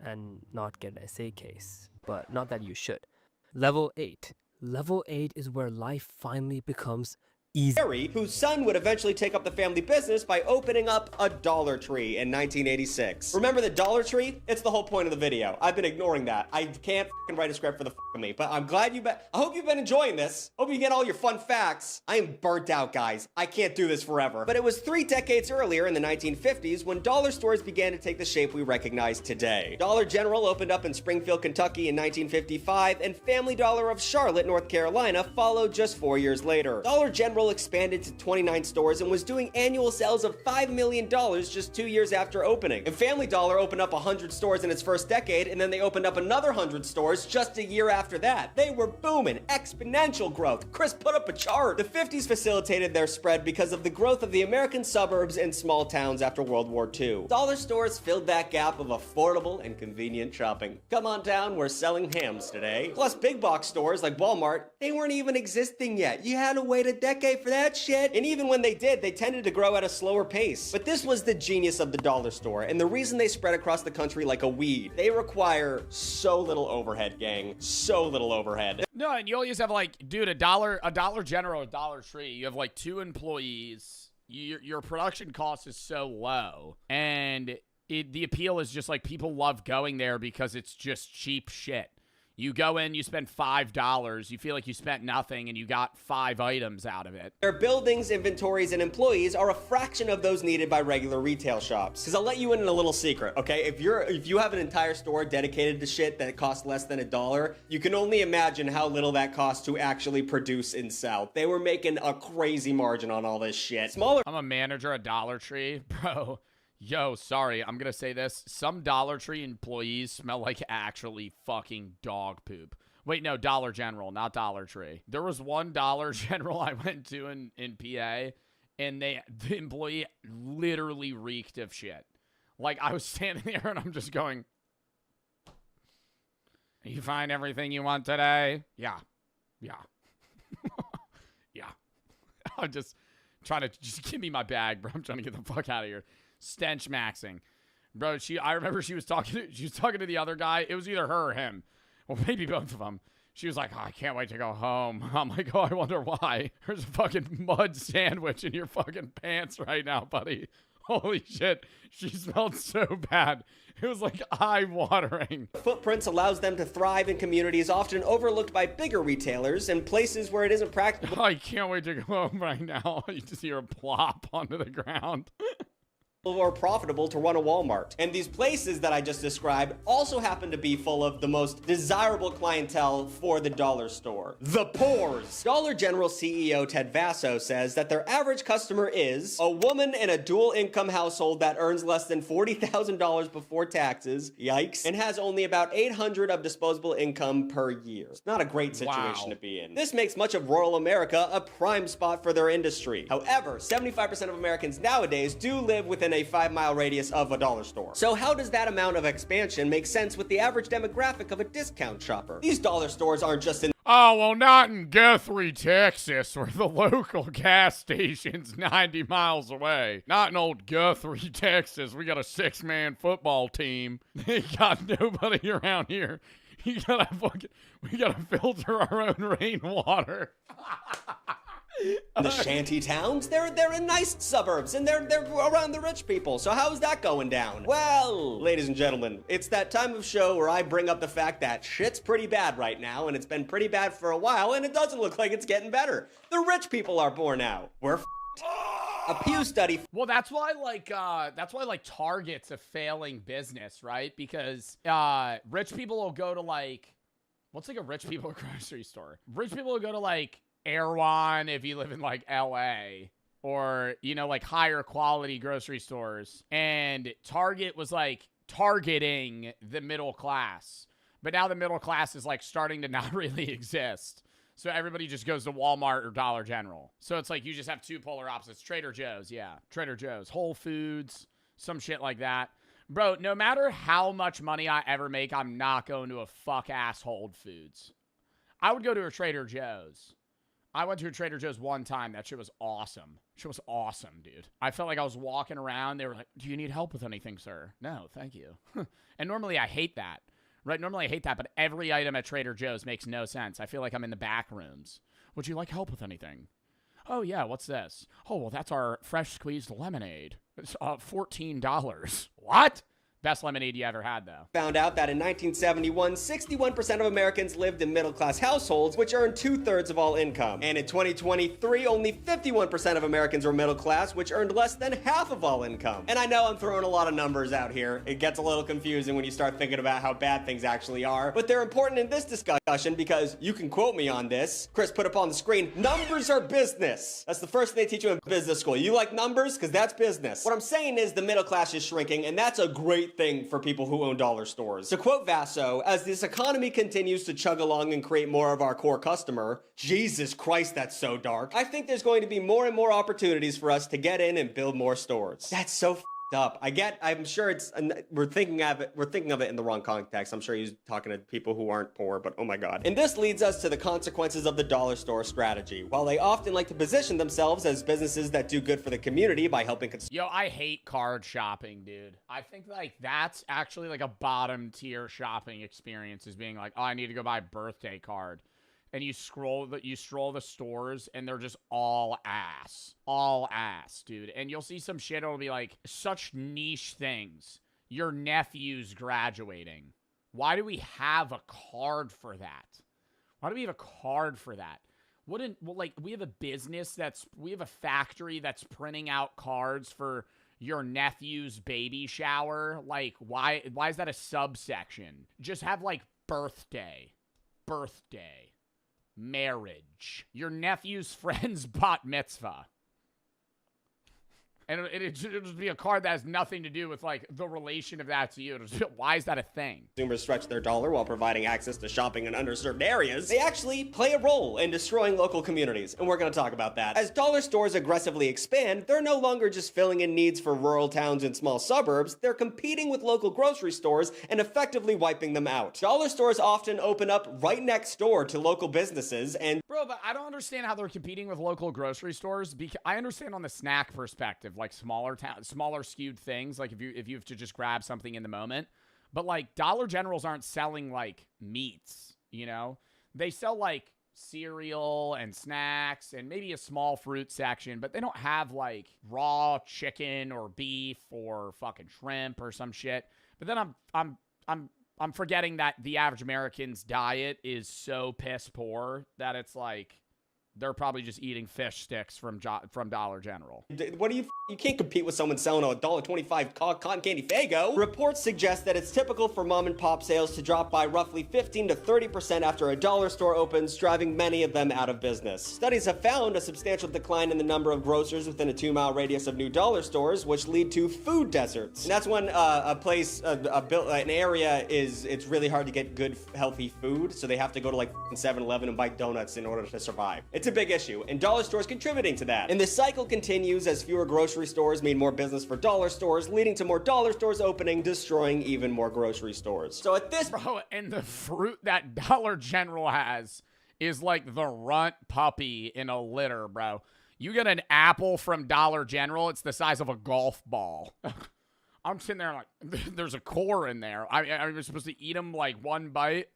And not get an essay case, but not that you should. Level 8. Level 8 is where life finally becomes easy. Harry, whose son would eventually take up the family business by opening up a Dollar Tree in 1986. Remember the Dollar Tree? It's the whole point of the video. I've been ignoring that. I can't fucking write a script for the of me, but I'm glad I hope you've been enjoying this. Hope you get all your fun facts. I am burnt out, guys. I can't do this forever. But it was 3 decades earlier in the 1950s when dollar stores began to take the shape we recognize today. Dollar General opened up in Springfield, Kentucky in 1955, and Family Dollar of Charlotte, North Carolina followed just 4 years later. Dollar General expanded to 29 stores and was doing annual sales of $5 million just 2 years after opening. And Family Dollar opened up 100 stores in its first decade, and then they opened up another 100 stores just a year after that. They were booming, exponential growth. Chris put up a chart. The 50s facilitated their spread because of the growth of the American suburbs and small towns after World War II. Dollar stores filled that gap of affordable and convenient shopping. Come on down, we're selling hams today. Plus big box stores like Walmart, they weren't even existing yet. You had to wait a decade for that shit. And even when they did, they tended to grow at a slower pace. But this was the genius of the dollar store, and the reason they spread across the country like a weed. They require so little overhead, gang. So little overhead. No, and you always have like, dude, a Dollar General, a Dollar Tree. You have like 2 employees. Your production cost is so low, and the appeal is just like people love going there because it's just cheap shit. You go in, you spend $5, you feel like you spent nothing, and you got 5 items out of it. Their buildings, inventories, and employees are a fraction of those needed by regular retail shops. Because I'll let you in on a little secret, okay? If you have an entire store dedicated to shit that costs less than $1, you can only imagine how little that costs to actually produce and sell. They were making a crazy margin on all this shit. I'm a manager at Dollar Tree, bro. Yo, sorry, I'm gonna say this. Some Dollar Tree employees smell like actually fucking dog poop. Wait, no, Dollar General, not Dollar Tree. There was one Dollar General I went to in PA, and the employee literally reeked of shit. Like, I was standing there, and I'm just going, you find everything you want today? Yeah. Yeah. Yeah. I'm just trying to just give me my bag, bro. I'm trying to get the fuck out of here. Stench maxing. Bro, I remember she was talking to the other guy. It was either her or him. Well, maybe both of them. She was like, oh, I can't wait to go home. I'm like, oh, I wonder why. There's a fucking mud sandwich in your fucking pants right now, buddy. Holy shit. She smelled so bad. It was like eye-watering. Footprints allows them to thrive in communities often overlooked by bigger retailers and places where it isn't practical. I can't wait to go home right now. You just hear a plop onto the ground. Or profitable to run a Walmart. And these places that I just described also happen to be full of the most desirable clientele for the dollar store. The poors. Dollar General CEO Ted Vasso says that their average customer is a woman in a dual income household that earns less than $40,000 before taxes, yikes, and has only about $800 of disposable income per year. It's not a great situation to be in. This makes much of rural America a prime spot for their industry. However, 75% of Americans nowadays do live within a 5-mile radius of a dollar store. So how does that amount of expansion make sense with the average demographic of a discount shopper? These dollar stores aren't just in Oh, well, not in Guthrie, Texas, where the local gas station's 90 miles away. Not in old Guthrie, Texas. We got a 6-man football team. They got nobody around here. We gotta filter our own rainwater. the shanty towns. They're in nice suburbs and they're around the rich people. So how's that going down? Well, ladies and gentlemen, it's that time of show where I bring up the fact that shit's pretty bad right now, and it's been pretty bad for a while, and it doesn't look like it's getting better. The rich people are poor now. We're a Pew study. Well, that's why Target's a failing business, right? Because rich people will go to what's like a rich people grocery store? Rich people will go to Erewhon if you live in LA, or higher quality grocery stores. And Target was targeting the middle class, but now the middle class is starting to not really exist. So everybody just goes to Walmart or Dollar General. So it's you just have two polar opposites. Trader Joe's, yeah. Trader Joe's, Whole Foods, some shit like that. Bro, no matter how much money I ever make, I'm not going to a fuck-ass Whole Foods. I would go to a Trader Joe's. I went to a Trader Joe's one time. That shit was awesome. Shit was awesome, dude. I felt like I was walking around. They were like, do you need help with anything, sir? No, thank you. And normally I hate that. Right? Normally I hate that, but every item at Trader Joe's makes no sense. I feel like I'm in the back rooms. Would you like help with anything? Oh, yeah, what's this? Oh, well, that's our fresh squeezed lemonade. It's $14. What? Best lemonade you ever had, though. Found out that in 1971, 61% of Americans lived in middle-class households, which earned 2/3 of all income. And in 2023, only 51% of Americans were middle class, which earned less than half of all income. And I know I'm throwing a lot of numbers out here. It gets a little confusing when you start thinking about how bad things actually are, but they're important in this discussion because you can quote me on this. Chris put up on the screen, numbers are business. That's the first thing they teach you in business school. You like numbers? Because that's business. What I'm saying is the middle class is shrinking, and that's a great thing for people who own dollar stores. To quote Vasso, as this economy continues to chug along and create more of our core customer, Jesus Christ, that's so dark, I think there's going to be more and more opportunities for us to get in and build more stores. That's so f***ed up. I'm sure we're thinking of it in the wrong context. I'm sure he's talking to people who aren't poor, but oh my God. And this leads us to the consequences of the dollar store strategy. While they often like to position themselves as businesses that do good for the community by helping Yo, I hate card shopping, dude. I think that's actually a bottom tier shopping experience, is being oh, I need to go buy a birthday card. And you stroll the stores, and they're just all ass, dude. And you'll see some shit. It'll be such niche things. Your nephew's graduating. Why do we have a card for that? Why do we have a card for that? We have a business we have a factory that's printing out cards for your nephew's baby shower. Why is that a subsection? Just have birthday. Marriage. Your nephew's friend's bat mitzvah. And it'll just be a card that has nothing to do with, like, the relation of that to you. Why is that a thing? Consumers stretch their dollar while providing access to shopping in underserved areas. They actually play a role in destroying local communities, and we're going to talk about that. As dollar stores aggressively expand, they're no longer just filling in needs for rural towns and small suburbs. They're competing with local grocery stores and effectively wiping them out. Dollar stores often open up right next door to local businesses and... Bro, but I don't understand how they're competing with local grocery stores. Because I understand on the snack perspective, like smaller skewed things, like if you have to just grab something in the moment. But like Dollar Generals aren't selling like meats, you know? They sell like cereal and snacks and maybe a small fruit section, but they don't have like raw chicken or beef or fucking shrimp or some shit. But then I'm forgetting that the average American's diet is so piss poor that it's like they're probably just eating fish sticks from Dollar General. What do you can't compete with someone selling a $1.25 cotton candy Faygo. Reports suggest that it's typical for mom and pop sales to drop by roughly 15 to 30% after a dollar store opens, driving many of them out of business. Studies have found a substantial decline in the number of grocers within a 2-mile radius of new dollar stores, which lead to food deserts. And that's when an area it's really hard to get good, healthy food, so they have to go to like 7-Eleven and buy donuts in order to survive. It's a big issue, and dollar stores contributing to that. And this cycle continues as fewer grocery stores mean more business for dollar stores, leading to more dollar stores opening, destroying even more grocery stores. So at this... Bro, and the fruit that Dollar General has is like the runt puppy in a litter, bro. You get an apple from Dollar General, it's the size of a golf ball. I'm sitting there like, there's a core in there. I'm supposed to eat them like one bite.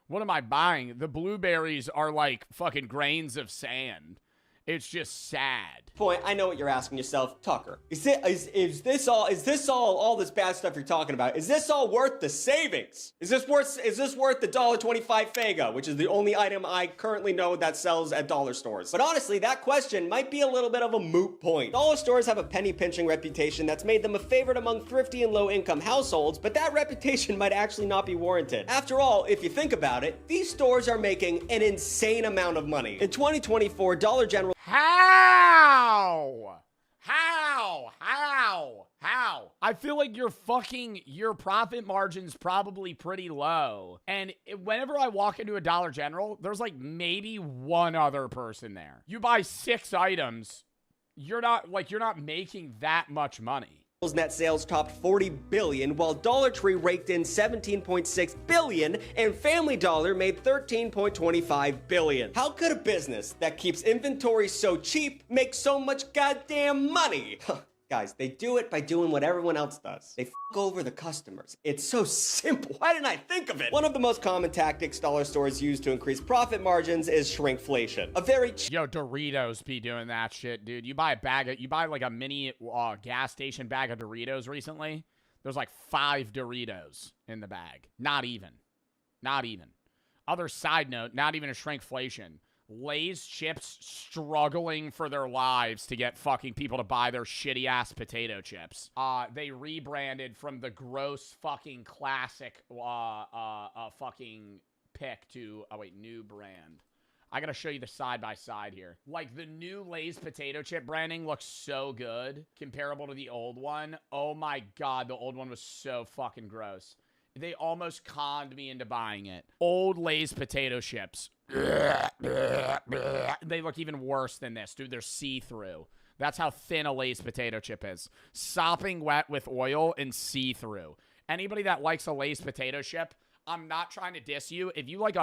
What am I buying? The blueberries are like fucking grains of sand. It's just sad. Point, I know what you're asking yourself, Tucker. Is this all this bad stuff you're talking about? Is this all worth the savings? Is this worth the $1.25 Faygo, which is the only item I currently know that sells at dollar stores? But honestly, that question might be a little bit of a moot point. Dollar stores have a penny pinching reputation that's made them a favorite among thrifty and low income households, but that reputation might actually not be warranted. After all, if you think about it, these stores are making an insane amount of money. In 2024, Dollar General... How? I feel like your profit margin's probably pretty low. And whenever I walk into a Dollar General, there's like maybe one other person there. You buy 6 items, you're not making that much money. Net sales topped 40 billion, while Dollar Tree raked in 17.6 billion, and Family Dollar made 13.25 billion. How could a business that keeps inventory so cheap make so much goddamn money? Guys, they do it by doing what everyone else does. They f*** over the customers. It's so simple. Why didn't I think of it? One of the most common tactics dollar stores use to increase profit margins is shrinkflation. Yo, Doritos be doing that shit, dude. You buy like a mini gas station bag of Doritos recently. There's like 5 Doritos in the bag. Not even. Other side note, not even a shrinkflation. Lay's chips struggling for their lives to get fucking people to buy their shitty ass potato chips. They rebranded from the gross fucking classic fucking pick to new brand. I gotta show you the side by side here. Like the new Lay's potato chip branding looks so good comparable to the old one. Oh my god, the old one was so fucking gross. They almost conned me into buying it. Old Lay's potato chips. They look even worse than this, dude. They're see-through. That's how thin a Lay's potato chip is. Sopping wet with oil and see-through. Anybody that likes a Lay's potato chip, I'm not trying to diss you. If you like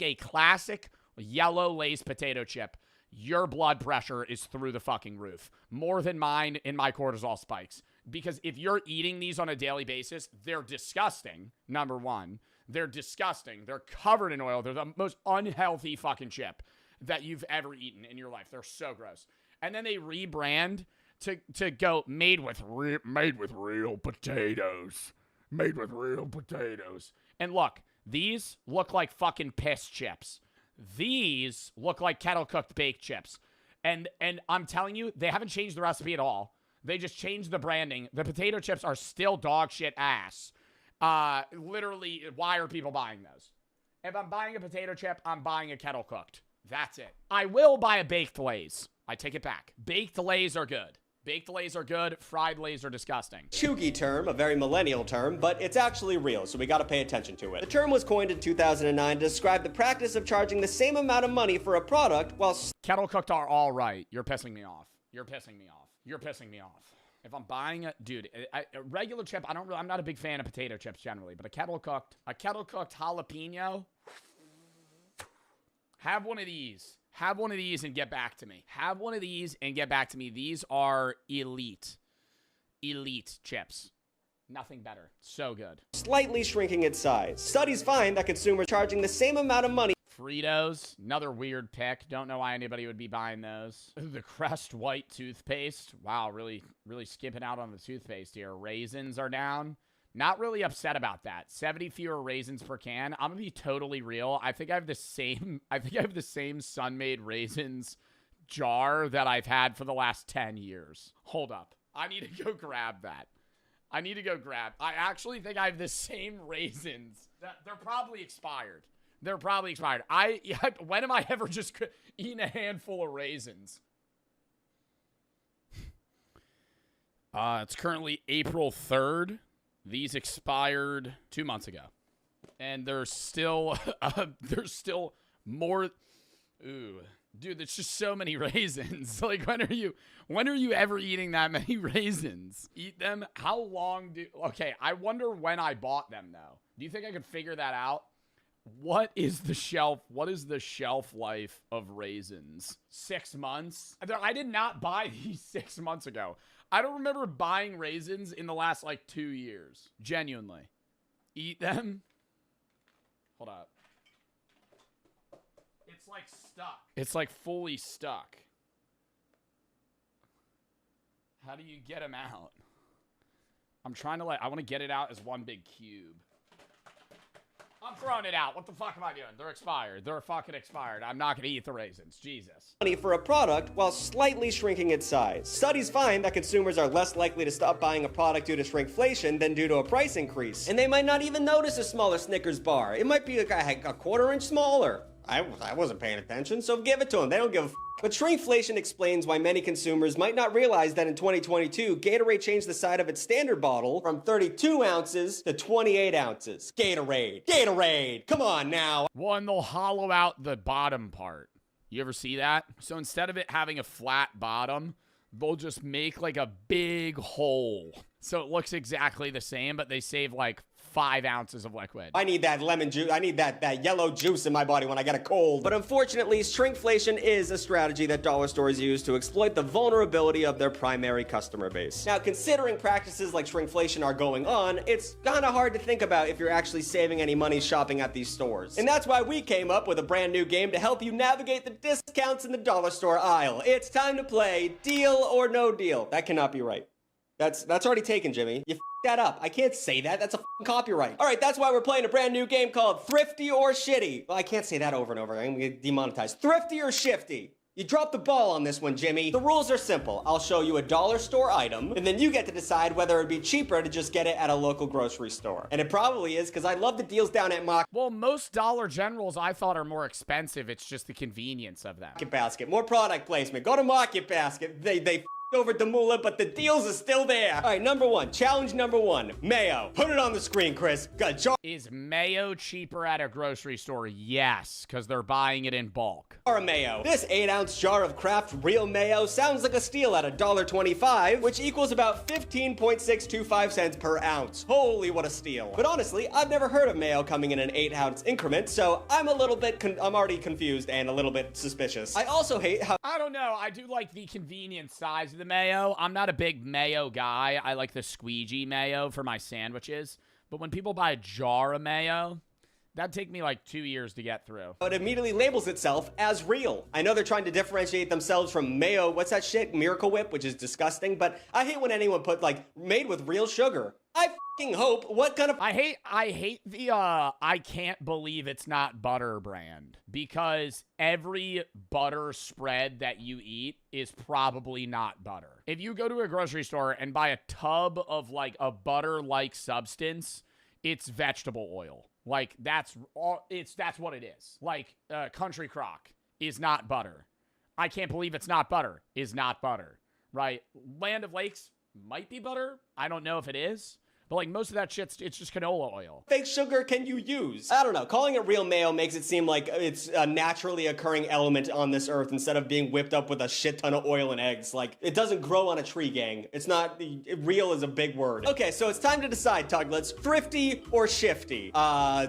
a classic yellow Lay's potato chip, your blood pressure is through the fucking roof. More than mine in my cortisol spikes. Because if you're eating these on a daily basis, they're disgusting, number one. They're disgusting. They're covered in oil. They're the most unhealthy fucking chip that you've ever eaten in your life. They're so gross. And then they rebrand to go made with real potatoes. Made with real potatoes. And look, these look like fucking piss chips. These look like kettle-cooked baked chips. And I'm telling you, they haven't changed the recipe at all. They just changed the branding. The potato chips are still dog shit ass. Literally, why are people buying those? If I'm buying a potato chip, I'm buying a kettle cooked. That's it. I will buy a baked Lay's. I take it back. Baked Lay's are good. Baked Lays are good. Fried Lays are disgusting. Chuggy term, a very millennial term, but it's actually real, so we gotta pay attention to it. The term was coined in 2009 to describe the practice of charging the same amount of money for a product while Kettle cooked are all right. You're pissing me off. You're pissing me off. You're pissing me off. If I'm buying a dude, a regular chip, I'm not a big fan of potato chips generally, but a kettle cooked jalapeno. Have one of these. Have one of these and get back to me. Have one of these and get back to me. These are elite. Elite chips. Nothing better. So good. Slightly shrinking its size. Studies find that consumers charging the same amount of money. Fritos, another weird pick. Don't know why anybody would be buying those. The Crest White toothpaste. Wow, really skipping out on the toothpaste here. Raisins are down. Not really upset about that. 70 fewer raisins per can. I'm gonna be totally real. I think I have the same Sun-Made raisins jar that I've had for the last 10 years. Hold up. I need to go grab that. I actually think I have the same raisins. They're probably expired. When am I ever just eating a handful of raisins? It's currently April 3rd. These expired 2 months ago. And there's still more. Ooh, dude, there's just so many raisins. Like, when are you ever eating that many raisins? Eat them? How long okay, I wonder when I bought them though. Do you think I could figure that out? What is the shelf life of raisins? 6 months? I did not buy these 6 months ago. I don't remember buying raisins in the last, 2 years. Genuinely. Eat them? Hold up. It's, stuck. It's, fully stuck. How do you get them out? I'm trying to, I want to get it out as one big cube. I'm throwing it out. What the fuck am I doing? They're expired. They're fucking expired. I'm not going to eat the raisins. Jesus. Money for a product while slightly shrinking its size. Studies find that consumers are less likely to stop buying a product due to shrinkflation than due to a price increase. And they might not even notice a smaller Snickers bar. It might be a quarter inch smaller. I wasn't paying attention, so give it to them. They don't give a f. But shrinkflation explains why many consumers might not realize that in 2022, Gatorade changed the size of its standard bottle from 32 ounces to 28 ounces. Gatorade, come on now. One, they'll hollow out the bottom part. You ever see that? So instead of it having a flat bottom, they'll just make a big hole. So it looks exactly the same, but they save 5 ounces of liquid. I need that lemon juice. I need that yellow juice in my body when I get a cold. But unfortunately, shrinkflation is a strategy that dollar stores use to exploit the vulnerability of their primary customer base. Now, considering practices like shrinkflation are going on, it's kind of hard to think about if you're actually saving any money shopping at these stores. And that's why we came up with a brand new game to help you navigate the discounts in the dollar store aisle. It's time to play Deal or No Deal. That cannot be right. That's already taken, Jimmy. You f***ed that up. I can't say that. That's a f***ing copyright. All right, that's why we're playing a brand new game called Thrifty or Shitty. Well, I can't say that over and over. I'm gonna get demonetized. Thrifty or Shifty. You dropped the ball on this one, Jimmy. The rules are simple. I'll show you a dollar store item, and then you get to decide whether it'd be cheaper to just get it at a local grocery store. And it probably is, because I love the deals down at Market Well, most Dollar Generals I thought are more expensive. It's just the convenience of them. Basket. More product placement. Go to Market Basket. They f***ed over Demula, but the deals are still there. All right, number one. Challenge number one. Mayo. Put it on the screen, Chris. Got a jar. Is mayo cheaper at a grocery store? Yes, because they're buying it in bulk. Of mayo. This 8-ounce jar of Kraft Real Mayo sounds like a steal at $1.25, which equals about 15.625 cents per ounce. Holy, what a steal. But honestly, I've never heard of mayo coming in an 8-ounce increment, so I'm already confused and a little bit suspicious. I also hate how I don't know. I do like the convenient size of the mayo. I'm not a big mayo guy. I like the squeegee mayo for my sandwiches. But when people buy a jar of mayo, that'd take me 2 years to get through. it immediately labels itself as real. I know they're trying to differentiate themselves from mayo, what's that shit? Miracle Whip, which is disgusting, but I hate when anyone put made with real sugar. I fucking hope what kind of I hate the I can't believe it's not butter brand, because every butter spread that you eat is probably not butter. If you go to a grocery store and buy a tub of a butter-like substance, it's vegetable oil. That's what it is. Country Crock is not butter. I can't believe it's not butter is not butter. right? Land of Lakes might be butter. I don't know if it is. But, like, most of that shit's, it's just canola oil. Fake sugar can you use? I don't know. Calling it real mayo makes it seem like it's a naturally occurring element on this earth instead of being whipped up with a shit ton of oil and eggs. Like, it doesn't grow on a tree, gang. It's not, real is a big word. Okay, so it's time to decide, Tuglets. Thrifty or shifty?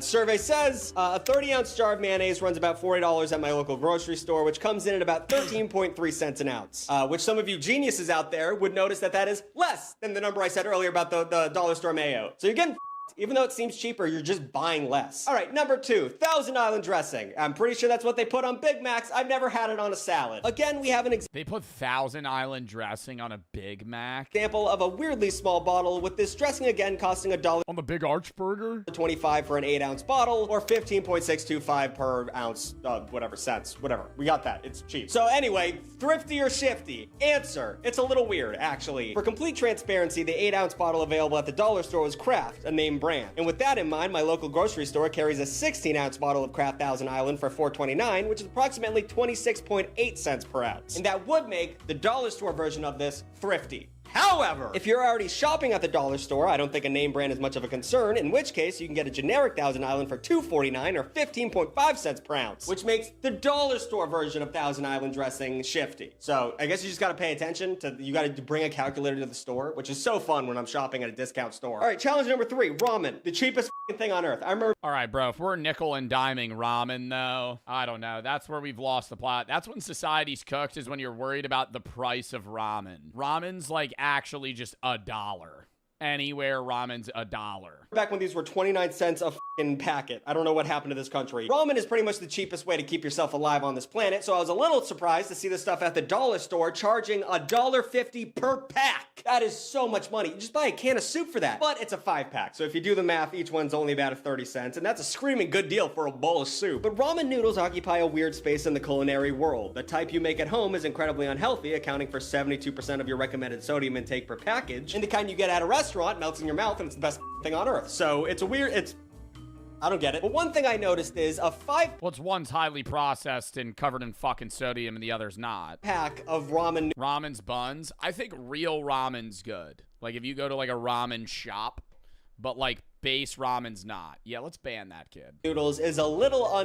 Survey says a 30-ounce jar of mayonnaise runs about $40 at my local grocery store, which comes in at about 13.3 cents an ounce. Which some of you geniuses out there would notice that is less than the number I said earlier about the dollar store mayo. So you're getting even though it seems cheaper, you're just buying less. All right, number 2, Thousand Island dressing. I'm pretty sure that's what they put on Big Macs. I've never had it on a salad. Again, we have an They put Thousand Island dressing on a Big Mac? example of a weirdly small bottle, with this dressing again costing $1 on the Big Arch Burger, 25 for an 8-ounce bottle, or 15.625 per ounce, whatever cents, whatever. We got that. It's cheap. So anyway, thrifty or shifty? Answer: it's a little weird, actually. For complete transparency, the 8-ounce bottle available at the dollar store was Kraft, a name brand. And with that in mind, my local grocery store carries a 16-ounce bottle of Kraft Thousand Island for $4.29, which is approximately 26.8 cents per ounce. And that would make the dollar store version of this thrifty. However, if you're already shopping at the dollar store, I don't think a name brand is much of a concern, in which case you can get a generic Thousand Island for $2.49 or 15.5 cents per ounce, which makes the dollar store version of Thousand Island dressing shifty. So I guess you just gotta pay attention to, you gotta bring a calculator to the store, which is so fun when I'm shopping at a discount store. All right, challenge number 3, ramen, the cheapest thing on earth. I remember. All right, bro, if we're nickel and diming ramen, though, I don't know. That's where we've lost the plot. That's when society's cooked, is when you're worried about the price of ramen. Ramen's like actually just $1. Anywhere, ramen's $1. Back when these were 29 cents a fucking packet. I don't know what happened to this country. Ramen is pretty much the cheapest way to keep yourself alive on this planet, so I was a little surprised to see this stuff at the dollar store charging $1.50 per pack. That is so much money. You just buy a can of soup for that. But it's a 5-pack, so if you do the math, each one's only about 30 cents, and that's a screaming good deal for a bowl of soup. But ramen noodles occupy a weird space in the culinary world. The type you make at home is incredibly unhealthy, accounting for 72% of your recommended sodium intake per package, and the kind you get at a restaurant melts in your mouth and it's the best thing on earth. So it's a weird, I don't get it. But one thing I noticed is a 5 Well, it's one's highly processed and covered in fucking sodium and the other's not. pack of ramen. Ramen's buns. I think real ramen's good. Like if you go to like a ramen shop, but like base ramen's not. Yeah, let's ban that kid. Noodles is a little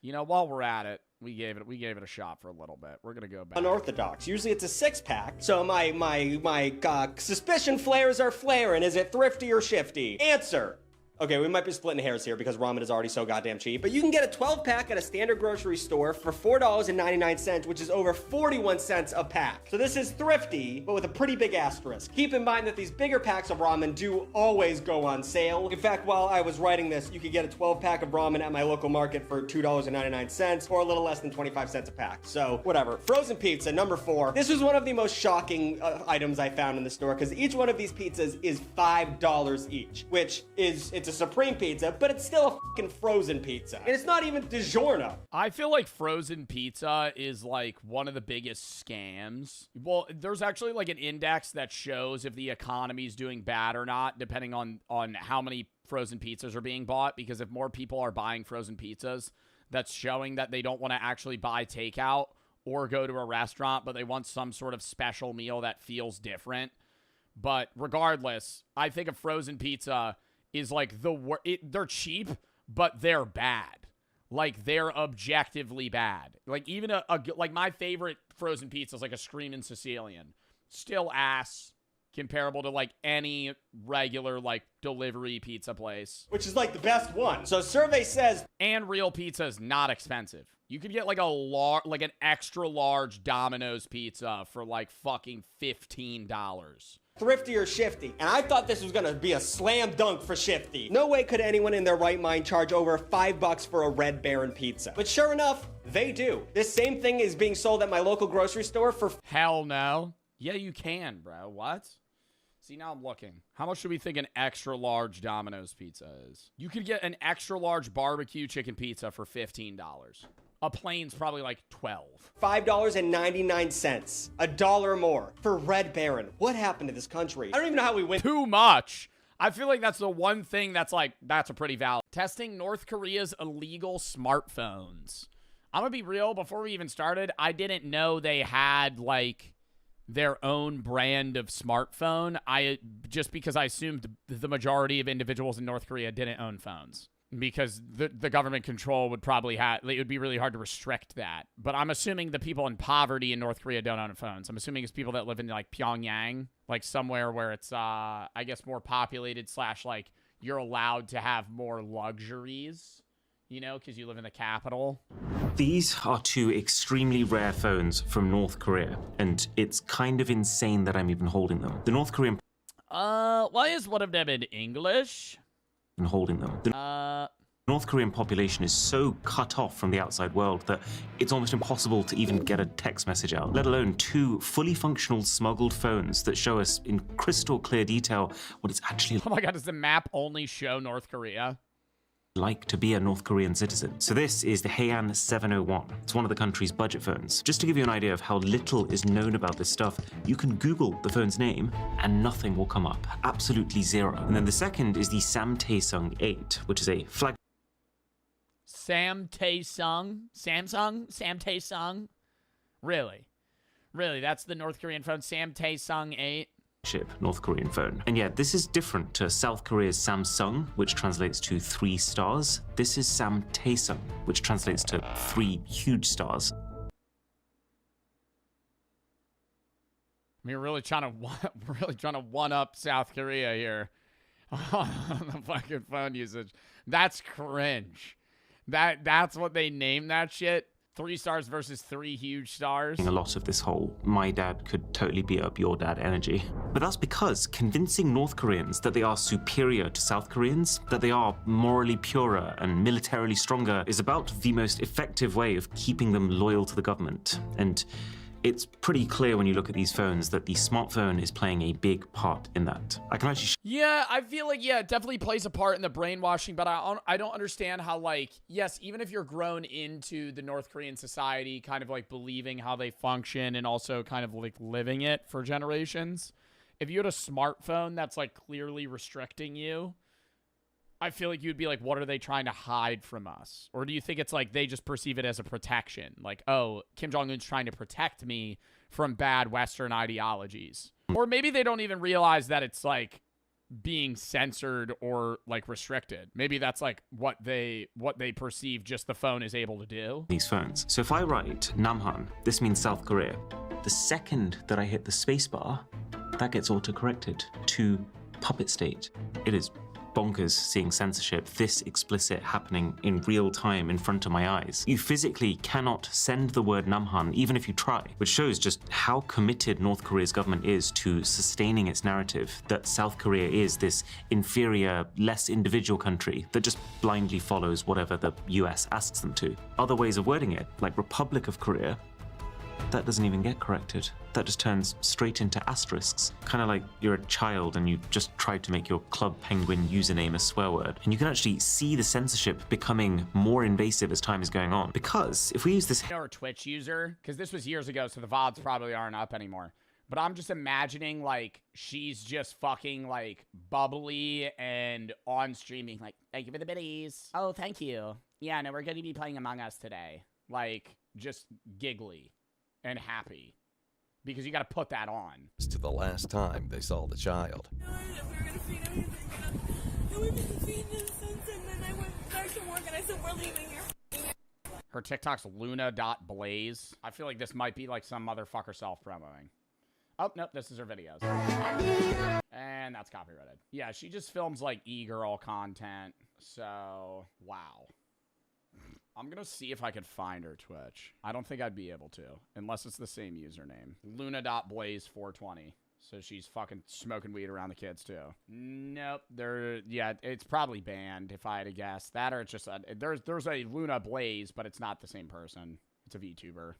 You know, while we're at it, we gave it a shot for a little bit. We're gonna go back. unorthodox. Usually it's a 6-pack. So my suspicion flares are flaring. Is it thrifty or shifty? Answer: okay, we might be splitting hairs here because ramen is already so goddamn cheap, but you can get a 12-pack at a standard grocery store for $4.99, which is over 41 cents a pack. So this is thrifty, but with a pretty big asterisk. Keep in mind that these bigger packs of ramen do always go on sale. In fact, while I was writing this, you could get a 12-pack of ramen at my local market for $2.99 or a little less than 25 cents a pack. So whatever. Frozen pizza, number 4. This was one of the most shocking items I found in the store because each one of these pizzas is $5 each, which is, it's a supreme pizza, but it's still a fucking frozen pizza. And it's not even DiGiorno. I feel like frozen pizza is like one of the biggest scams. Well, there's actually like an index that shows if the economy's doing bad or not, depending on how many frozen pizzas are being bought. Because if more people are buying frozen pizzas, that's showing that they don't want to actually buy takeout or go to a restaurant, but they want some sort of special meal that feels different. But regardless, I think a frozen pizza is like they're cheap, but they're bad. Like they're objectively bad. Like even like my favorite frozen pizza is like a Screamin' Sicilian. Still ass comparable to like any regular like delivery pizza place. Which is like the best one. So survey says, and real pizza is not expensive. You could get like an extra large Domino's pizza for like fucking $15. thrifty or shifty, and I thought this was gonna be a slam dunk for shifty. No way could anyone in their right mind charge over $5 for a Red Baron pizza. But sure enough, they do. This same thing is being sold at my local grocery store for hell no. Yeah, you can, bro. What? See, now I'm looking. How much do we think an extra large Domino's pizza is? You could get an extra large barbecue chicken pizza for $15. A plane's probably like $12. $5.99. $1 more for Red Baron. What happened to this country? I don't even know how we went. Too much. I feel like that's the one thing that's like, that's a pretty valid. Testing North Korea's illegal smartphones. I'm gonna be real, before we even started, I didn't know they had like their own brand of smartphone. Just because I assumed the majority of individuals in North Korea didn't own phones. Because the government control would probably it would be really hard to restrict that. But I'm assuming the people in poverty in North Korea don't own phones. I'm assuming it's people that live in like Pyongyang, like somewhere where it's I guess more populated / like you're allowed to have more luxuries, you know, because you live in the capital. These are two extremely rare phones from North Korea, and it's kind of insane that I'm even holding them. The North Korean why is one of them in English? And holding them. The North Korean population is so cut off from the outside world that it's almost impossible to even get a text message out, let alone two fully functional smuggled phones that show us in crystal clear detail what it's actually Oh my god, does the map only show North Korea? Like to be a North Korean citizen. So this is the Heian 701. It's one of the country's budget phones. Just to give you an idea of how little is known about this stuff, you can Google the phone's name and nothing will come up. Absolutely zero. And then the second is the Samtaesung 8, which is a flag Samtaesung? Really? Really, that's the North Korean phone, Samtaesung 8? North Korean phone. And yeah, this is different to South Korea's Samsung, which translates to 3 stars. This is Samtaesung, which translates to 3 huge stars. I mean, we're really trying to one up South Korea here on the fucking phone usage. That's cringe. That's what they named that shit. 3 stars versus 3 huge stars. A lot of this whole my dad could totally beat up your dad energy. But that's because convincing North Koreans that they are superior to South Koreans, that they are morally purer and militarily stronger, is about the most effective way of keeping them loyal to the government. And it's pretty clear when you look at these phones that the smartphone is playing a big part in that. I can actually yeah, I feel like, yeah, it definitely plays a part in the brainwashing, but I don't understand how, like, yes, even if you're grown into the North Korean society, kind of like believing how they function and also kind of like living it for generations, if you had a smartphone that's like clearly restricting you, I feel like you'd be like, what are they trying to hide from us? Or do you think it's like they just perceive it as a protection? Like, oh, Kim Jong-un's trying to protect me from bad Western ideologies. Or maybe they don't even realize that it's like being censored or like restricted. Maybe that's like what they perceive just the phone is able to do. These phones. So if I write Namhan, this means South Korea. The second that I hit the spacebar, that gets auto-corrected to puppet state. It is bonkers seeing censorship this explicit happening in real time in front of my eyes. You physically cannot send the word Namhan even if you try, which shows just how committed North Korea's government is to sustaining its narrative that South Korea is this inferior, less individual country that just blindly follows whatever the US asks them to. Other ways of wording it, like Republic of Korea, that doesn't even get corrected. That just turns straight into asterisks. Kind of like you're a child and you just tried to make your Club Penguin username a swear word. And you can actually see the censorship becoming more invasive as time is going on. Because if we use this... Or Twitch user, because this was years ago, so the VODs probably aren't up anymore. But I'm just imagining, like, she's just fucking, like, bubbly and on streaming, like, thank you for the biddies. Oh, thank you. Yeah, no, we're going to be playing Among Us today. Like, just giggly and happy, because you got to put that on. To the last time they saw the child. Her TikTok's luna.blaze. I feel like this might be like some motherfucker self-promoting. Oh, nope, this is her videos. And that's copyrighted. Yeah, she just films like e-girl content. So, wow. I'm going to see if I could find her Twitch. I don't think I'd be able to, unless it's the same username. Luna.blaze420. So she's fucking smoking weed around the kids, too. Nope. Yeah, it's probably banned, if I had to guess. That or it's just... there's a Luna Blaze, but it's not the same person. It's a VTuber.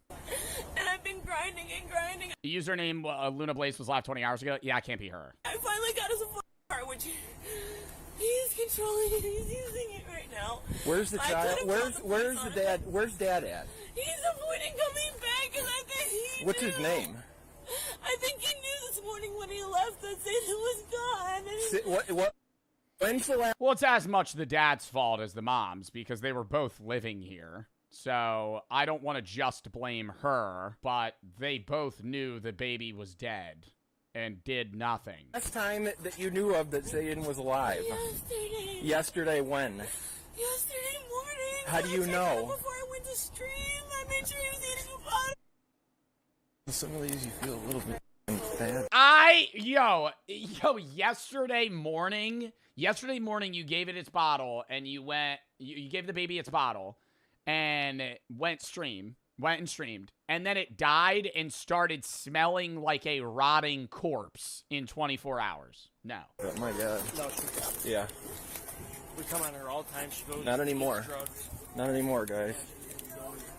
And I've been grinding and grinding. The username Luna Blaze was live 20 hours ago. Yeah, it can't be her. I finally got us a car, which... He's controlling it. He's using it right now. Where's the child? Where's the dad? Where's Dad at? He's avoiding coming back because I think he What's his name? I think he knew this morning when he left that Satan was gone. And When's the last? Well, it's as much the dad's fault as the mom's because they were both living here. So I don't want to just blame her, but they both knew the baby was dead and did nothing. Last time that you knew of that Zayden was alive? Yesterday. Yesterday when? Yesterday morning. How do you know? Before I went to stream, I made sure he was eating a bottle. Some of these you feel a little bit bad. Yo, yesterday morning you gave it its bottle and you gave the baby its bottle and went and streamed, and then it died and started smelling like a rotting corpse in 24 hours. No. Oh my god. No, Yeah. we come on her all the time. She goes. Not anymore. Drugs. Not anymore, guys.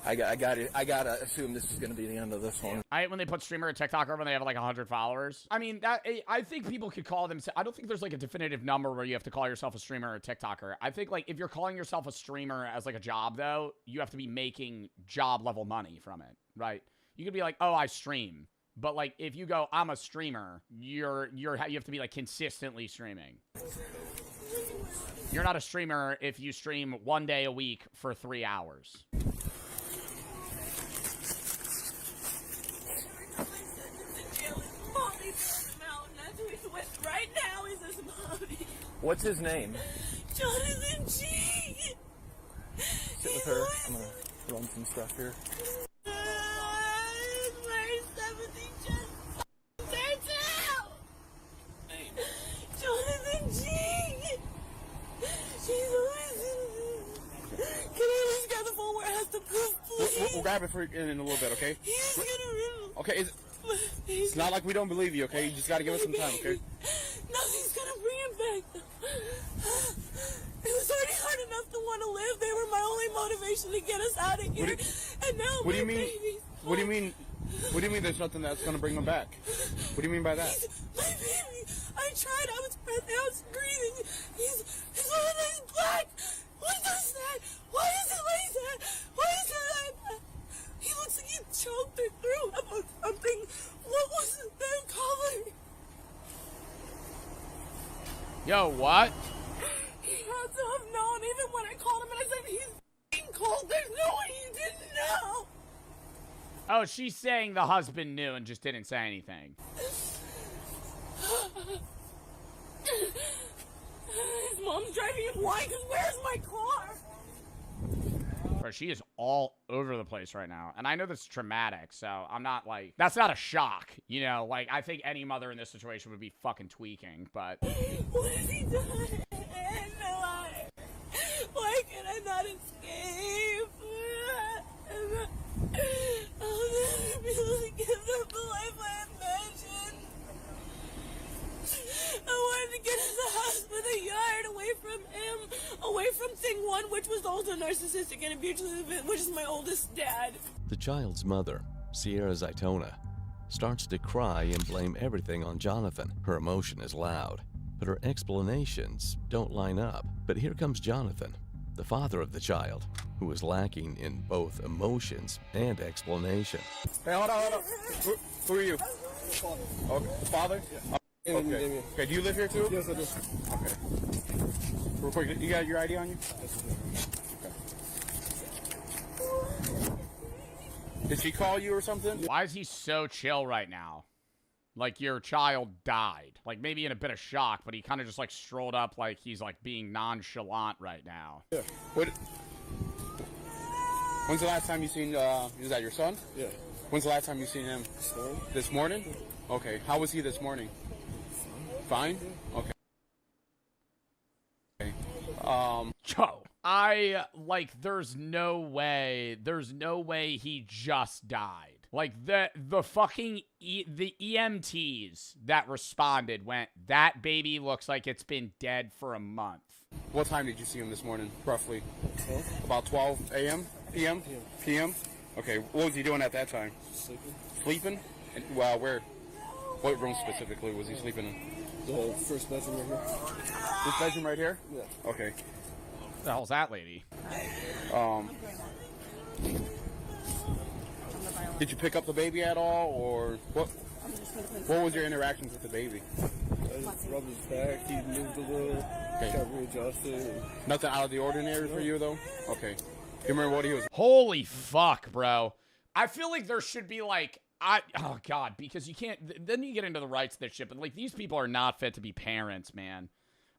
I gotta assume this is gonna be the end of this one. I hate when they put streamer or TikToker when they have like 100 followers. I mean, I think people could call themselves. I don't think there's like a definitive number where you have to call yourself a streamer or a TikToker. I think like if you're calling yourself a streamer as like a job though, you have to be making job level money from it, right? You could be like, oh, I stream, but like if you go, I'm a streamer, you have to be like consistently streaming. You're not a streamer if you stream 1 day a week for 3 hours. Right now is his mommy. What's his name? Jonathan G. Sit with her. I'm gonna run some stuff here. Jonathan G. She's always in. Can I just grab the phone where it has the proof, please? We'll grab it for in a little bit, okay? He's gonna Okay, it's not like we don't believe you, okay? You just gotta give us some time, okay? Nothing's gonna bring him back. It was already hard enough to want to live. They were my only motivation to get us out of here. And now What do you mean? baby's What do you mean? What do you mean? There's nothing that's gonna bring him back? What do you mean by that? my baby. I tried. I was breathing. I was breathing. He's one of those black. What does that? Why is it like that? Why is it like that? He looks like he choked it through about something. What was that color? Yo, what? He had to have known even when I called him and I said he's f***ing cold. There's no way he didn't know. Oh, she's saying the husband knew and just didn't say anything. His mom's driving him blind because where's my car? Bro, she is all over the place right now. And I know this is traumatic, so I'm not like... That's not a shock, you know? Like, I think any mother in this situation would be fucking tweaking, but... What has he done? Why can I not escape? I'll never be able to give them the life I imagined. I wanted to get in the house with a yard away from him, away from thing one, which was also narcissistic and abusive, which is my oldest dad. The child's mother, Sierra Zaitona, starts to cry and blame everything on Jonathan. Her emotion is loud, but her explanations don't line up. But here comes Jonathan, the father of the child, who is lacking in both emotions and explanation. Hey, hold on. Who are you? Okay, the father? Yeah. Okay. Okay, do you live here too? Yes, I do. Okay. Real quick, you got your ID on you? Okay. Did she call you or something? Why is he so chill right now? Like your child died. Like maybe in a bit of shock, but he kind of just like strolled up like he's like being nonchalant right now. Yeah. When's the last time you seen, is that your son? Yeah. When's the last time you seen him? This morning? Okay. How was he this morning? Fine? Okay. Joe, there's no way he just died. Like, the fucking, the EMTs that responded went, that baby looks like it's been dead for a month. What time did you see him this morning, roughly? 12. About 12 a.m.? p.m.? p.m.? Okay, what was he doing at that time? Sleeping. Sleeping? And, well, where? What room specifically was he sleeping in? The first bedroom right here. This bedroom right here? Yeah. Okay. What the hell's that lady? Did you pick up the baby at all, or what? What was your interactions with the baby? I just rubbed his back. He moved a little. Okay. Got readjusted. Nothing out of the ordinary for you, though? Okay. You remember what he was? Holy fuck, bro. I feel like there should be like, oh God, because you can't, then you get into the rights of this shit, but like these people are not fit to be parents, man.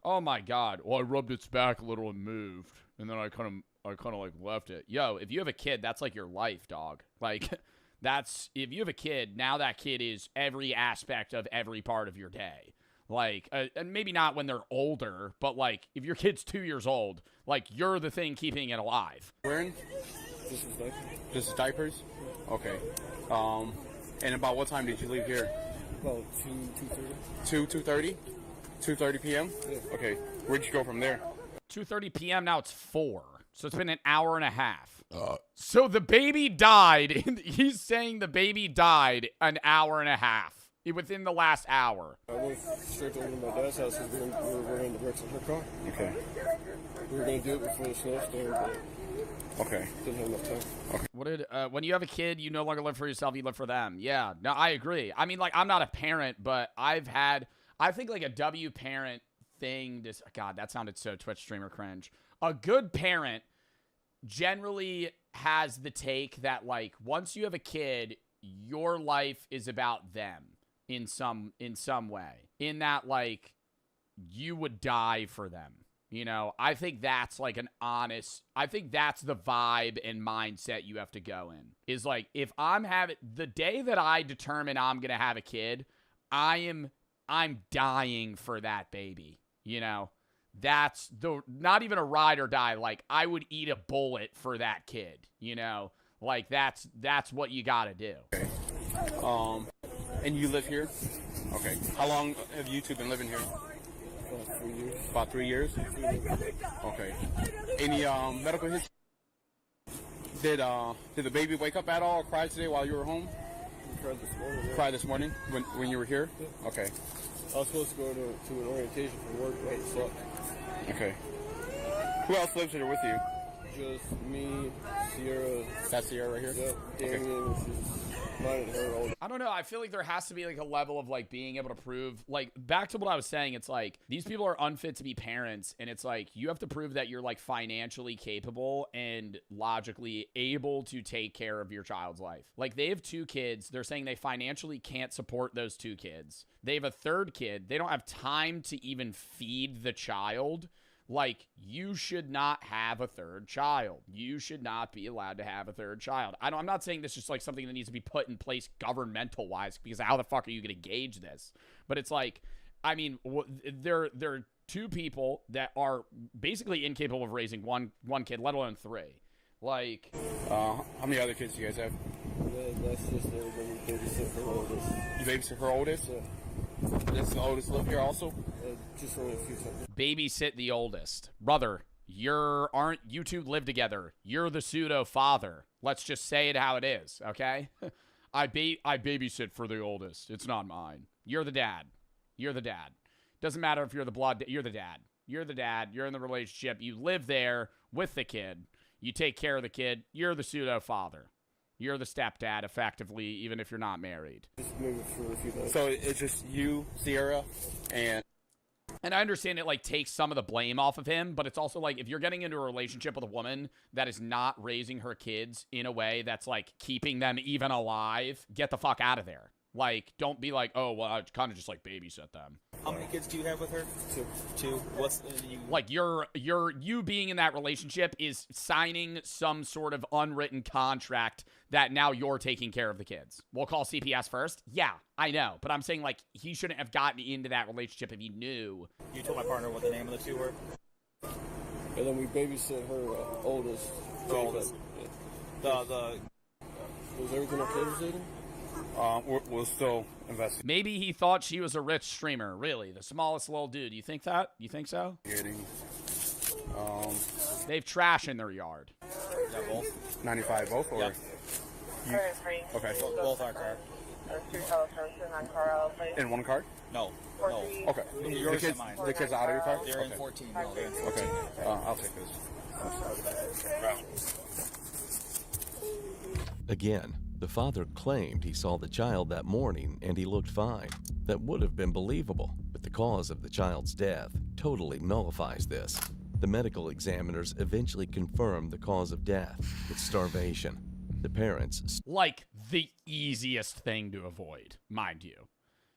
Oh my God. Well, I rubbed its back a little and moved, and then I kind of like left it. Yo, if you have a kid, that's like your life, dog. Like, that's, if you have a kid, now that kid is every aspect of every part of your day. Like, and maybe not when they're older, but like, if your kid's 2 years old, like, you're the thing keeping it alive. Wearing? This is diapers? Okay. And about what time did you leave here? About 2:30. 2:30? 2:30 p.m.? Yeah. Okay. Where'd you go from there? 2:30 p.m. Now it's 4. So it's been an hour and a half. So the baby died. He's saying the baby died an hour and a half within the last hour. I went straight over to my dad's house because we were running the brakes on her car. Okay. We were going to do it before the snowstorm, but okay. Didn't have enough time. Okay. What did when you have a kid, you no longer live for yourself, you live for them. Yeah. No, I agree. I mean, like, I'm not a parent, but I think like a W parent thing, God, that sounded so Twitch streamer cringe. A good parent generally has the take that, like, once you have a kid, your life is about them in some way. In that, like, you would die for them. You know, I think that's like I think that's the vibe and mindset you have to go in. Is like, if the day that I determine I'm going to have a kid, I'm dying for that baby. You know, that's not even a ride or die. Like, I would eat a bullet for that kid, you know, like that's what you got to do. Okay. And you live here? Okay. How long have you two been living here? About 3 years. About 3 years? Okay. Any medical history? Did the baby wake up at all or cry today while you were home? We cried this morning. Yeah. Cried this morning when you were here? Yeah. Okay. I was supposed to go to an orientation for work, but it sucked. Okay. Who else lives here with you? Just me, Sierra. That's Sierra right here? Yeah. Damien, which is mine and her old. I don't know. I feel like there has to be like a level of like being able to prove, like, back to what I was saying. It's like these people are unfit to be parents, and it's like you have to prove that you're like financially capable and logically able to take care of your child's life. Like, they have 2 kids. They're saying they financially can't support those 2 kids. They have a 3rd kid. They don't have time to even feed the child. Like, you should not have a 3rd child. You should not be allowed to have a 3rd child. I'm not saying this is like something that needs to be put in place governmental wise, because how the fuck are you going to gauge this? But it's like, I mean, there are 2 people that are basically incapable of raising one kid, let alone 3. Like, how many other kids do you guys have? That's just when we babysit her oldest. You babysit her oldest? Yeah. Does the oldest live here also? Just only a few times. Babysit the oldest. Brother, aren't you 2 live together? You're the pseudo father. Let's just say it how it is, okay? I babysit for the oldest. It's not mine. You're the dad. You're the dad. Doesn't matter if you're the blood. You're the dad. You're the dad. You're in the relationship. You live there with the kid. You take care of the kid. You're the pseudo father. You're the stepdad, effectively, even if you're not married. Just maybe for a few days. So it's just you, Sierra, and I understand it, like, takes some of the blame off of him, but it's also, like, if you're getting into a relationship with a woman that is not raising her kids in a way that's, like, keeping them even alive, get the fuck out of there. Like, don't be like, oh, well, I kind of just, like, babysit them. How many kids do you have with her? 2. What's you? Like, you being in that relationship is signing some sort of unwritten contract that now you're taking care of the kids. We'll call CPS first. Yeah, I know, but I'm saying, like, he shouldn't have gotten into that relationship if he knew. You told my partner what the name of the 2 were. And then we babysit her oldest. The oldest. Was everything okay with Zayden? We'll still investigate. Maybe he thought she was a rich streamer. Really, the smallest little dude. You think that? You think so? They've trash in their yard. Yeah, both. 95 both, or? Yep. Okay. Both our car. In one car? No. Okay. Yours and mine. The kids out of your car? They're in 14. No, they're in 14. Okay. I'll take this. Again, the father claimed he saw the child that morning and he looked fine. That would have been believable, but the cause of the child's death totally nullifies this. The medical examiners eventually confirmed the cause of death. It's starvation. The parents... Like, the easiest thing to avoid, mind you.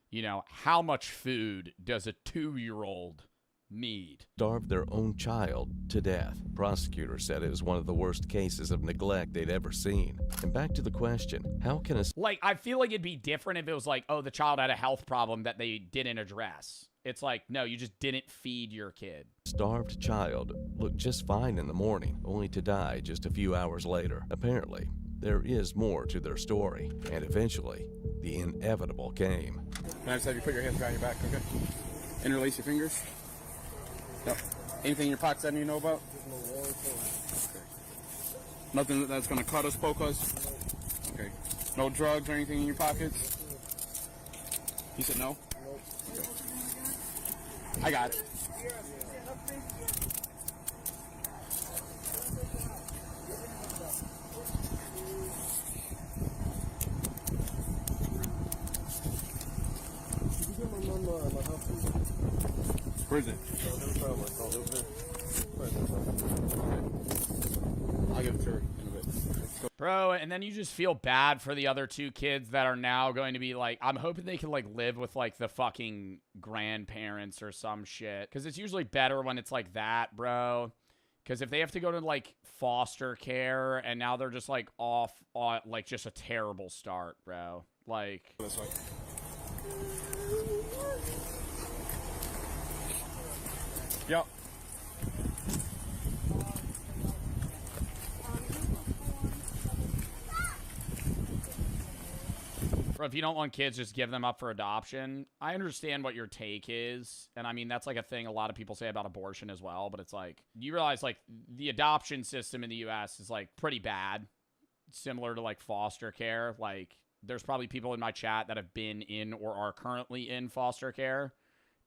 You know, how much food does a 2-year-old need? Starved their own child to death. Prosecutors said it was one of the worst cases of neglect they'd ever seen. And back to the question, how can a... Like, I feel like it'd be different if it was like, oh, the child had a health problem that they didn't address. It's like, no, you just didn't feed your kid. Starved child looked just fine in the morning, only to die just a few hours later. Apparently, there is more to their story, and eventually, the inevitable came. Can I just have you put your hands behind your back, okay? Interlace your fingers. No. Anything in your pockets that you know about? Okay. Nothing that's gonna cut us, poke us? Okay. No drugs or anything in your pockets? You said no? Okay. I got it. Where is it? I'll give it to her in a bit. Bro, and then you just feel bad for the other 2 kids that are now going to be like, I'm hoping they can like live with like the fucking grandparents or some shit. Because it's usually better when it's like that, bro. Because if they have to go to like foster care and now they're just like off on like just a terrible start, bro. Like this way. Yep. Bro, if you don't want kids, just give them up for adoption. I understand what your take is. And I mean, that's like a thing a lot of people say about abortion as well. But it's like, you realize like the adoption system in the US is like pretty bad. Similar to like foster care. Like there's probably people in my chat that have been in or are currently in foster care.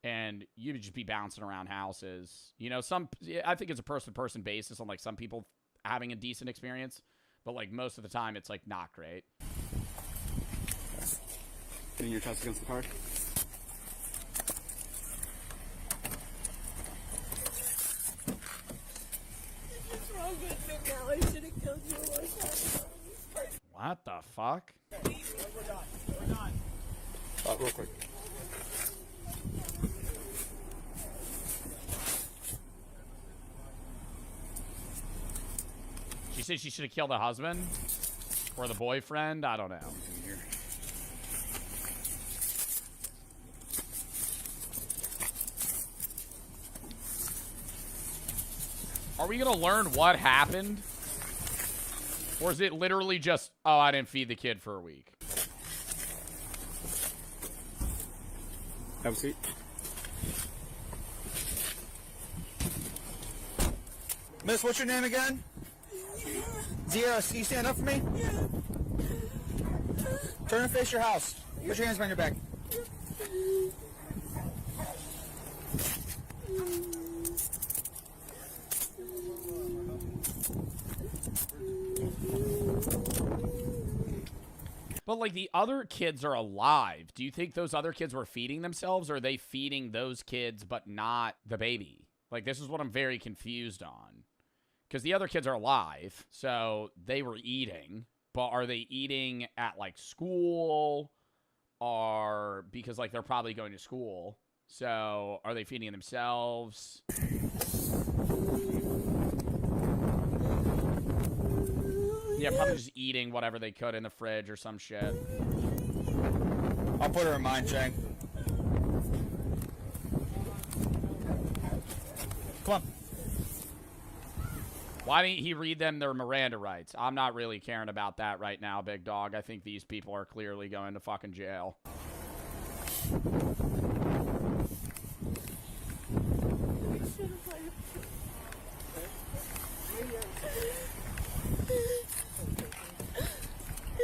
And you would just be bouncing around houses. You know, I think it's a person-to-person basis on like some people having a decent experience. But like most of the time, it's like not great. Getting your chest against the car. What's wrong with me now? I should have killed you a long time ago. What the fuck? We're done. We're done. Real quick. She said she should have killed the husband? Or the boyfriend? I don't know. Are we gonna learn what happened? Or is it literally just, oh, I didn't feed the kid for a week? Have a seat. Miss, what's your name again? Zero, can you stand up for me? Turn and face your house. Put your hands behind your back. But, like, the other kids are alive. Do you think those other kids were feeding themselves, or are they feeding those kids but not the baby? Like, this is what I'm very confused on. Because the other kids are alive, so they were eating. But are they eating at, like, school? Or because, like, they're probably going to school. So are they feeding themselves? Yeah, probably just eating whatever they could in the fridge or some shit. I'll put her in mine, Chang. Come on. Why didn't he read them their Miranda rights? I'm not really caring about that right now, big dog. I think these people are clearly going to fucking jail.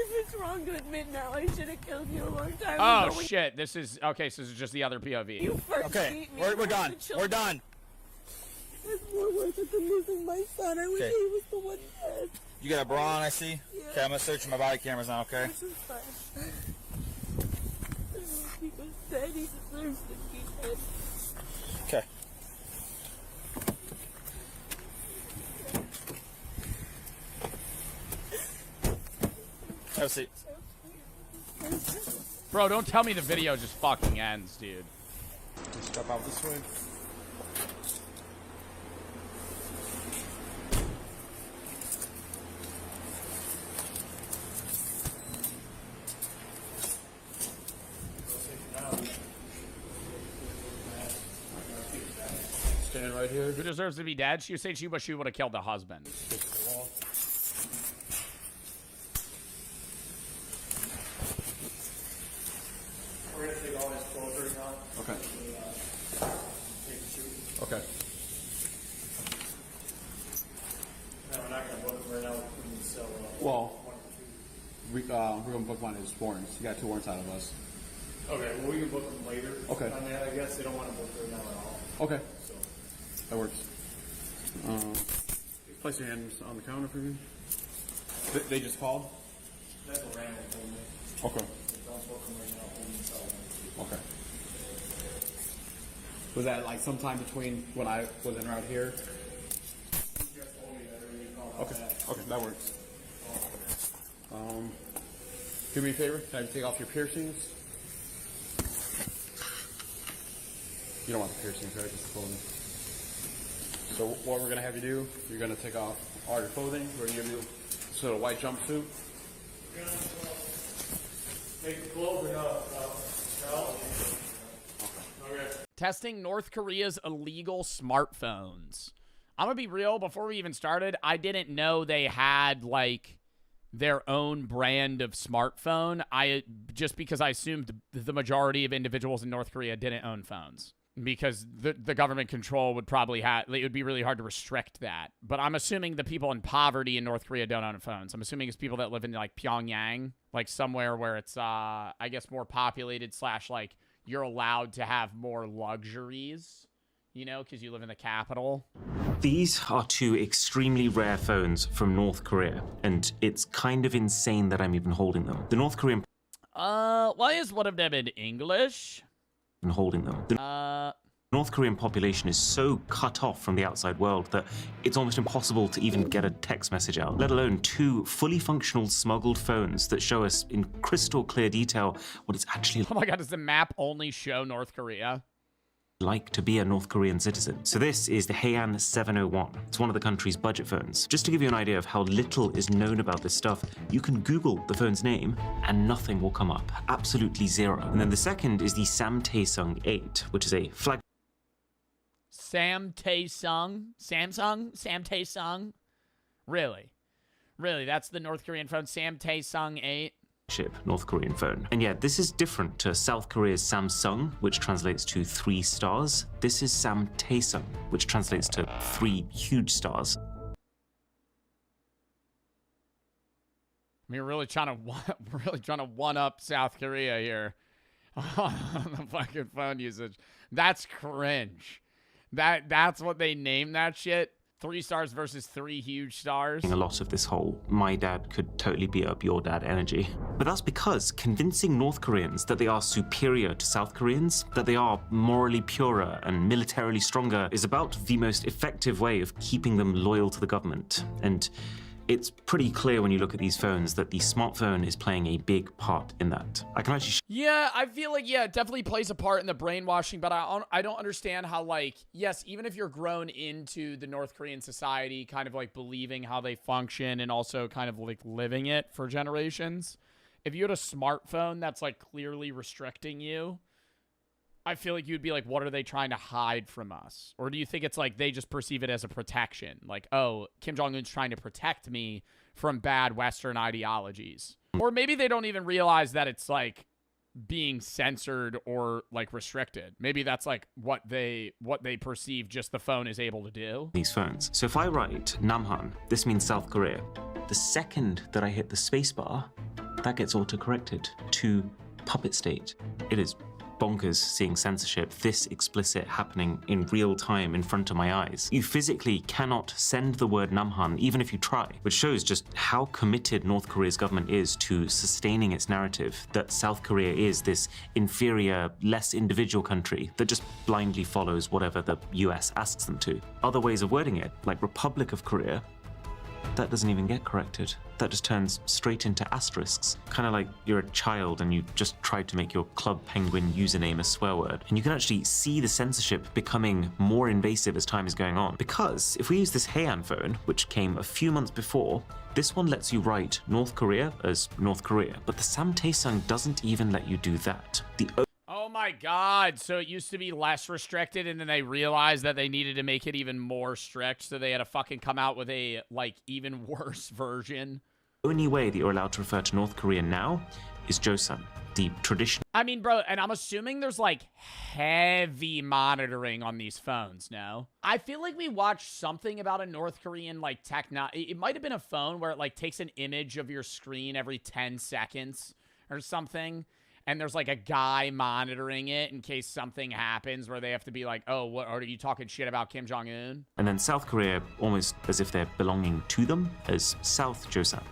If it's wrong to admit now, I should have killed you a long time ago. Oh, shit. This is... Okay, so this is just the other POV. You first Okay, beat me we're done. We're done. It's more worth it than losing my son. I wish Okay. he was the one dead. You got a bra on, I see? Yeah. Okay, I'm gonna search my body cameras now, okay? This is fine. He was dead. He deserves to be dead. Okay. Have a seat. Bro, don't tell me the video just fucking ends, dude. Just step out this way. Stand right here. Who deserves to be dead? She was saying she would have killed the husband. We're gonna take all his clothes right now. Okay. Take the suit. Okay. No, we're not gonna book him right now. We can sell. Well, we're gonna book one of his warrants. He got 2 warrants out of us. Okay, well we can book him later. Okay. I mean, I guess they don't want to book right now at all. Okay. So. That works. Place your hands on the counter for me. They just called? That's what Randall told me. Okay. Don't book him right now. Only sell him. Okay. Was that like sometime between when I was in right here? He just told me that already called Okay. that. Okay, that works. Do me a favor. Can I take off your piercings? You don't want the piercings, right? Just the clothing. So what we're gonna have you do? You're gonna take off all your clothing. We're gonna give you a white jumpsuit. Take the clothes or no? No. Okay. Testing North Korea's illegal smartphones. I'm gonna be real, before we even started, I didn't know they had, like, their own brand of smartphone. Just because I assumed the majority of individuals in North Korea didn't own phones. Because the government control would probably it would be really hard to restrict that. But I'm assuming the people in poverty in North Korea don't own phones. I'm assuming it's people that live in, like, Pyongyang, like somewhere where it's, I guess, more populated / like, you're allowed to have more luxuries, you know, because you live in the capital. These are 2 extremely rare phones from North Korea, and it's kind of insane that I'm even holding them. The North Korean... Why is one of them in English? And holding them. The North Korean population is so cut off from the outside world that it's almost impossible to even get a text message out, let alone 2 fully functional smuggled phones that show us in crystal clear detail what it's actually Oh my god, does the map only show North Korea? like to be a North Korean citizen. So this is the Heian 701. It's one of the country's budget phones. Just to give you an idea of how little is known about this stuff, you can Google the phone's name and nothing will come up. Absolutely zero. And then the second is the Samtaesung 8, which is a flag Samtaesung? Really? Really, that's the North Korean phone, Samtaesung 8? North Korean phone. And yeah, this is different to South Korea's Samsung, which translates to 3 stars. This is Samtaesung, which translates to 3 huge stars. I mean, we're really trying to one up South Korea here on the fucking phone usage. That's cringe. That's what they named that shit. 3 stars versus 3 huge stars. A lot of this whole my dad could totally beat up your dad energy. But that's because convincing North Koreans that they are superior to South Koreans, that they are morally purer and militarily stronger, is about the most effective way of keeping them loyal to the government. And it's pretty clear when you look at these phones that the smartphone is playing a big part in that. I can actually Yeah, I feel like, yeah, it definitely plays a part in the brainwashing, but I don't understand how, like, yes, even if you're grown into the North Korean society, kind of like believing how they function and also kind of like living it for generations, if you had a smartphone that's like clearly restricting you, I feel like you'd be like, what are they trying to hide from us? Or do you think it's like they just perceive it as a protection? Like, oh, Kim Jong-un's trying to protect me from bad Western ideologies. Or maybe they don't even realize that it's like being censored or like restricted. Maybe that's like what they perceive just the phone is able to do. These phones. So if I write Namhan, this means South Korea. The second that I hit the spacebar, that gets auto-corrected to puppet state. It is bonkers seeing censorship this explicit happening in real time in front of my eyes. You physically cannot send the word Namhan even if you try, which shows just how committed North Korea's government is to sustaining its narrative that South Korea is this inferior, less individual country that just blindly follows whatever the US asks them to. Other ways of wording it, like Republic of Korea, that doesn't even get corrected. That just turns straight into asterisks. Kind of like you're a child and you just tried to make your Club Penguin username a swear word. And you can actually see the censorship becoming more invasive as time is going on. Because if we use this Heian phone, which came a few months before, this one lets you write North Korea as North Korea, but the Samtaesung doesn't even let you do that. Oh my God. So it used to be less restricted and then they realized that they needed to make it even more strict. So they had to fucking come out with a, like, even worse version. The only way that you're allowed to refer to North Korea now is Joseon, the traditional. I mean, bro, and I'm assuming there's, like, heavy monitoring on these phones, no? I feel like we watched something about a North Korean, like, it might have been a phone where it, like, takes an image of your screen every 10 seconds or something. And there's, like, a guy monitoring it in case something happens where they have to be like, oh, what, are you talking shit about Kim Jong-un? And then South Korea, almost as if they're belonging to them, as South Joseon.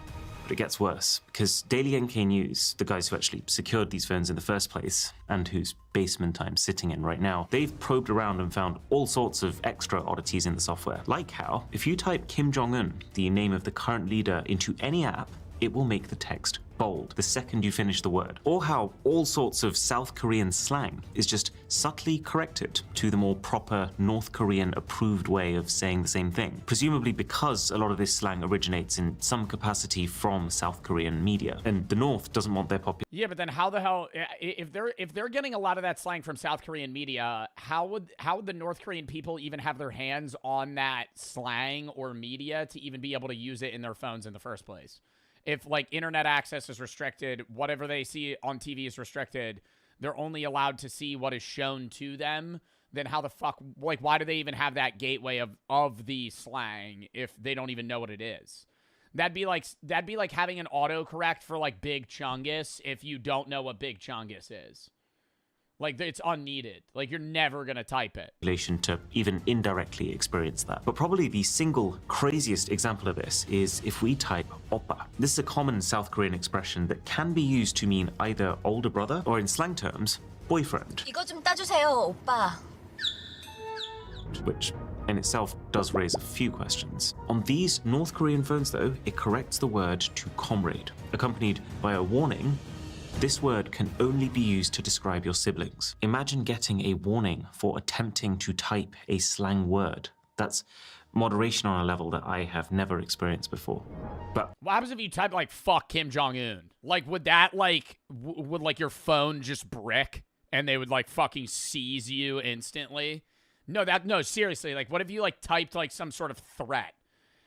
But it gets worse, because Daily NK News, the guys who actually secured these phones in the first place, and whose basement I'm sitting in right now, they've probed around and found all sorts of extra oddities in the software. Like how, if you type Kim Jong-un, the name of the current leader, into any app, it will make the text bold the second you finish the word. Or how all sorts of South Korean slang is just subtly corrected to the more proper North Korean approved way of saying the same thing. Presumably because a lot of this slang originates in some capacity from South Korean media. And the North doesn't want their population. Yeah, but then how the hell, if they're getting a lot of that slang from South Korean media, how would the North Korean people even have their hands on that slang or media to even be able to use it in their phones in the first place? If, like, internet access is restricted, whatever they see on TV is restricted, they're only allowed to see what is shown to them, then how the fuck, like, why do they even have that gateway of the slang if they don't even know what it is? That'd be like having an autocorrect for, like, Big Chungus if you don't know what Big Chungus is. Like, it's unneeded. Like, you're never gonna type it. To even indirectly experience that. But probably the single craziest example of this is if we type oppa. This is a common South Korean expression that can be used to mean either older brother or, in slang terms, boyfriend. 이거 좀 따주세요, 오빠. Which in itself does raise a few questions. On these North Korean phones, though, it corrects the word to comrade, accompanied by a warning. This word can only be used to describe your siblings. Imagine getting a warning for attempting to type a slang word. That's moderation on a level that I have never experienced before. But what happens if you type, like, fuck Kim Jong-un? Like, would that, like, would, like, your phone just brick and they would, like, fucking seize you instantly? No, seriously, like, what if you, like, typed, like, some sort of threat?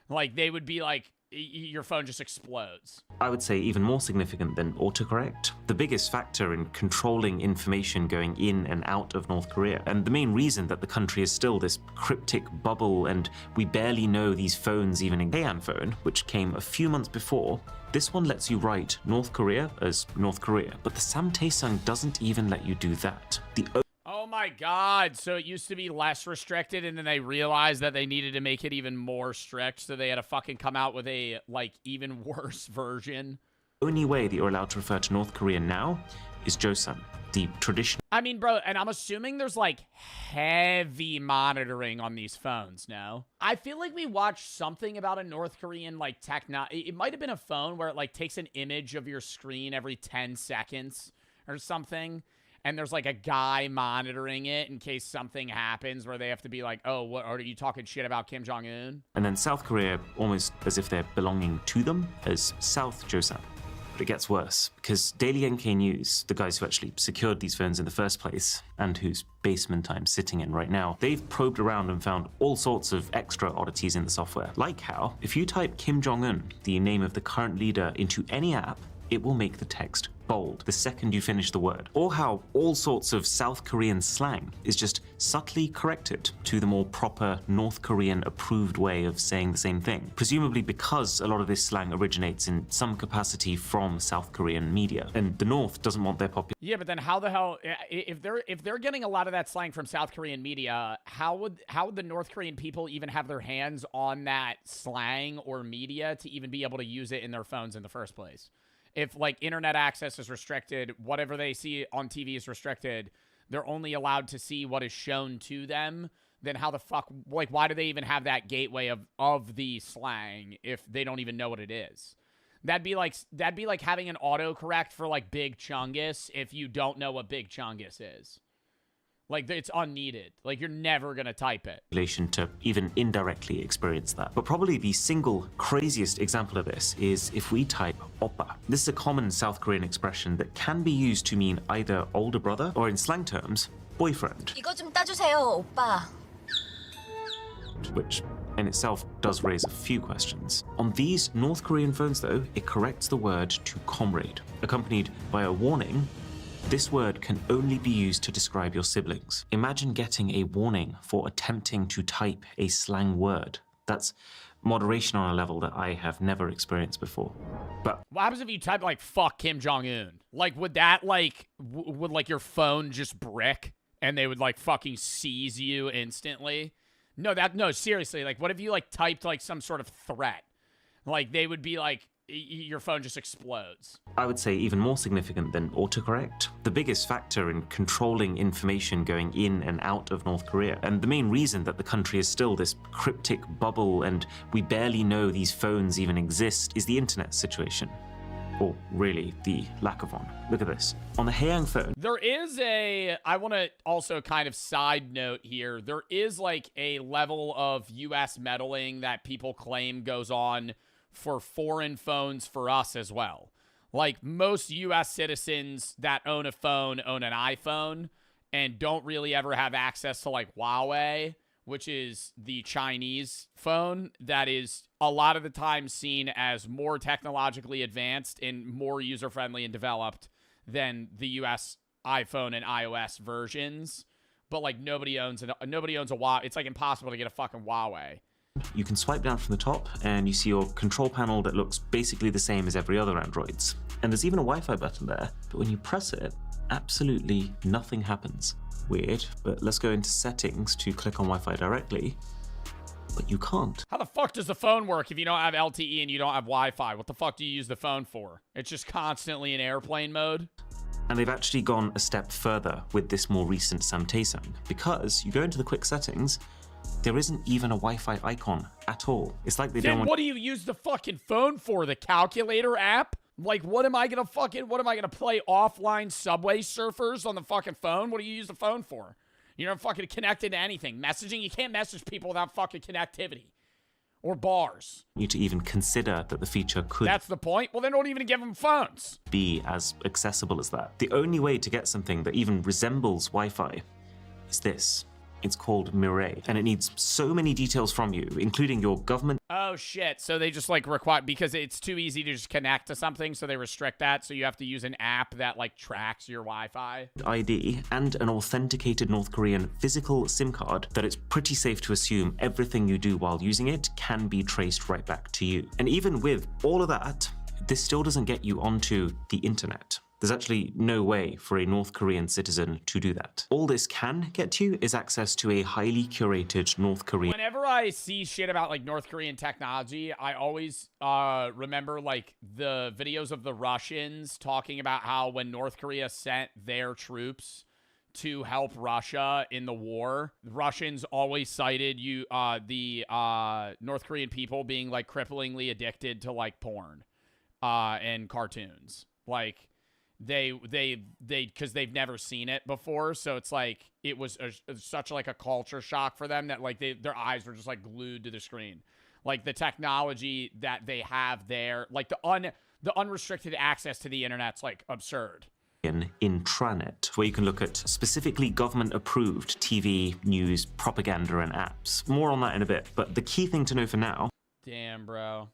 Like, they would be, like, your phone just explodes. I would say even more significant than autocorrect, the biggest factor in controlling information going in and out of North Korea, and the main reason that the country is still this cryptic bubble and we barely know these phones even in Heian phone, which came a few months before, this one lets you write North Korea as North Korea, but the Samtaesung doesn't even let you do that. Oh my God. So it used to be less restricted and then they realized that they needed to make it even more strict. So they had to fucking come out with a, like, even worse version. The only way that you're allowed to refer to North Korea now is Joseon, the traditional. I mean, bro, and I'm assuming there's, like, heavy monitoring on these phones, no? I feel like we watched something about a North Korean, like, it might have been a phone where it, like, takes an image of your screen every 10 seconds or something. And there's, like, a guy monitoring it in case something happens where they have to be like, oh, what, are you talking shit about Kim Jong-un? And then South Korea, almost as if they're belonging to them, as South Joseon. But it gets worse, because Daily NK News, the guys who actually secured these phones in the first place, and whose basement I'm sitting in right now, they've probed around and found all sorts of extra oddities in the software. Like how, if you type Kim Jong-un, the name of the current leader, into any app, it will make the text bold the second you finish the word. Or how all sorts of South Korean slang is just subtly corrected to the more proper North Korean approved way of saying the same thing. Presumably because a lot of this slang originates in some capacity from South Korean media. And the North doesn't want their population. Yeah, but then how the hell, if they're getting a lot of that slang from South Korean media, how would the North Korean people even have their hands on that slang or media to even be able to use it in their phones in the first place? If, like, internet access is restricted, whatever they see on TV is restricted, they're only allowed to see what is shown to them, then how the fuck, like, why do they even have that gateway of the slang if they don't even know what it is? That'd be like having an autocorrect for like Big Chungus if you don't know what Big Chungus is. Like, it's unneeded. Like, you're never gonna type it. To even indirectly experience that. But probably the single craziest example of this is if we type oppa. This is a common South Korean expression that can be used to mean either older brother or, in slang terms, boyfriend. 이거 좀 따주세요, 오빠. Which in itself does raise a few questions. On these North Korean phones, though, it corrects the word to comrade, accompanied by a warning. This word can only be used to describe your siblings. Imagine getting a warning for attempting to type a slang word. That's moderation on a level that I have never experienced before. But what happens if you type like fuck Kim Jong-un? Like, would that like would like your phone just brick and they would like fucking seize you instantly? No, seriously, like what if you like typed like some sort of threat? Like they would be like, your phone just explodes. I would say even more significant than autocorrect, the biggest factor in controlling information going in and out of North Korea, and the main reason that the country is still this cryptic bubble and we barely know these phones even exist, is the internet situation. Or really, the lack of one. Look at this. On the Haeyang phone, there is I want to also kind of side note here, there is like a level of US meddling that people claim goes on for foreign phones for us as well. Like, most US citizens that own a phone own an iPhone and don't really ever have access to like Huawei, which is the Chinese phone that is a lot of the time seen as more technologically advanced and more user-friendly and developed than the US iPhone and iOS versions. But like nobody owns a Huawei. It's like impossible to get a fucking Huawei. you can swipe down from the top and you see your control panel that looks basically the same as every other Android's. And there's even a Wi-Fi button there, but when you press it, absolutely nothing happens. Weird, but let's go into settings to click on Wi-Fi directly, but you can't. How the fuck does the phone work if you don't have LTE and you don't have Wi-Fi? What the fuck do you use the phone for? It's just constantly in airplane mode? And they've actually gone a step further with this more recent Samtaesang, because you go into the quick settings, there isn't even a Wi-Fi icon at all. It's like they don't want— What do you use the fucking phone for? The calculator app? Like, what am I gonna play offline Subway Surfers on the fucking phone? What do you use the phone for? You're not fucking connected to anything. Messaging? You can't message people without fucking connectivity. Or bars. You to even consider that the feature could— That's the point? Well, then don't even give them phones. —be as accessible as that. The only way to get something that even resembles Wi-Fi is this. It's called Mirai, and it needs so many details from you, including your government— Oh shit, so they just like require, because it's too easy to just connect to something, so they restrict that, so you have to use an app that like tracks your Wi-Fi. ID and an authenticated North Korean physical SIM card that it's pretty safe to assume everything you do while using it can be traced right back to you. And even with all of that, this still doesn't get you onto the internet. There's actually no way for a North Korean citizen to do that. All this can get you is access to a highly curated North Korean— Whenever I see shit about like North Korean technology, I always remember like the videos of the Russians talking about how when North Korea sent their troops to help Russia in the war, the Russians always cited the North Korean people being like cripplingly addicted to like porn and cartoons. Like, because they've never seen it before, so it's like it was such like a culture shock for them that like their eyes were just like glued to the screen. Like the technology that they have there, like the unrestricted access to the internet's like absurd. Intranet, where you can look at specifically government-approved TV, news, propaganda, and apps. More on that in a bit, but the key thing to know for now— Damn, bro.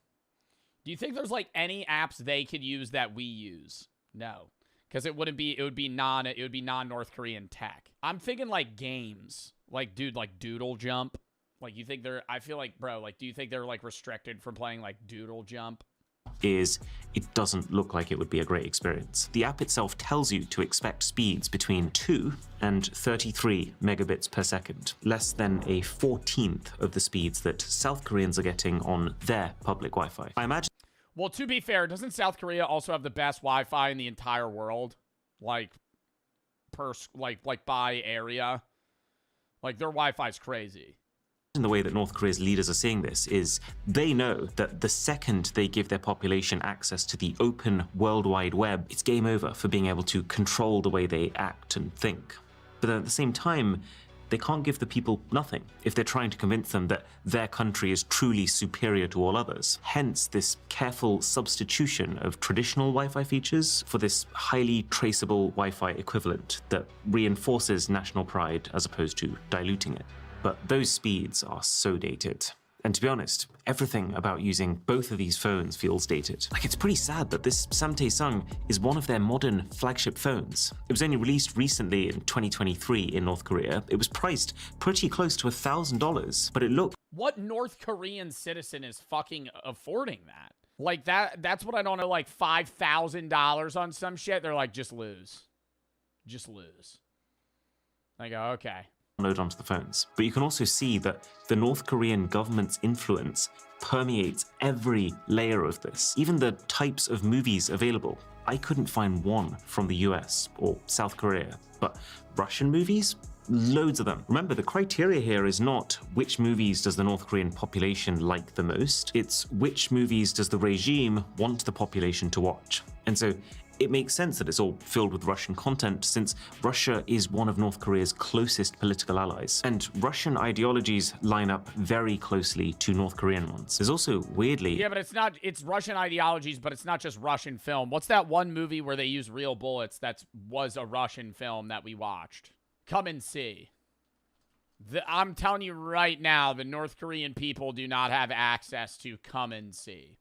Do you think there's like any apps they could use that we use? No. Because it would be non-North Korean tech. I'm thinking like games. Like, dude, like Doodle Jump. Like, you think they're— I feel like, bro, like, do you think they're like restricted from playing like Doodle Jump? Is it doesn't look like it would be a great experience. The app itself tells you to expect speeds between 2 and 33 megabits per second, less than a 14th of the speeds that South Koreans are getting on their public Wi-Fi. I imagine— Well, to be fair, doesn't South Korea also have the best Wi-Fi in the entire world? Like, by area? Like, their Wi-Fi's crazy. In the way that North Korea's leaders are seeing this is they know that the second they give their population access to the open World Wide Web, it's game over for being able to control the way they act and think. But then at the same time, they can't give the people nothing if they're trying to convince them that their country is truly superior to all others. Hence this careful substitution of traditional Wi-Fi features for this highly traceable Wi-Fi equivalent that reinforces national pride as opposed to diluting it. But those speeds are so dated. And to be honest, everything about using both of these phones feels dated. Like, it's pretty sad that this Samtae-sung is one of their modern flagship phones. It was only released recently in 2023 in North Korea. It was priced pretty close to $1,000, but it looked... What North Korean citizen is fucking affording that? Like, that's what I don't know, like $5,000 on some shit. They're like, just lose. Just lose. I go, okay. Download onto the phones. But you can also see that the North Korean government's influence permeates every layer of this, even the types of movies available. I couldn't find one from the US or South Korea, but Russian movies? Loads of them. Remember, the criteria here is not which movies does the North Korean population like the most, it's which movies does the regime want the population to watch. And so it makes sense that it's all filled with Russian content, since Russia is one of North Korea's closest political allies. And Russian ideologies line up very closely to North Korean ones. There's also, weirdly... Yeah, but it's Russian ideologies, but it's not just Russian film. What's that one movie where they use real bullets that was a Russian film that we watched? Come and see. I'm telling you right now, the North Korean people do not have access to Come and See.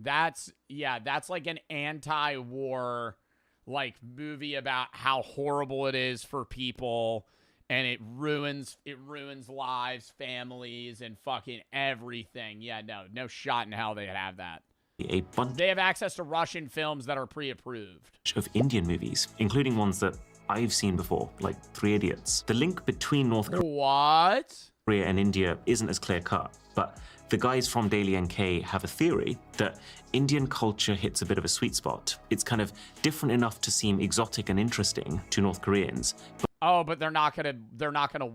That's like an anti-war like movie about how horrible it is for people, and it ruins lives, families, and fucking everything. Yeah, no shot in hell they'd have that. A bunch they have access to Russian films that are pre-approved. Of Indian movies, including ones that I've seen before, like 3 Idiots. The link between North Korea and India isn't as clear-cut, but the guys from Daily NK have a theory that Indian culture hits a bit of a sweet spot. It's kind of different enough to seem exotic and interesting to North Koreans. But they won't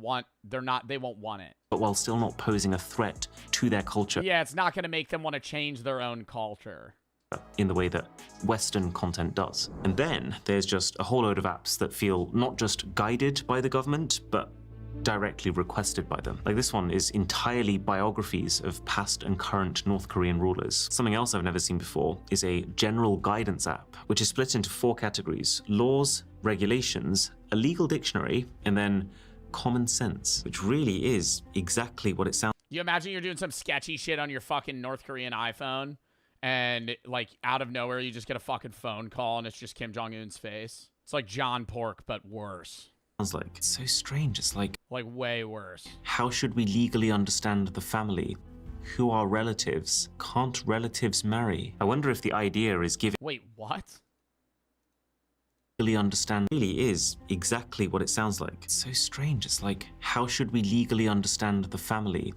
want it. But while still not posing a threat to their culture. Yeah, it's not gonna make them want to change their own culture. In the way that Western content does. And then there's just a whole load of apps that feel not just guided by the government, but directly requested by them. Like this one is entirely biographies of past and current North Korean rulers. Something else I've never seen before is a general guidance app, which is split into 4 categories: laws, regulations, a legal dictionary, and then common sense, which really is exactly what it sounds. You imagine you're doing some sketchy shit on your fucking North Korean iPhone, and like out of nowhere you just get a fucking phone call and it's just Kim Jong-un's face. It's like John Pork, but worse. Sounds like it's so strange. It's like way worse. How should we legally understand the family? Who are relatives? Can't relatives marry? I wonder if the idea is giving... Wait, what? Legally understand really is exactly what it sounds like. It's so strange. It's like, how should we legally understand the family?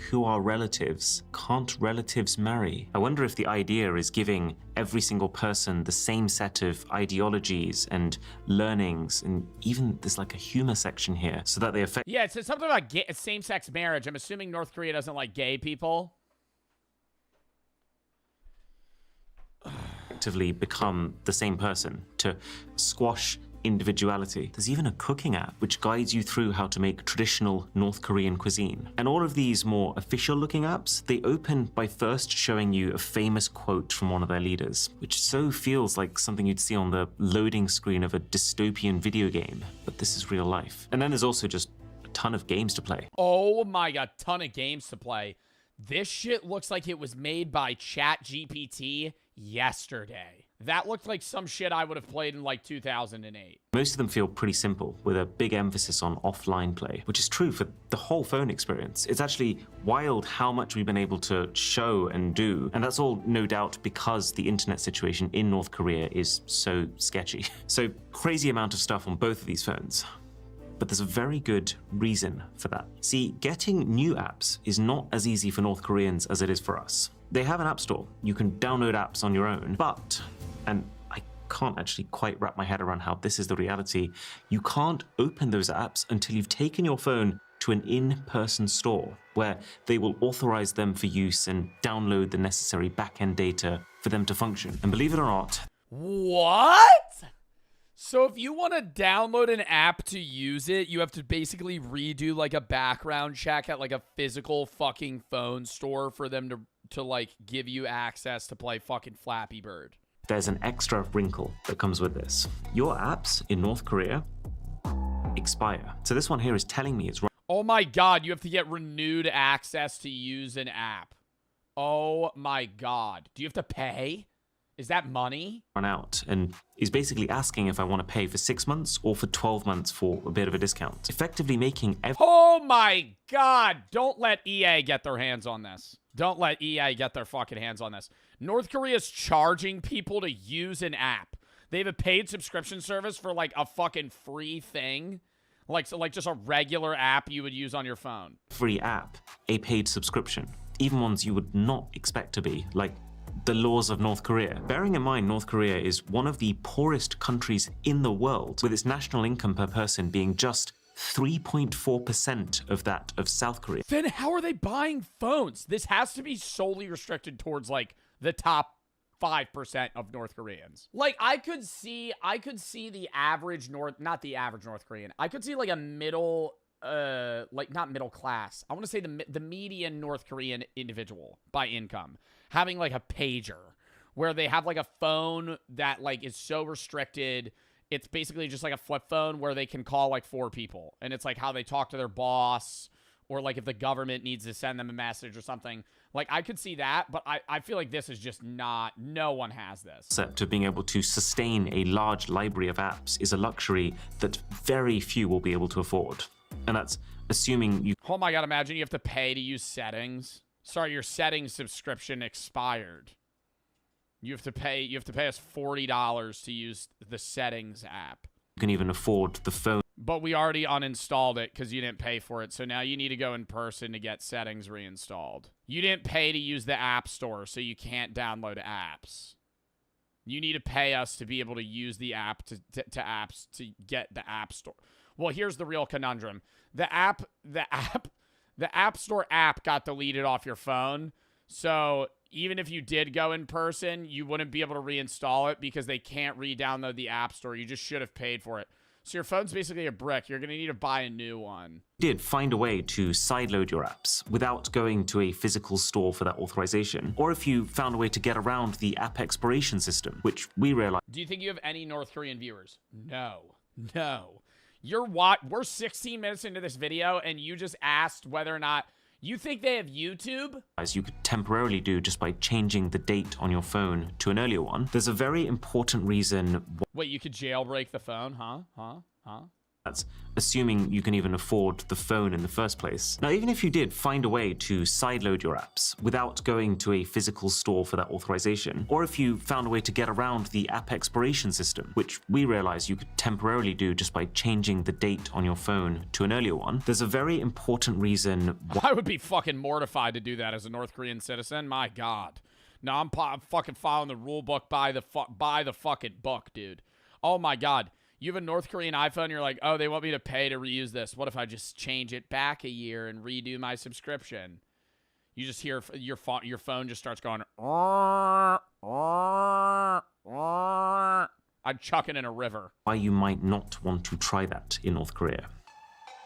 Who are relatives? Can't relatives marry? I wonder if the idea is giving every single person the same set of ideologies and learnings, and even there's like a humor section here, so that they affect... Yeah, it says something about same-sex marriage. I'm assuming North Korea doesn't like gay people. Effectively become the same person, to squash individuality. There's even a cooking app which guides you through how to make traditional North Korean cuisine. And all of these more official looking apps, they open by first showing you a famous quote from one of their leaders, which so feels like something you'd see on the loading screen of a dystopian video game, but this is real life. And then there's also just a ton of games to play. Oh my god, ton of games to play. This shit looks like it was made by ChatGPT yesterday. That looked like some shit I would have played in like 2008. Most of them feel pretty simple, with a big emphasis on offline play, which is true for the whole phone experience. It's actually wild how much we've been able to show and do, and that's all no doubt because the internet situation in North Korea is so sketchy. So crazy amount of stuff on both of these phones. But there's a very good reason for that. See, getting new apps is not as easy for North Koreans as it is for us. They have an app store. You can download apps on your own, but, and I can't actually quite wrap my head around how this is the reality. You can't open those apps until you've taken your phone to an in-person store where they will authorize them for use and download the necessary back-end data for them to function. And believe it or not, what? So if you want to download an app to use it, you have to basically redo like a background check at like a physical fucking phone store for them to like give you access to play fucking Flappy Bird. there's an extra wrinkle that comes with this. Your apps in North Korea expire. So this one here is telling me it's Oh my God, you have to get renewed access to use an app. Oh my God. Do you have to pay? Is that money? run out, and is basically asking if I want to pay for 6 months or for 12 months for a bit of a discount. Effectively making Oh my God. Don't let EA get their hands on this. Don't let EA get their fucking hands on this. North Korea's charging people to use an app. They have a paid subscription service for like a fucking free thing. Like just a regular app you would use on your phone. free app, a paid subscription, even ones you would not expect to be, like the laws of North Korea. Bearing in mind, North Korea is one of the poorest countries in the world, with its national income per person being just 3.4% of that of South Korea. Then how are they buying phones? This has to be solely restricted towards like the top 5% of North Koreans. Like I could see the average not the average North Korean. I could see like a middle like not middle class. I want to say the median North Korean individual by income having like a pager where they have like a phone that like is so restricted. It's basically just like a flip phone where they can call like 4 people, and it's like how they talk to their boss, or like if the government needs to send them a message or something. Like I could see that, but I feel like this is just not, no one has this. Concept of being able to sustain a large library of apps is a luxury that very few will be able to afford. And that's assuming you... Oh my God, imagine you have to pay to use settings. Sorry, your settings subscription expired. You have to pay us $40 to use the settings app. You can even afford the phone. But we already uninstalled it because you didn't pay for it. So now you need to go in person to get settings reinstalled. You didn't pay to use the App Store, so you can't download apps. You need to pay us to be able to use the app to apps to get the App Store. Well, here's the real conundrum. The App Store app got deleted off your phone. So even if you did go in person, you wouldn't be able to reinstall it because they can't re-download the App Store. You just should have paid for it. So your phone's basically a brick. You're going to need to buy a new one. Did find a way to sideload your apps without going to a physical store for that authorization, or if you found a way to get around the app expiration system, which we realized. Do you think you have any North Korean viewers? No. We're 16 minutes into this video, and you just asked whether or not you think they have YouTube? As you could temporarily do just by changing the date on your phone to an earlier one. There's a very important reason. Wait, you could jailbreak the phone, huh? That's assuming you can even afford the phone in the first place. Now, even if you did find a way to sideload your apps without going to a physical store for that authorization, or if you found a way to get around the app expiration system, which we realize you could temporarily do just by changing the date on your phone to an earlier one, there's a very important reason. I would be fucking mortified to do that as a North Korean citizen. My God. No, I'm fucking following the rule book by the fucking book, dude. Oh my God. You have a North Korean iPhone, you're like, oh, they want me to pay to reuse this. What if I just change it back a year and redo my subscription? You just hear your phone just starts going, I'd chuck it in a river. Why you might not want to try that in North Korea.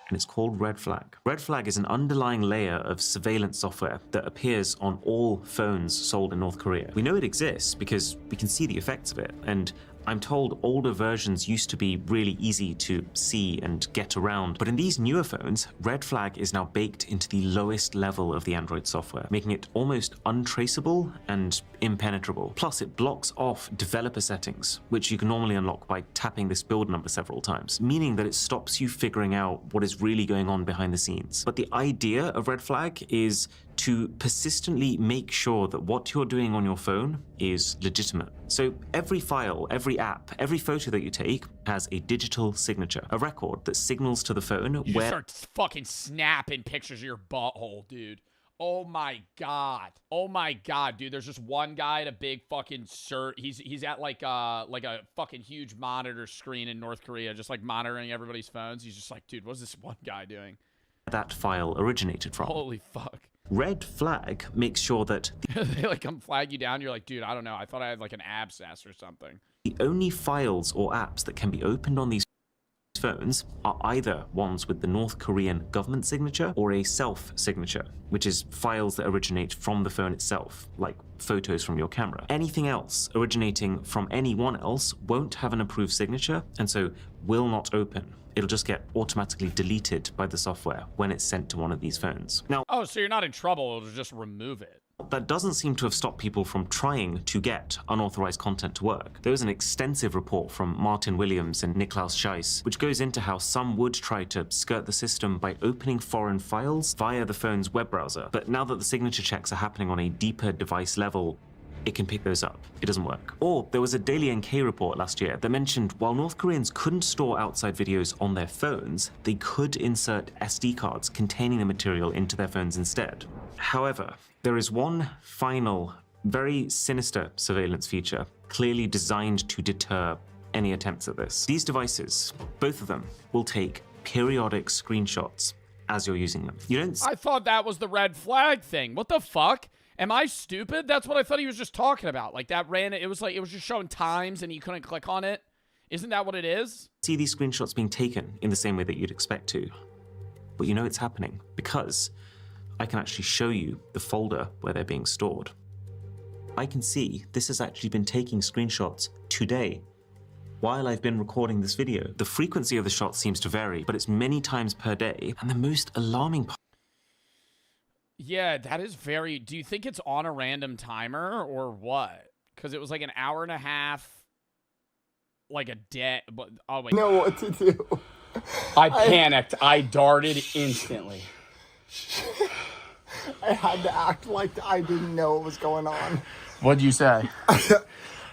And it's called Red Flag. Red Flag is an underlying layer of surveillance software that appears on all phones sold in North Korea. We know it exists because we can see the effects of it, and I'm told older versions used to be really easy to see and get around, but in these newer phones, Red Flag is now baked into the lowest level of the Android software, making it almost untraceable and impenetrable. Plus, it blocks off developer settings, which you can normally unlock by tapping this build number several times, meaning that it stops you figuring out what is really going on behind the scenes. But the idea of Red Flag is to persistently make sure that what you're doing on your phone is legitimate. So every file, every app, every photo that you take has a digital signature, a record that signals to the phone You just start fucking snapping pictures of your butthole, dude. Oh my god. Oh my god, dude. There's just one guy at a big fucking he's at like a fucking huge monitor screen in North Korea, just like monitoring everybody's phones. He's just like, dude, what's this one guy doing? That file originated from. Holy fuck. Red flag makes sure that they like come flag you down. You're like, dude, I don't know. I thought I had like an abscess or something. the only files or apps that can be opened on these phones are either ones with the North Korean government signature or a self-signature, which is files that originate from the phone itself, like photos from your camera. Anything else originating from anyone else won't have an approved signature, and so will not open. It'll just get automatically deleted by the software when it's sent to one of these phones. Now, oh, so you're not in trouble, it'll just remove it. That doesn't seem to have stopped people from trying to get unauthorized content to work. There was an extensive report from Martin Williams and Niklaus Scheiss, which goes into how some would try to skirt the system by opening foreign files via the phone's web browser. But now that the signature checks are happening on a deeper device level, it can pick those up. It doesn't work. Or there was a Daily NK report last year that mentioned while North Koreans couldn't store outside videos on their phones, they could insert SD cards containing the material into their phones instead. However, there is one final, very sinister surveillance feature, clearly designed to deter any attempts at this. These devices, both of them, will take periodic screenshots as you're using them. I thought that was the red flag thing. What the fuck? Am I stupid? That's what I thought he was just talking about. Like that it was just showing times and you couldn't click on it. Isn't that what it is? See these screenshots being taken in the same way that you'd expect to. But you know it's happening because I can actually show you the folder where they're being stored. I can see this has actually been taking screenshots today while I've been recording this video. The frequency of the shots seems to vary, but it's many times per day. And the most alarming part. Yeah, that is very... Do you think it's on a random timer or what? Because it was like an hour and a half, like a day. But oh wait, know what to do. I panicked. I darted instantly. I had to act like I didn't know what was going on. What'd you say? I said,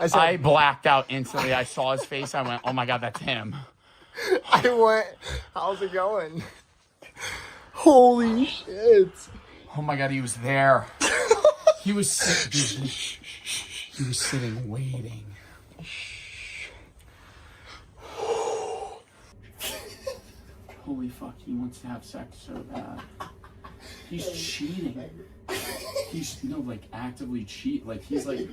I blacked out instantly. I saw his face. I went, oh my God, that's him. I went, how's it going? Holy shit. Oh my God, he was there. He was sitting waiting. Holy fuck, he wants to have sex so bad. He's cheating. He's like actively cheat. Like he's like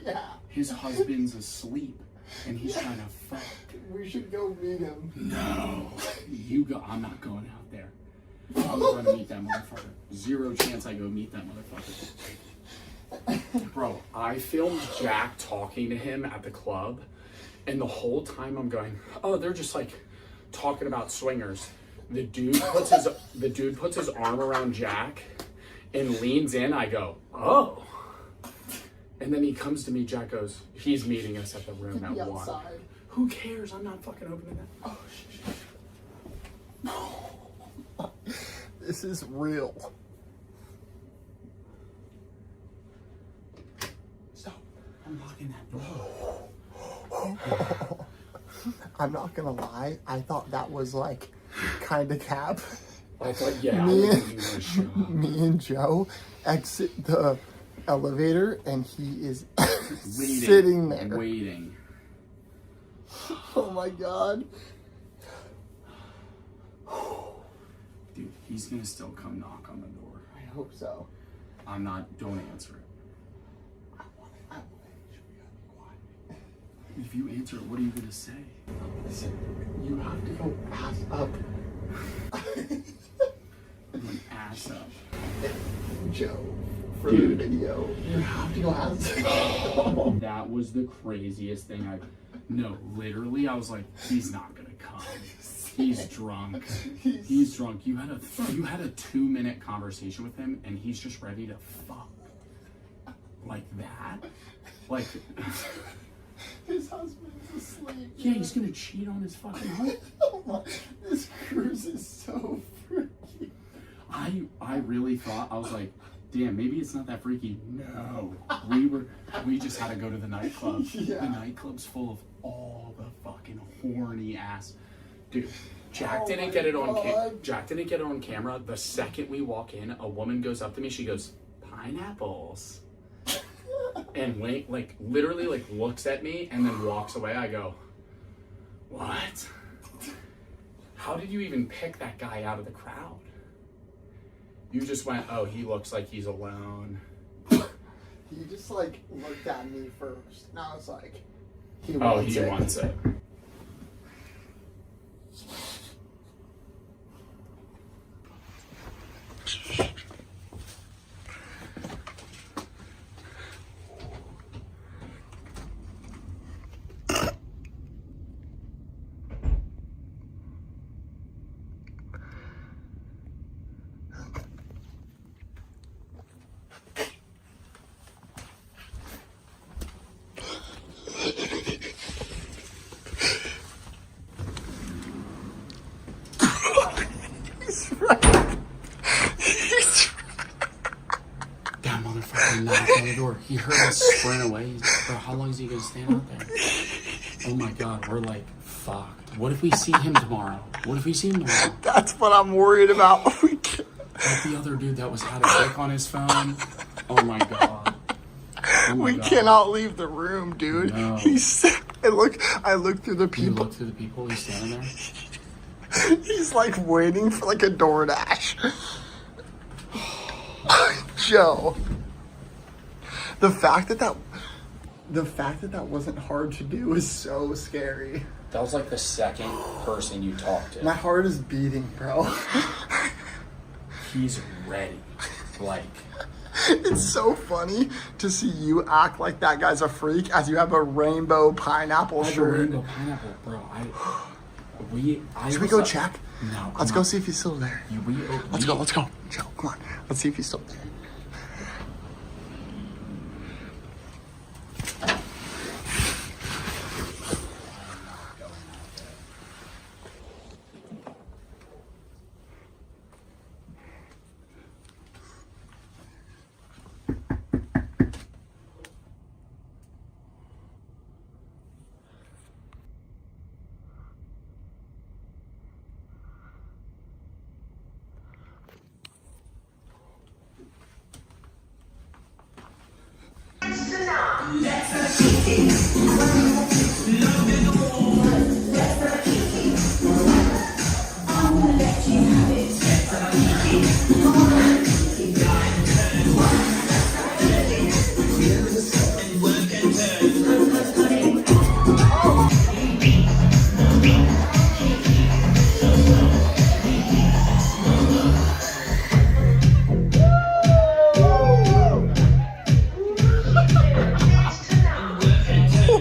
his husband's asleep and he's trying to fuck. We should go meet him. No, you go. I'm not going out there. I'm going to meet that motherfucker. Zero chance I go meet that motherfucker. Bro, I filmed Jack talking to him at the club, and the whole time I'm going, oh, they're just like talking about swingers. The dude puts his arm around Jack and leans in. I go, oh. And then he comes to me. Jack goes, he's meeting us at the room at 1. Who cares? I'm not fucking opening that. Oh, shit. No. This is real. Stop. I'm locking that door. I'm not gonna lie. I thought that was like kind of cap. I thought, yeah. Me and Joe exit the elevator and he is sitting there. Waiting. Oh my God. Dude, he's gonna still come knock on the door. I hope so. I'm not, don't answer it. If you answer it, what are you gonna say? Listen, you have to go ass up. I'm an ass up. Joe, for the video, you have to go ass up. That was the craziest thing no, literally, I was like, he's not gonna come. He's drunk. He's drunk. You had a 2-minute conversation with him, and he's just ready to fuck. Like that? Like... His husband's asleep. Yeah, he's gonna cheat on his fucking husband. Oh my, this cruise is so freaky. I really thought, I was like, damn, maybe it's not that freaky. No. We just had to go to the nightclub. Yeah. The nightclub's full of all the fucking horny ass. Dude, Jack didn't get it on camera. The second we walk in, a woman goes up to me, she goes, pineapples. And Wayne, like, literally, like, looks at me and then walks away. I go, what? How did you even pick that guy out of the crowd? You just went, oh, he looks like he's alone. He just, like, looked at me first. And I was like, he wants it. That motherfucker knocked on the door. He heard us sprint away. Bro, how long is he gonna stand out there? Oh my god, we're like fucked. What if we see him tomorrow? What if we see him tomorrow? That's what I'm worried about. Like the other dude that had a dick on his phone. Oh my god. Oh my we god. cannot leave the room, dude. No. I looked through the people. You look through the people. He's standing there. He's like waiting for like a DoorDash. Joe. The fact that that wasn't hard to do is so scary. That was like the second person you talked to. My heart is beating, bro. He's ready. Like, it's so funny to see you act like that guy's a freak as you have a rainbow pineapple shirt. Rainbow pineapple, bro. Should we go check? No. Let's go see if he's still there. Let's go. Joe, come on. Let's see if he's still there.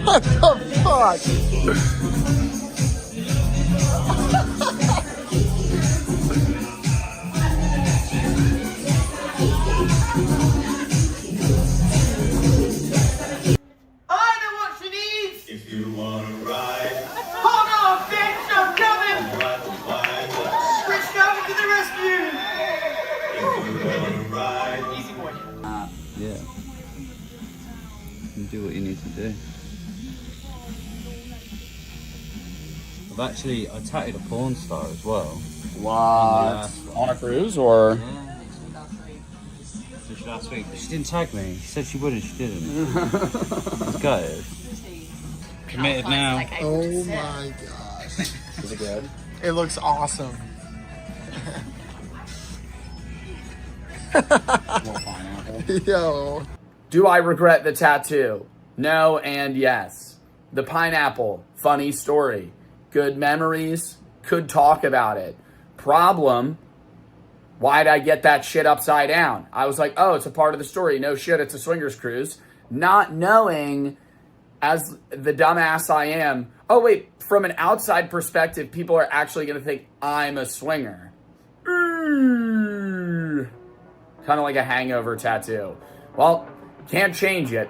What the fuck? I know what she needs! If you wanna ride, Hold on, bitch, I'm coming! ride the wide. Switch coming to the rescue! If you wanna ride, Easy boy. Yeah. You can do what you need to do. I tatted a porn star as well. What? On a cruise or? Yeah. Last week. She didn't tag me. She said she would and she didn't. Let's go. Committed now. Oh my gosh. Is it good? It looks awesome. Yo. Do I regret the tattoo? No and yes. The pineapple, funny story. Good memories, could talk about it. Problem, why'd I get that shit upside down? I was like, oh, it's a part of the story. No shit, it's a swingers cruise. Not knowing, as the dumbass I am, oh wait, from an outside perspective, people are actually gonna think I'm a swinger. Kind of like a hangover tattoo. Well, can't change it.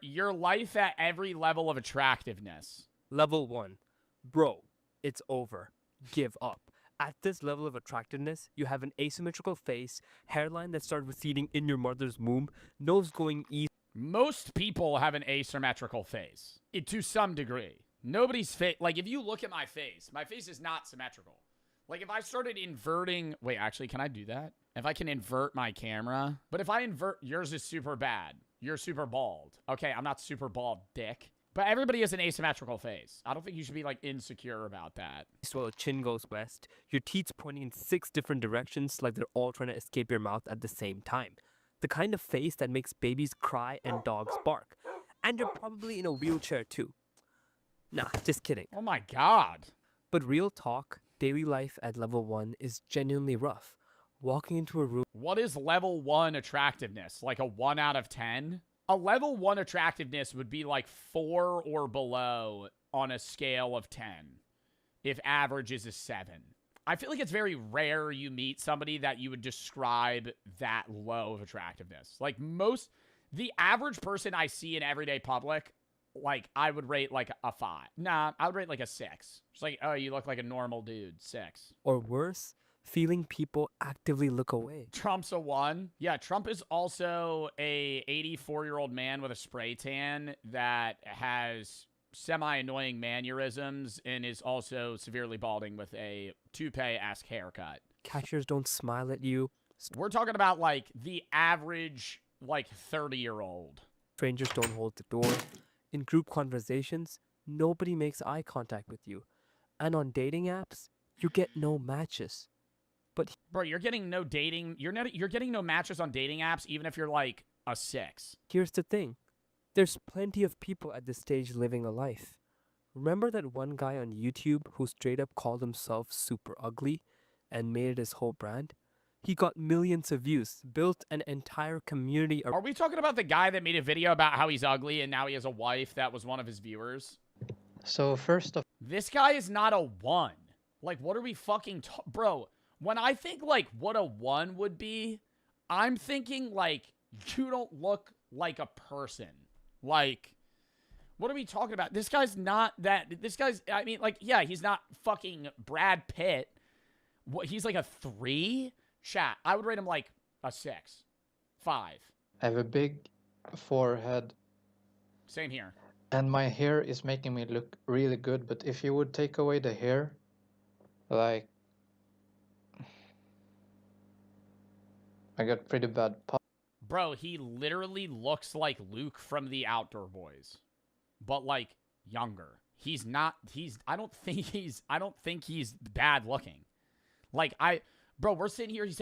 Your life at every level of attractiveness. Level 1. Bro, it's over. Give up. At this level of attractiveness, you have an asymmetrical face, hairline that started receding in your mother's womb, nose going east. Most people have an asymmetrical face to some degree. Nobody's face, like if you look at my face is not symmetrical. Like if I started inverting, wait, actually, can I do that? If I can invert my camera, but if I invert, yours is super bad. You're super bald. Okay, I'm not super bald, dick. But everybody has an asymmetrical face. I don't think you should be like insecure about that. So a chin goes west, your teeth pointing in 6 different directions like they're all trying to escape your mouth at the same time. The kind of face that makes babies cry and dogs bark. And you're probably in a wheelchair too. Nah, just kidding. Oh my God. But real talk, daily life at level 1 is genuinely rough. Walking into a room. What is level 1 attractiveness? Like a 1 out of 10? A level 1 attractiveness would be like 4 or below on a scale of 10. If average is a 7. I feel like it's very rare you meet somebody that you would describe that low of attractiveness. Like the average person I see in everyday public, like I would rate like a 5. Nah, I would rate like a 6. It's like, oh, you look like a normal dude. 6. Or worse, feeling people actively look away. Trump's a 1. Yeah, Trump is also a 84-year-old man with a spray tan that has semi-annoying mannerisms and is also severely balding with a toupee-esque haircut. Cashiers don't smile at you. We're talking about like the average like 30-year-old. Strangers don't hold the door. In group conversations, nobody makes eye contact with you. And on dating apps, you get no matches. But bro, you're getting no dating. You're getting no matches on dating apps, even if you're like a 6. Here's the thing. There's plenty of people at this stage living a life. Remember that one guy on YouTube who straight up called himself super ugly and made it his whole brand? He got millions of views, built an entire community. Are we talking about the guy that made a video about how he's ugly and now he has a wife that was one of his viewers? So first of this guy is not a 1. Like, what are we fucking bro? When I think like what a 1 would be, I'm thinking like you don't look like a person. Like, what are we talking about? This guy's not that. This guy's, I mean, like, yeah, he's not fucking Brad Pitt. What? He's like a 3? Chat, I would rate him like a 6. 5. I have a big forehead. Same here. And my hair is making me look really good, but if you would take away the hair, like, I got pretty bad pop. Bro, he literally looks like Luke from the Outdoor Boys, but like younger. He's not, I don't think he's bad looking. Like bro, we're sitting here, he's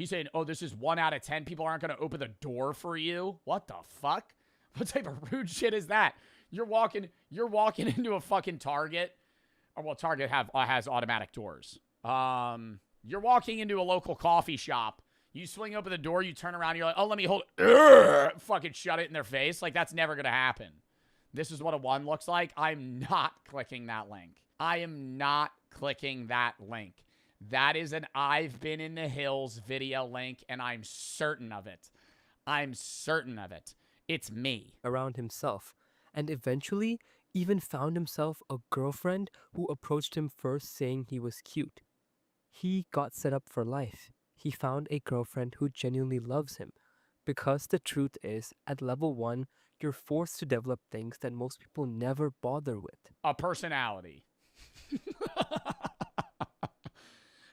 saying, oh, this is 1 out of 10. People aren't going to open the door for you. What the fuck? What type of rude shit is that? You're walking into a fucking Target. Or, well, Target has automatic doors. You're walking into a local coffee shop. You swing open the door, you turn around, you're like, oh, let me hold it. Fucking shut it in their face. Like, that's never going to happen. This is what a 1 looks like. I'm not clicking that link. I am not clicking that link. That is an I've Been in the Hills video link, and I'm certain of it. I'm certain of it. It's me. Around himself, and eventually even found himself a girlfriend who approached him first saying he was cute. He got set up for life. He found a girlfriend who genuinely loves him. Because the truth is, at level 1, you're forced to develop things that most people never bother with. A personality.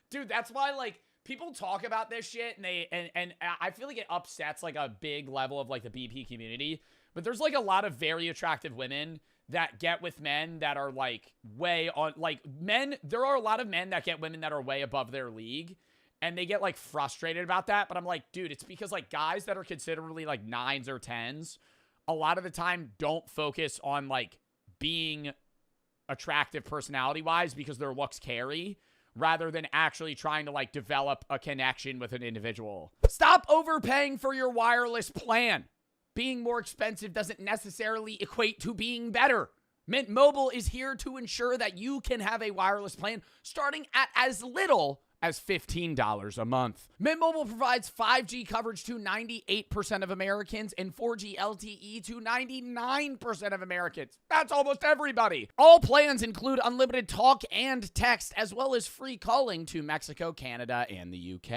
Dude, that's why, like, people talk about this shit, and I feel like it upsets, like, a big level of, like, the BP community. But there's, like, a lot of very attractive women that get with men that are, like, way on, like, men, there are a lot of men that get women that are way above their league, and they get, like, frustrated about that. But I'm like, dude, it's because, like, guys that are considerably, like, 9s or 10s, a lot of the time don't focus on, like, being attractive personality-wise because their looks carry, rather than actually trying to, like, develop a connection with an individual. Stop overpaying for your wireless plan. Being more expensive doesn't necessarily equate to being better. Mint Mobile is here to ensure that you can have a wireless plan starting at as little as $15 a month. Mint Mobile provides 5G coverage to 98% of Americans and 4G LTE to 99% of Americans. That's almost everybody. All plans include unlimited talk and text, as well as free calling to Mexico, Canada, and the UK.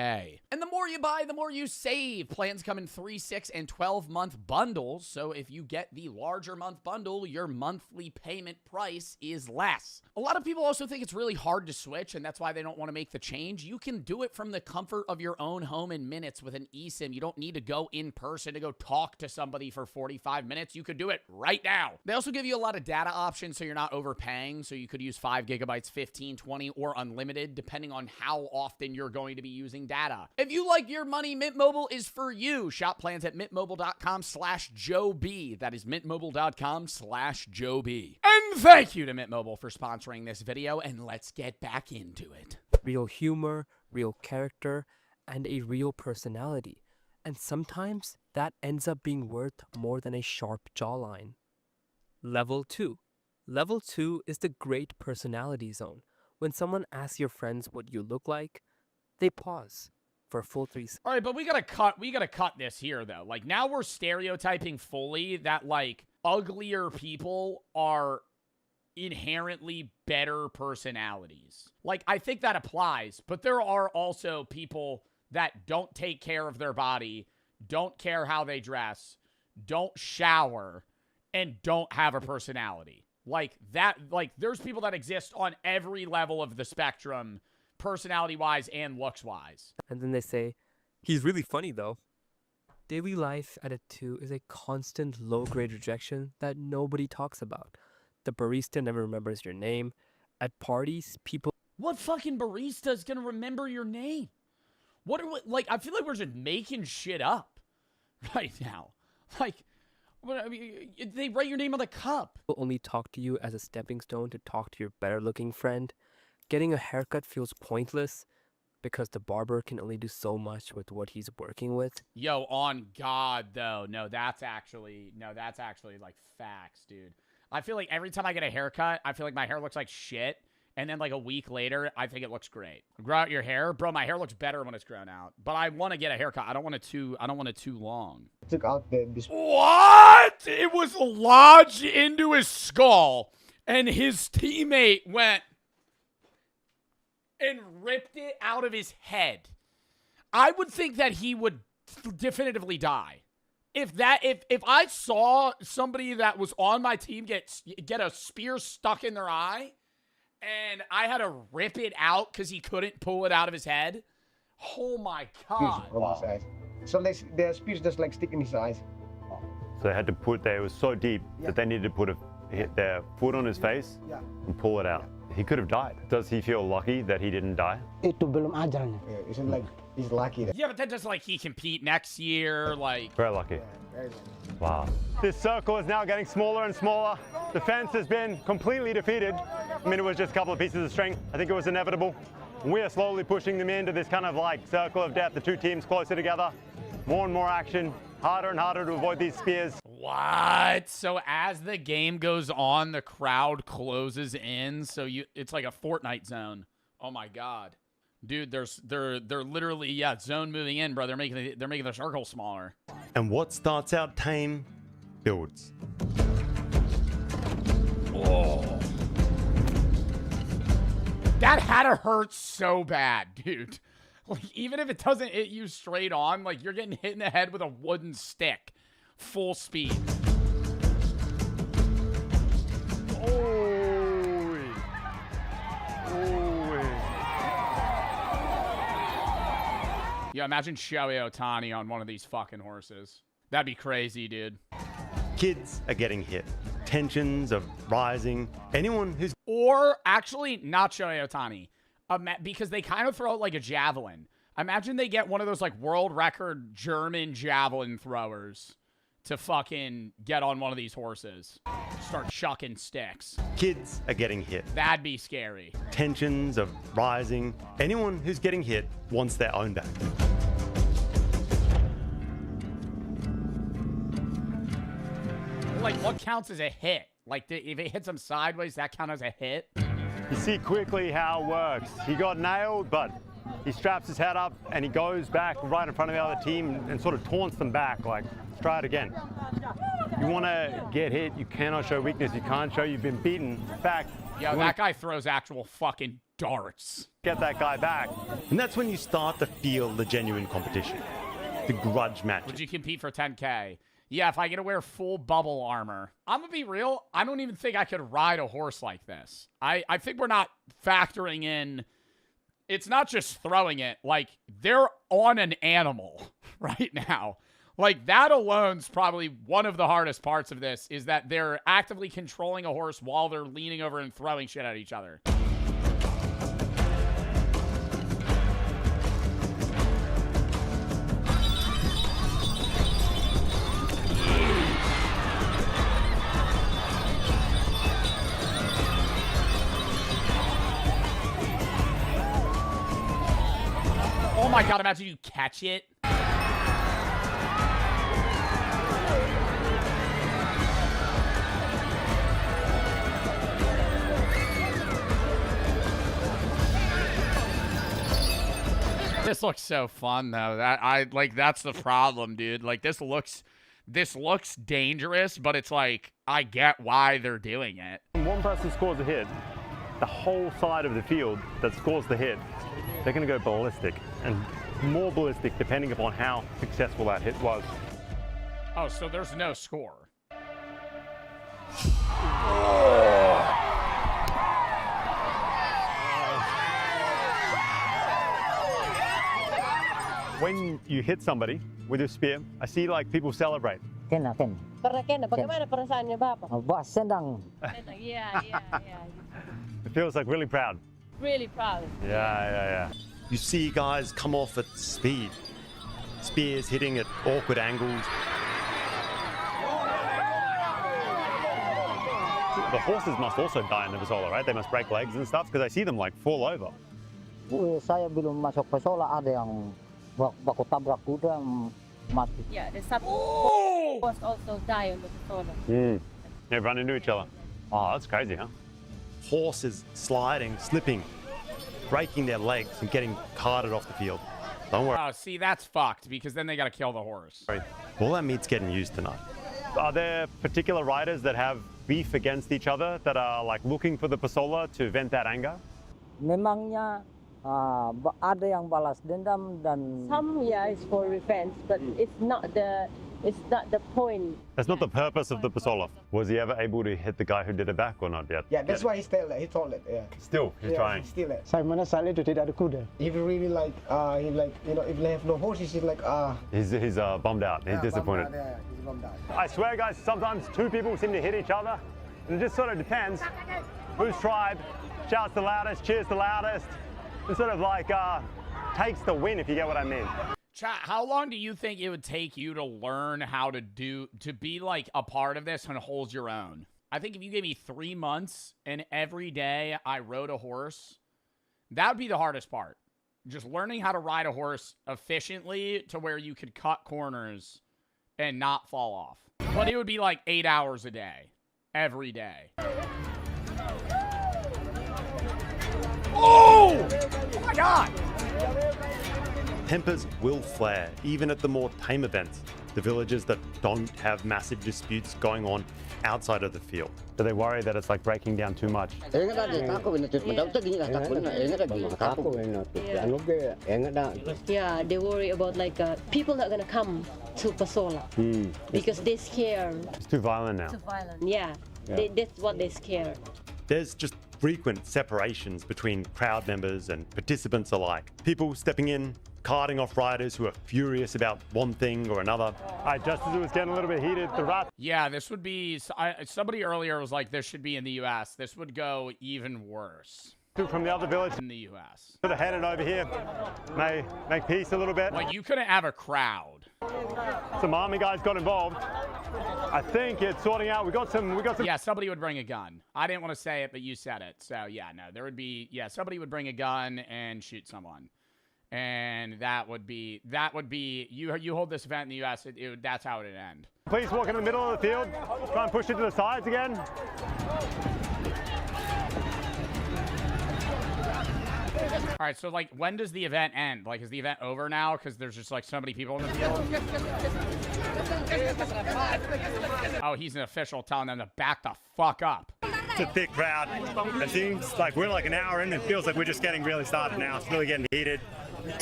And the more you buy, the more you save. Plans come in 3, 6, and 12-month bundles, so if you get the larger month bundle, your monthly payment price is less. A lot of people also think it's really hard to switch, and that's why they don't want to make the change. You can do it from the comfort of your own home in minutes with an eSIM. You don't need to go in person to go talk to somebody for 45 minutes. You could do it right now. They also give you a lot of data options, so you're not overpaying. So you could use 5 gigabytes, 15, 20, or unlimited, depending on how often you're going to be using data. If you like your money, Mint Mobile is for you. Shop plans at mintmobile.com/JoeB. That is mintmobile.com/JoeB. And thank you to Mint Mobile for sponsoring this video, and let's get back into it. Real humor, real character, and a real personality. And sometimes that ends up being worth more than a sharp jawline. Level 2. Level 2 is the great personality zone. When someone asks your friends what you look like, they pause for a full 3 seconds. All right, but we gotta cut this here, though. Like, now we're stereotyping fully that, like, uglier people are inherently better personalities. Like, I think that applies, but there are also people that don't take care of their body, don't care how they dress, don't shower, and don't have a personality. Like, that, like, there's people that exist on every level of the spectrum, personality-wise and looks-wise. And then they say, he's really funny though. Daily life at a 2 is a constant low-grade rejection that nobody talks about. The barista never remembers your name. At parties, people... What fucking barista is gonna remember your name? What are we, like, I feel like we're just making shit up right now. Like, I mean, they write your name on the cup. People only talk to you as a stepping stone to talk to your better-looking friend. Getting a haircut feels pointless because the barber can only do so much with what he's working with. Yo, on God, though. No, that's actually, like, facts, dude. I feel like every time I get a haircut, I feel like my hair looks like shit. And then, like, a week later, I think it looks great. Grow out your hair? Bro, my hair looks better when it's grown out. But I want to get a haircut. I don't want it too long. Took out What? It was lodged into his skull. And his teammate went and ripped it out of his head. I would think that he would definitively die. If I saw somebody that was on my team get a spear stuck in their eye, and I had to rip it out because he couldn't pull it out of his head, oh my God. So the spears just like stick in his eyes. So they had to it was so deep that they needed to put their foot on his face and pull it out. He could have died. Does he feel lucky that he didn't die? Itu belum ajalnya. Isn't like he's lucky. Yeah, but that doesn't like he compete next year, like. Very lucky. Wow. This circle is now getting smaller and smaller. The fence has been completely defeated. I mean, it was just a couple of pieces of string. I think it was inevitable. We are slowly pushing them into this kind of like circle of death, the two teams closer together. More and more action, harder and harder to avoid these spears. What? So as the game goes on, the crowd closes in, so it's like a Fortnite zone. Oh my God. Dude, they're literally zone moving in, bro. They're making the circle smaller. And what starts out tame builds. Oh. That had to hurt so bad, dude. Like, even if it doesn't hit you straight on, like, you're getting hit in the head with a wooden stick. Full speed. Yeah, imagine Shohei Ohtani on one of these fucking horses. That'd be crazy, dude. Kids are getting hit. Tensions are rising. Anyone who's... Or, actually, not Shohei Ohtani. Because they kind of throw it like a javelin. Imagine they get one of those, like, world record German javelin throwers to fucking get on one of these horses. Start chucking sticks. Kids are getting hit. That'd be scary. Tensions are rising. Anyone who's getting hit wants their own back. Like, what counts as a hit? Like, if it hits him sideways, that counts as a hit? You see quickly how it works. He got nailed, but He straps his head up and he goes back right in front of the other team and sort of taunts them back, like, let's try it again. You want to get hit, you cannot show weakness, you can't show you've been beaten. In fact, yeah, that guy throws actual fucking darts. Get that guy back. And that's when you start to feel the genuine competition, the grudge match. Would you compete for 10K? Yeah, if I get to wear full bubble armor. I'm going to be real, I don't even think I could ride a horse like this. I think we're not factoring in, it's not just throwing it, like, they're on an animal right now. Like, that alone's probably one of the hardest parts of this, is that they're actively controlling a horse while they're leaning over and throwing shit at each other. Oh my god, imagine you catch it. This looks so fun though. That's the problem, dude. Like this looks dangerous, but it's like I get why they're doing it. When one person scores a hit, the whole side of the field that scores the hit, they're going to go ballistic, and more ballistic depending upon how successful that hit was. Oh, so there's no score. When you hit somebody with your spear, I see like people celebrate. Kena. Bagaimana perasaannya Bapak? Senang. Yeah. It feels like really proud. Really proud. Yeah. You see guys come off at speed. Spears hitting at awkward angles. The horses must also die in the Pasola, right? They must break legs and stuff, because I see them like fall over. Saya belum masuk Pasola, ada yang baku tabrak kuda mati. Yeah, the horse also die on the Pasola. They run into each other. Oh, that's crazy, huh? Horses sliding, slipping, breaking their legs and getting carted off the field. Don't worry. Oh, see, that's fucked, because then they gotta kill the horse. All that meat's getting used tonight. Are there particular riders that have beef against each other that are like looking for the Pasola to vent that anger? Memangnya ada yang balas dendam dan some is for revenge, but it's not the point. That's not the purpose of the Pasola. Was he ever able to hit the guy who did it back or not yet? Yeah, that's why he told it. Yeah. Still, he's trying. Still it. Saya menyesal itu tidak ada kuda. If he really like, if they have no horses, he's like, He's bummed out. He's disappointed. He's bummed out. I swear, guys, sometimes two people seem to hit each other, and it just sort of depends whose tribe shouts the loudest, cheers the loudest. It sort of like takes the win, if you get what I mean. Chat, how long do you think it would take you to learn how to be like a part of this and hold your own? I think if you gave me 3 months and every day I rode a horse, that would be the hardest part. Just learning how to ride a horse efficiently to where you could cut corners and not fall off. But it would be like 8 hours a day, every day. Oh! Oh my God! Tempers will flare, even at the more tame events, the villages that don't have massive disputes going on outside of the field. Do they worry that it's like breaking down too much? Yeah, they worry about like people not gonna come to Pasola because they're scared. It's too violent now. Too violent. Yeah. That's what they're scared. There's just frequent separations between crowd members and participants alike. People stepping in, carting off riders who are furious about one thing or another. Just as it was getting a little bit heated, the rat. Yeah, this would be... somebody earlier was like, this should be in the U.S. This would go even worse. From the other village in the U.S. Sort of headed over here, may make peace a little bit. Like, you couldn't have a crowd. Some army guys got involved. I think it's sorting out. We got some. Yeah, somebody would bring a gun. I didn't want to say it, but you said it. So yeah, no, there would be. Yeah, somebody would bring a gun and shoot someone, and that would be. You hold this event in the U.S. That's how it would end. Please walk in the middle of the field. Try and push it to the sides again. All right, so like, when does the event end? Like, is the event over now? Because there's just like so many people in the field. Oh, he's an official telling them to back the fuck up. It's a thick crowd. It seems like we're like an hour in and it feels like we're just getting really started now. It's really getting heated.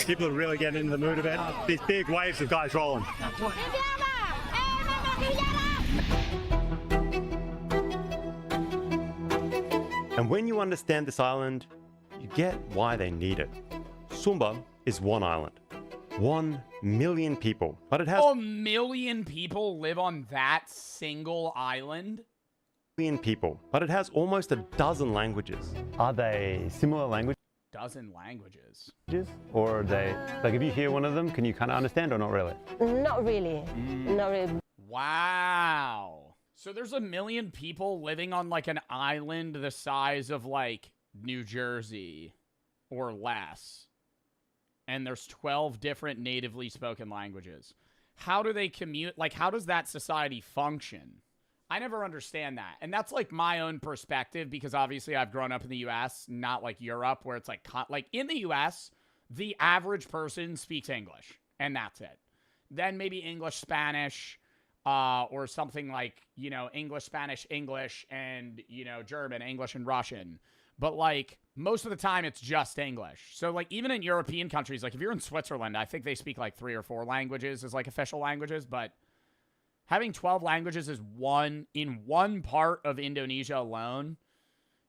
People are really getting into the mood of it. These big waves of guys rolling. And when you understand this island, you get why they need it. Sumba is one island. 1 million people, but it has 1 million people live on that single island. People, but it has almost a dozen languages. Are they similar languages? Dozen languages. Or are they, like if you hear one of them, can you kind of understand or not really? Not really. Not really. Wow. So there's 1 million people living on like an island the size of like New Jersey or less. And there's 12 different natively spoken languages. How do they commute? Like, how does that society function? I never understand that. And that's like my own perspective because obviously I've grown up in the US, not like Europe where it's like in the US, the average person speaks English and that's it. Then maybe English, Spanish, or something like, you know, English, Spanish, English, and, you know, German, English, and Russian. But like most of the time it's just English. So like even in European countries, like if you're in Switzerland, I think they speak like 3 or 4 languages as like official languages, but having 12 languages is in one part of Indonesia alone.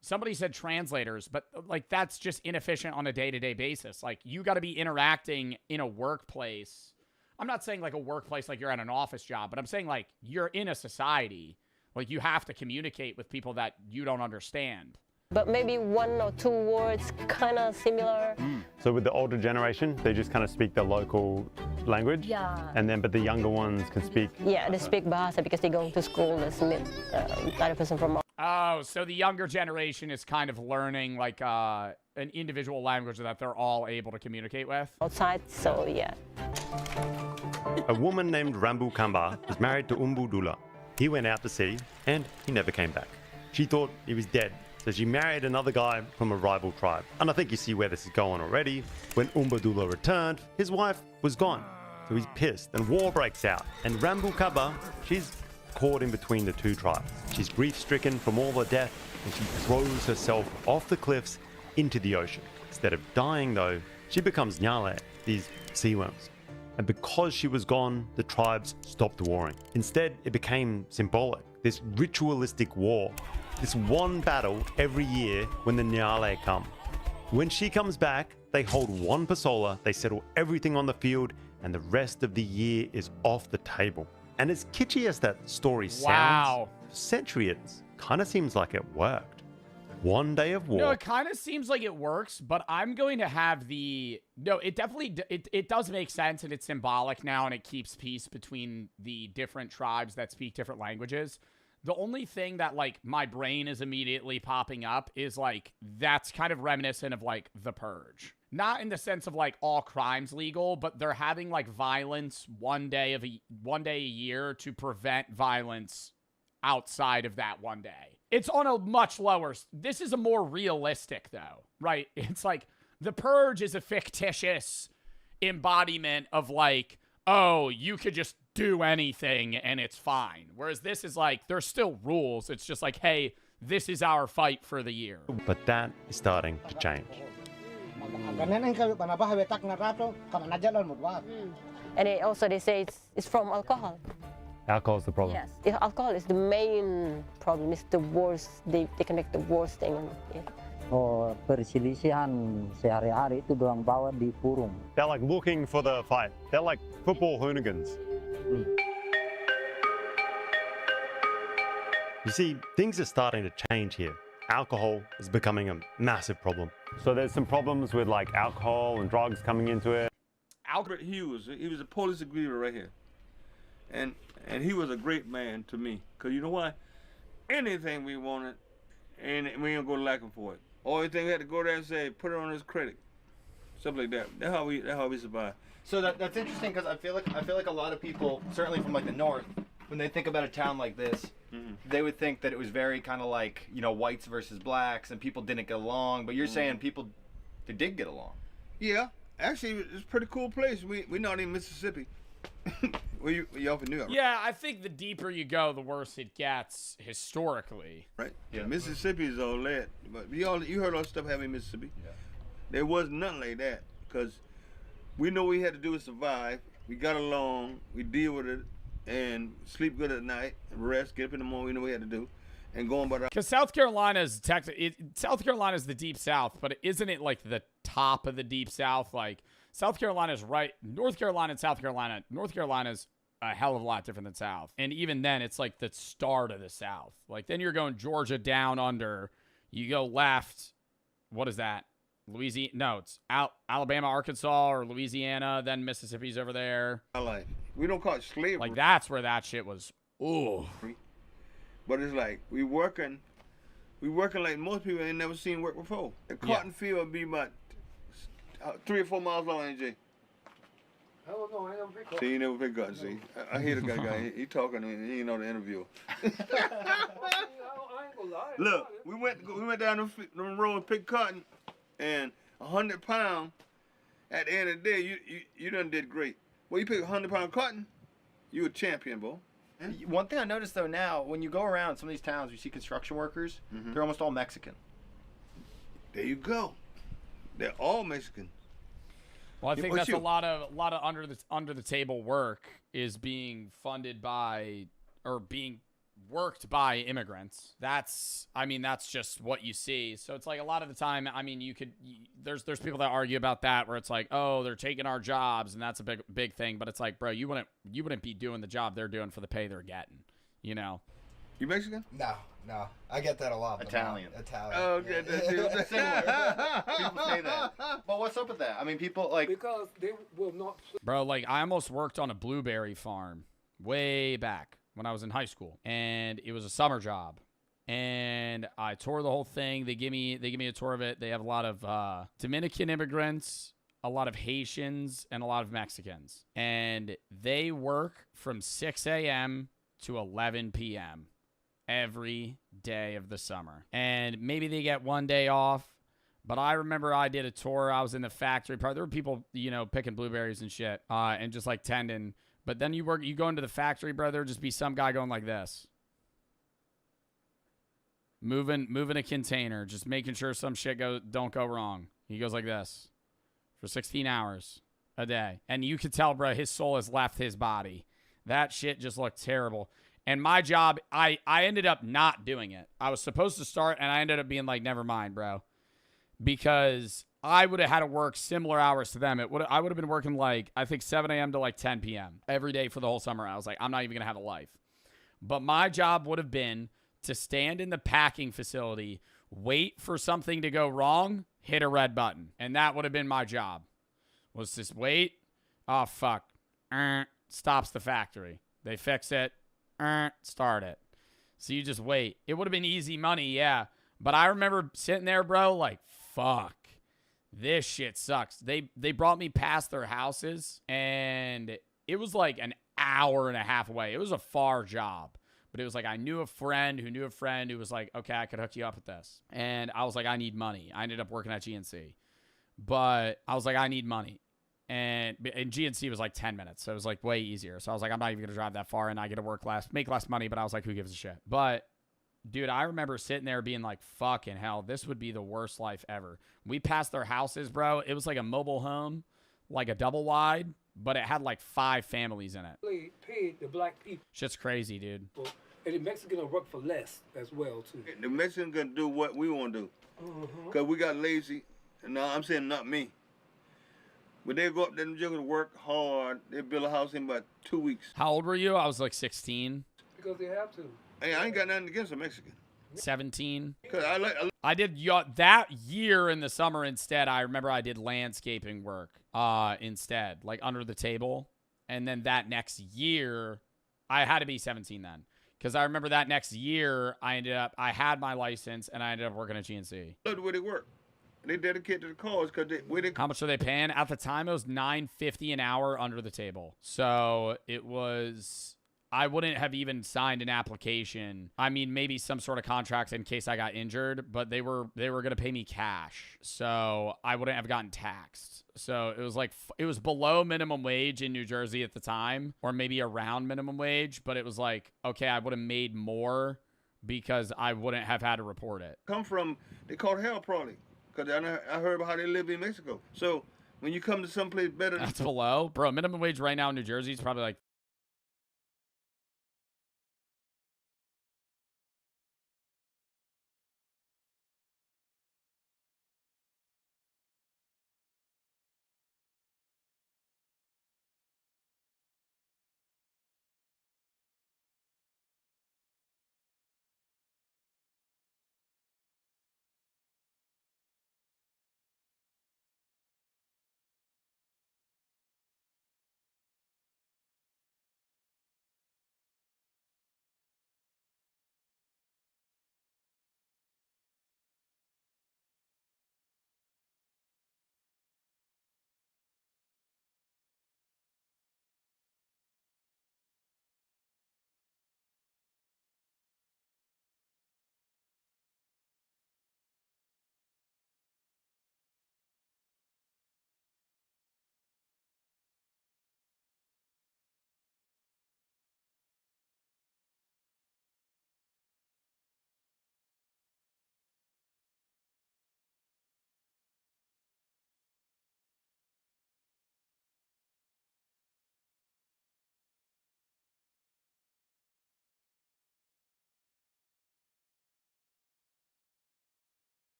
Somebody said translators, but like that's just inefficient on a day-to-day basis. Like you got to be interacting in a workplace. I'm not saying like a workplace like you're at an office job, but I'm saying like you're in a society. Like you have to communicate with people that you don't understand. But maybe 1 or 2 words kind of similar. So with the older generation, they just kind of speak the local language? Yeah. And then, but the younger ones can speak? Yeah, they speak Bahasa because they go to school. That's kind of person from. Oh, so the younger generation is kind of learning like an individual language that they're all able to communicate with? Outside, so yeah. A woman named Rambu Kamba was married to Umbu Dula. He went out to sea and he never came back. She thought he was dead. So she married another guy from a rival tribe. And I think you see where this is going already. When Umbadula returned, his wife was gone. So he's pissed and war breaks out. And Rambu Kaba, she's caught in between the 2 tribes. She's grief-stricken from all the death and she throws herself off the cliffs into the ocean. Instead of dying though, she becomes Nyale, these sea worms. And because she was gone, the tribes stopped warring. Instead, it became symbolic, this ritualistic war. This one battle every year when the Nyale come. When she comes back, they hold 1 pasola, they settle everything on the field, and the rest of the year is off the table. And as kitschy as that story sounds, for centuries, kind of seems like it worked. 1 day of war. No, it kind of seems like it works, but I'm going to have no, it definitely, it does make sense and it's symbolic now and it keeps peace between the different tribes that speak different languages. The only thing that, like, my brain is immediately popping up is, like, that's kind of reminiscent of, like, The Purge. Not in the sense of, like, all crimes legal, but they're having, like, violence one day a year to prevent violence outside of that one day. It's on a much lower... This is a more realistic, though, right? It's like, The Purge is a fictitious embodiment of, like, oh, you could just do anything and it's fine. Whereas this is like, there's still rules. It's just like, hey, this is our fight for the year. But that is starting to change. And also they say it's from alcohol. Alcohol is the problem? Yes. If alcohol is the main problem. It's the worst. They connect the worst thing. Yeah. Oh, perselisihan sehari-hari itu doang bawa di kurung. They're like looking for the fight. They're like football hooligans. You see, things are starting to change here. Alcohol is becoming a massive problem. So there's some problems with like alcohol and drugs coming into it. Albert Hughes, he was a police aggriever right here. And he was a great man to me. Because you know why? Anything we wanted, and we ain't gonna lacking for it. Only thing we had to go there and say, put it on his credit. Stuff like that. That's how we survive. So that's interesting because I feel like a lot of people, certainly from like the north, when they think about a town like this, they would think that it was very kind of like, you know, whites versus blacks and people didn't get along. But you're saying people They did get along. Yeah, actually, it's a pretty cool place. We're not in Mississippi. you off in New York? Yeah, I think the deeper you go, the worse it gets historically. Right. Yeah. Mississippi is all that, but you heard all the stuff happening in Mississippi. Yeah. There was nothing like that because we know what we had to do to survive. We got along. We deal with it and sleep good at night and rest. Get up in the morning. We know what we had to do. And going by because South Carolina is South Carolina is the deep South, but isn't it like the top of the deep South? Like South Carolina's right, North Carolina and South Carolina. North Carolina's a hell of a lot different than South, and even then, it's like the start of the South. Like then you're going Georgia down under, you go left. What is that? Louisiana? No, it's Alabama, Arkansas, or Louisiana. Then Mississippi's over there. We don't call it slavery. Like that's where that shit was. Ooh. But it's like we working like most people ain't never seen work before. The cotton field would be about 3 or 4 miles long, AJ. I don't know. I never pick up. See, you never pick up. See, I hear the guy. He talking to me. He ain't know the interview. I ain't gonna lie. Look, we went down the road and picked cotton, and 100 pounds. At the end of the day, you done did great. Well, you pick 100-pound cotton, you a champion, boy. One thing I noticed though now, when you go around some of these towns, you see construction workers. They're almost all Mexican. There you go. They're all Mexican. Well, I think that's a lot of under the table work is being funded by or being worked by immigrants. That's just what you see. So it's like a lot of the time, I mean, there's people that argue about that where it's like, oh, they're taking our jobs, and that's a big thing. But it's like, bro, you wouldn't be doing the job they're doing for the pay they're getting, you know? You Mexican? No. I get that a lot. Italian. Oh, okay. Similar. People say that. But what's up with that? I mean, people like because they will not. Bro, like I almost worked on a blueberry farm way back when I was in high school, and it was a summer job, and I toured the whole thing. They give me a tour of it. They have a lot of Dominican immigrants, a lot of Haitians, and a lot of Mexicans, and they work from 6 a.m. to 11 p.m. every day of the summer, and maybe they get one day off. But I remember I did a tour. I was in the factory part. There were people, picking blueberries and shit, and just like tending. But then you go into the factory, bro, there'd just be some guy going like this. Moving a container, just making sure some shit don't go wrong. He goes like this for 16 hours a day. And you could tell, bro, his soul has left his body. That shit just looked terrible. And my job, I ended up not doing it. I was supposed to start, and I ended up being like, never mind, bro. Because I would have had to work similar hours to them. I would have been working like, I think 7 a.m. to like 10 p.m. every day for the whole summer. I was like, I'm not even going to have a life. But my job would have been to stand in the packing facility, wait for something to go wrong, hit a red button. And that would have been my job. Was just wait. Oh, fuck. Stops the factory. They fix it. Start it. So you just wait. It would have been easy money, yeah. But I remember sitting there, bro, like, fuck. This shit sucks. They brought me past their houses, and it was like an hour and a half away. It was a far job. But it was like I knew a friend who was like, okay, I could hook you up with this. And I was like, I need money. I ended up working at GNC. But I was like, I need money. And GNC was like 10 minutes. So it was like way easier. So I was like, I'm not even going to drive that far, and I get to work make less money. But I was like, who gives a shit? But dude, I remember sitting there being like, fucking hell, this would be the worst life ever. We passed their houses, bro. It was like a mobile home, like a double wide, but it had like 5 families in it. They paid the black people. Shit's crazy, dude. And the Mexican will work for less as well, too. The Mexican gonna do what we want to do. Because we got lazy. And now I'm saying not me. But they go up there and they're gonna work hard. They build a house in about 2 weeks. How old were you? I was like 16. Because they have to. Hey, I ain't got nothing against a Mexican. 17. Cause I did that year in the summer instead. I remember I did landscaping work instead, like under the table. And then that next year, I had to be 17 then. Because I remember that next year, I had my license, and I ended up working at GNC. Look the way they work. They dedicated to the cause because How much are they paying? At the time, it was $9.50 an hour under the table. So it was I wouldn't have even signed an application. I mean, maybe some sort of contract in case I got injured, but they were going to pay me cash. So I wouldn't have gotten taxed. So it was like, it was below minimum wage in New Jersey at the time, or maybe around minimum wage. But it was like, okay, I would have made more because I wouldn't have had to report it. Come from, they call it hell probably, because I heard about how they live in Mexico. So when you come to someplace better. That's below. Bro, minimum wage right now in New Jersey is probably like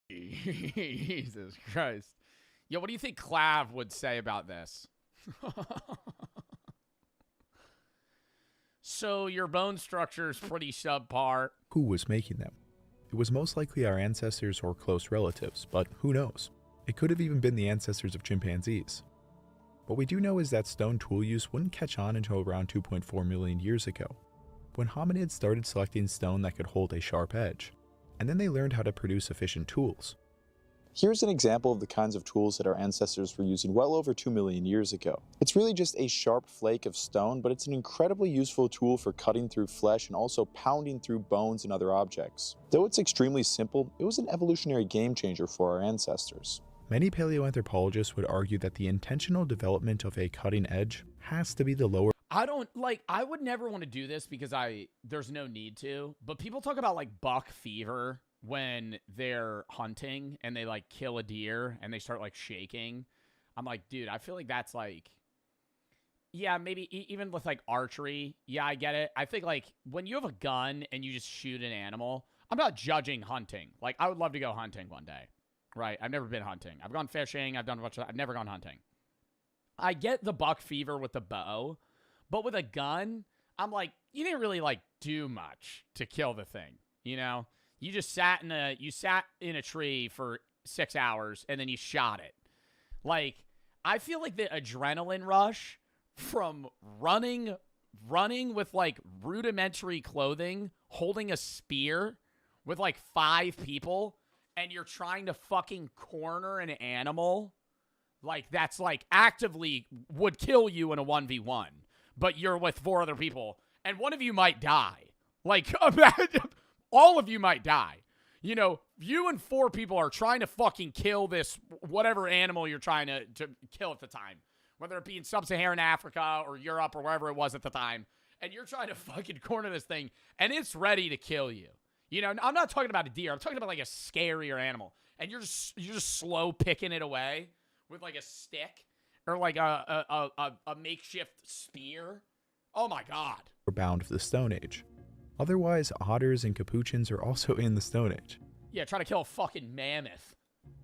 Jesus Christ. Yo, what do you think Clav would say about this? So your bone structure is pretty subpar. Who was making them? It was most likely our ancestors or close relatives, but who knows? It could have even been the ancestors of chimpanzees. What we do know is that stone tool use wouldn't catch on until around 2.4 million years ago, when hominids started selecting stone that could hold a sharp edge, and then they learned how to produce efficient tools. Here's an example of the kinds of tools that our ancestors were using well over 2 million years ago. It's really just a sharp flake of stone, but it's an incredibly useful tool for cutting through flesh and also pounding through bones and other objects. Though it's extremely simple, it was an evolutionary game changer for our ancestors. Many paleoanthropologists would argue that the intentional development of a cutting edge has to be the lower. I would never want to do this because there's no need to, but people talk about like buck fever when they're hunting and they like kill a deer and they start like shaking. I'm like, dude, I feel like that's like, yeah, maybe even with like archery. Yeah, I get it. I think like when you have a gun and you just shoot an animal, I'm not judging hunting. Like I would love to go hunting one day, right? I've never been hunting. I've gone fishing. I've done a bunch of, I've never gone hunting. I get the buck fever with the bow, but with a gun, I'm like, you didn't really like do much to kill the thing, you know? You just sat in a tree for 6 hours and then you shot it. Like, I feel like the adrenaline rush from running with like rudimentary clothing, holding a spear with like 5 people, and you're trying to fucking corner an animal, like that's like actively would kill you in a 1v1, but you're with 4 other people and one of you might die. Like, imagine. All of you might die. You know, you and 4 people are trying to fucking kill this whatever animal you're trying to kill at the time. Whether it be in sub-Saharan Africa or Europe or wherever it was at the time. And you're trying to fucking corner this thing and it's ready to kill you. You know, I'm not talking about a deer. I'm talking about like a scarier animal. And you're just slow picking it away with like a stick or like a makeshift spear. Oh my God. Bound of the Stone Age. Otherwise, otters and capuchins are also in the Stone Age. Yeah, try to kill a fucking mammoth.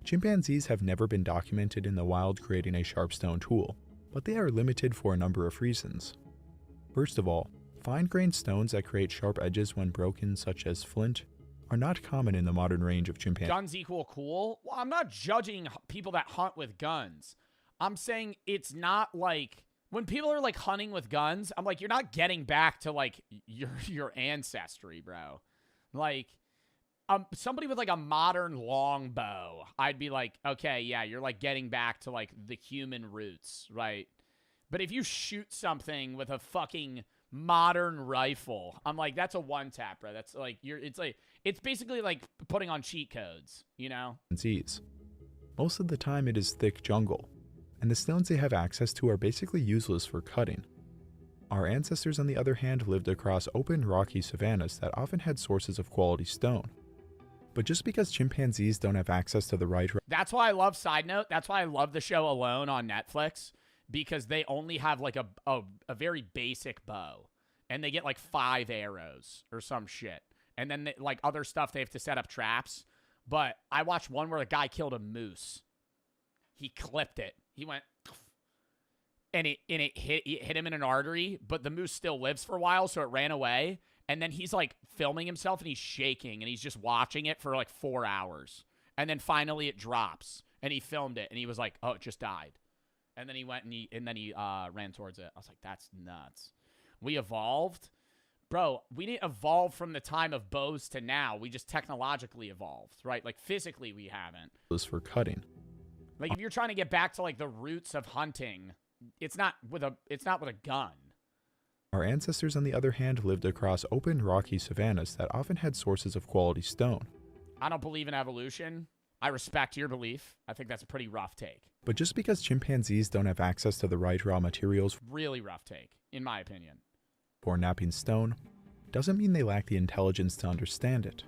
Chimpanzees have never been documented in the wild creating a sharp stone tool, but they are limited for a number of reasons. First of all, fine-grained stones that create sharp edges when broken, such as flint, are not common in the modern range of chimpanzees. Guns equal cool? Well, I'm not judging people that hunt with guns. I'm saying it's not like... When people are, like, hunting with guns, I'm like, you're not getting back to, like, your ancestry, bro. Like, somebody with, like, a modern longbow, I'd be like, okay, yeah, you're, like, getting back to, like, the human roots, right? But if you shoot something with a fucking modern rifle, I'm like, that's a one-tap, bro. That's, like, it's basically, like, putting on cheat codes, you know? Most of the time, it is thick jungle, and the stones they have access to are basically useless for cutting. Our ancestors, on the other hand, lived across open, rocky savannas that often had sources of quality stone. But just because chimpanzees don't have access to the right... That's why I love, side note, that's why I love the show Alone on Netflix, because they only have like a very basic bow, and they get like 5 arrows or some shit. And then like other stuff, they have to set up traps. But I watched one where a guy killed a moose. He clipped it. He went, and it hit him in an artery, but the moose still lives for a while, so it ran away. And then he's like filming himself, and he's shaking, and he's just watching it for like 4 hours. And then finally it drops, and he filmed it, and he was like, "Oh, it just died." And then he went and he ran towards it. I was like, "That's nuts." We evolved, bro. We didn't evolve from the time of bows to now. We just technologically evolved, right? Like physically, we haven't. Was for cutting. Like, if you're trying to get back to, like, the roots of hunting, it's not with a gun. Our ancestors, on the other hand, lived across open, rocky savannas that often had sources of quality stone. I don't believe in evolution. I respect your belief. I think that's a pretty rough take. But just because chimpanzees don't have access to the right raw materials... Really rough take, in my opinion. ...for knapping stone, doesn't mean they lack the intelligence to understand it.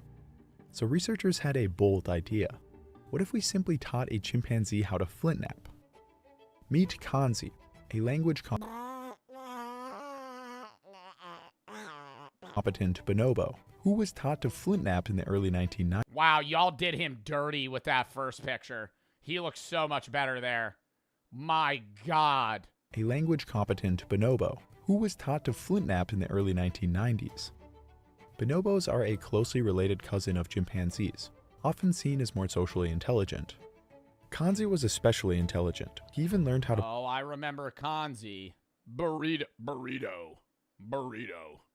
So researchers had a bold idea. What if we simply taught a chimpanzee how to flint knap? Meet Kanzi, a language competent bonobo, who was taught to flint nap in the early 1990s. Wow, y'all did him dirty with that first picture. He looks so much better there. My God. A language competent bonobo, who was taught to flint nap in the early 1990s. Bonobos are a closely related cousin of chimpanzees, often seen as more socially intelligent. Kanzi was especially intelligent. He even learned how to I remember Kanzi. Burrito.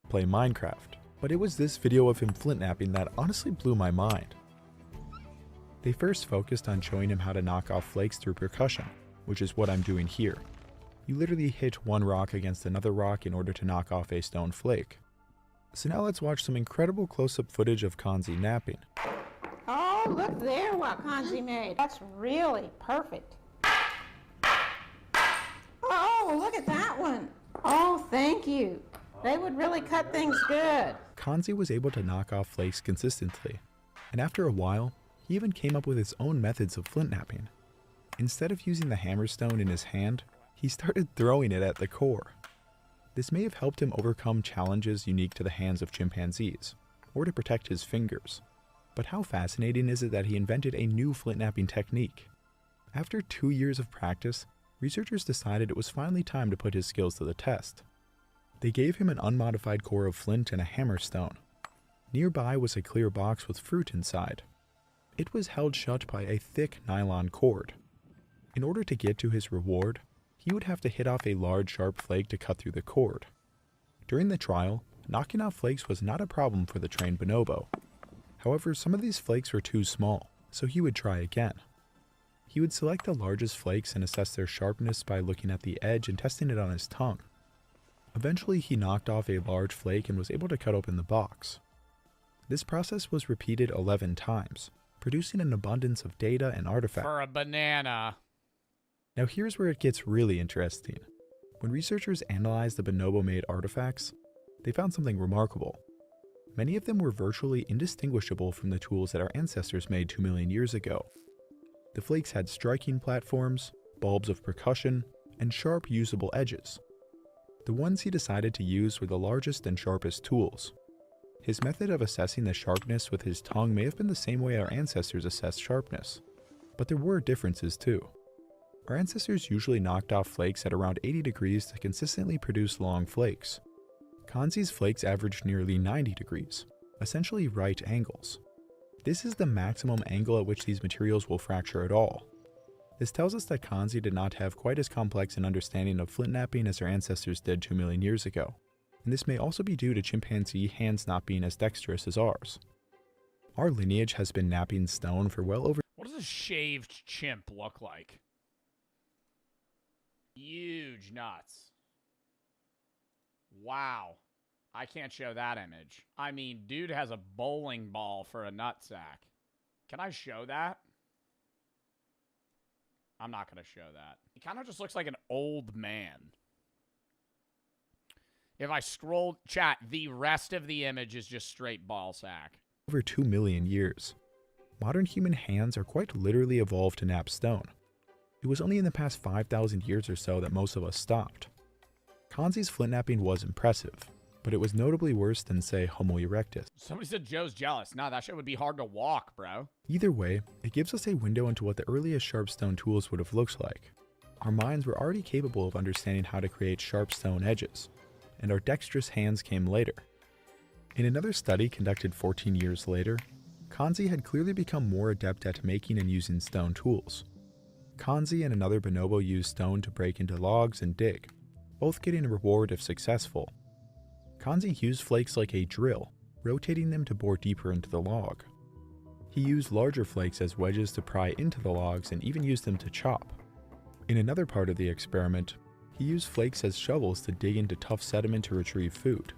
play Minecraft. But it was this video of him flint napping that honestly blew my mind. They first focused on showing him how to knock off flakes through percussion, which is what I'm doing here. You literally hit one rock against another rock in order to knock off a stone flake. So now let's watch some incredible close-up footage of Kanzi napping. Oh, look there what Kanzi made. That's really perfect. Oh, look at that one. Oh, thank you. They would really cut things good. Kanzi was able to knock off flakes consistently, and after a while, he even came up with his own methods of flint napping. Instead of using the hammerstone in his hand, he started throwing it at the core. This may have helped him overcome challenges unique to the hands of chimpanzees, or to protect his fingers. But how fascinating is it that he invented a new flint napping technique? After 2 years of practice, researchers decided it was finally time to put his skills to the test. They gave him an unmodified core of flint and a hammerstone. Nearby was a clear box with fruit inside. It was held shut by a thick nylon cord. In order to get to his reward, he would have to hit off a large sharp flake to cut through the cord. During the trial, knocking off flakes was not a problem for the trained bonobo. However, some of these flakes were too small, so he would try again. He would select the largest flakes and assess their sharpness by looking at the edge and testing it on his tongue. Eventually, he knocked off a large flake and was able to cut open the box. This process was repeated 11 times, producing an abundance of data and artifacts. For a banana. Now here's where it gets really interesting. When researchers analyzed the bonobo-made artifacts, they found something remarkable. Many of them were virtually indistinguishable from the tools that our ancestors made 2 million years ago. The flakes had striking platforms, bulbs of percussion, and sharp usable edges. The ones he decided to use were the largest and sharpest tools. His method of assessing the sharpness with his tongue may have been the same way our ancestors assessed sharpness, but there were differences too. Our ancestors usually knocked off flakes at around 80 degrees to consistently produce long flakes. Kanzi's flakes averaged nearly 90 degrees, essentially right angles. This is the maximum angle at which these materials will fracture at all. This tells us that Kanzi did not have quite as complex an understanding of flint napping as our ancestors did 2 million years ago, and this may also be due to chimpanzee hands not being as dexterous as ours. Our lineage has been napping stone for well over— What does a shaved chimp look like? Huge nuts. Wow. I can't show that image. I mean, dude has a bowling ball for a nutsack. Can I show that? I'm not going to show that. He kind of just looks like an old man. If I scroll, chat, the rest of the image is just straight ball sack. Over 2 million years. Modern human hands are quite literally evolved to nap stone. It was only in the past 5,000 years or so that most of us stopped. Kanzi's flint napping was impressive, but it was notably worse than, say, Homo erectus. Somebody said Joe's jealous. No, that shit would be hard to walk, bro. Either way, it gives us a window into what the earliest sharp stone tools would have looked like. Our minds were already capable of understanding how to create sharp stone edges, and our dexterous hands came later. In another study conducted 14 years later, Kanzi had clearly become more adept at making and using stone tools. Kanzi and another bonobo used stone to break into logs and dig, both getting a reward if successful. Kanzi used flakes like a drill, rotating them to bore deeper into the log. He used larger flakes as wedges to pry into the logs and even used them to chop. In another part of the experiment, he used flakes as shovels to dig into tough sediment to retrieve food.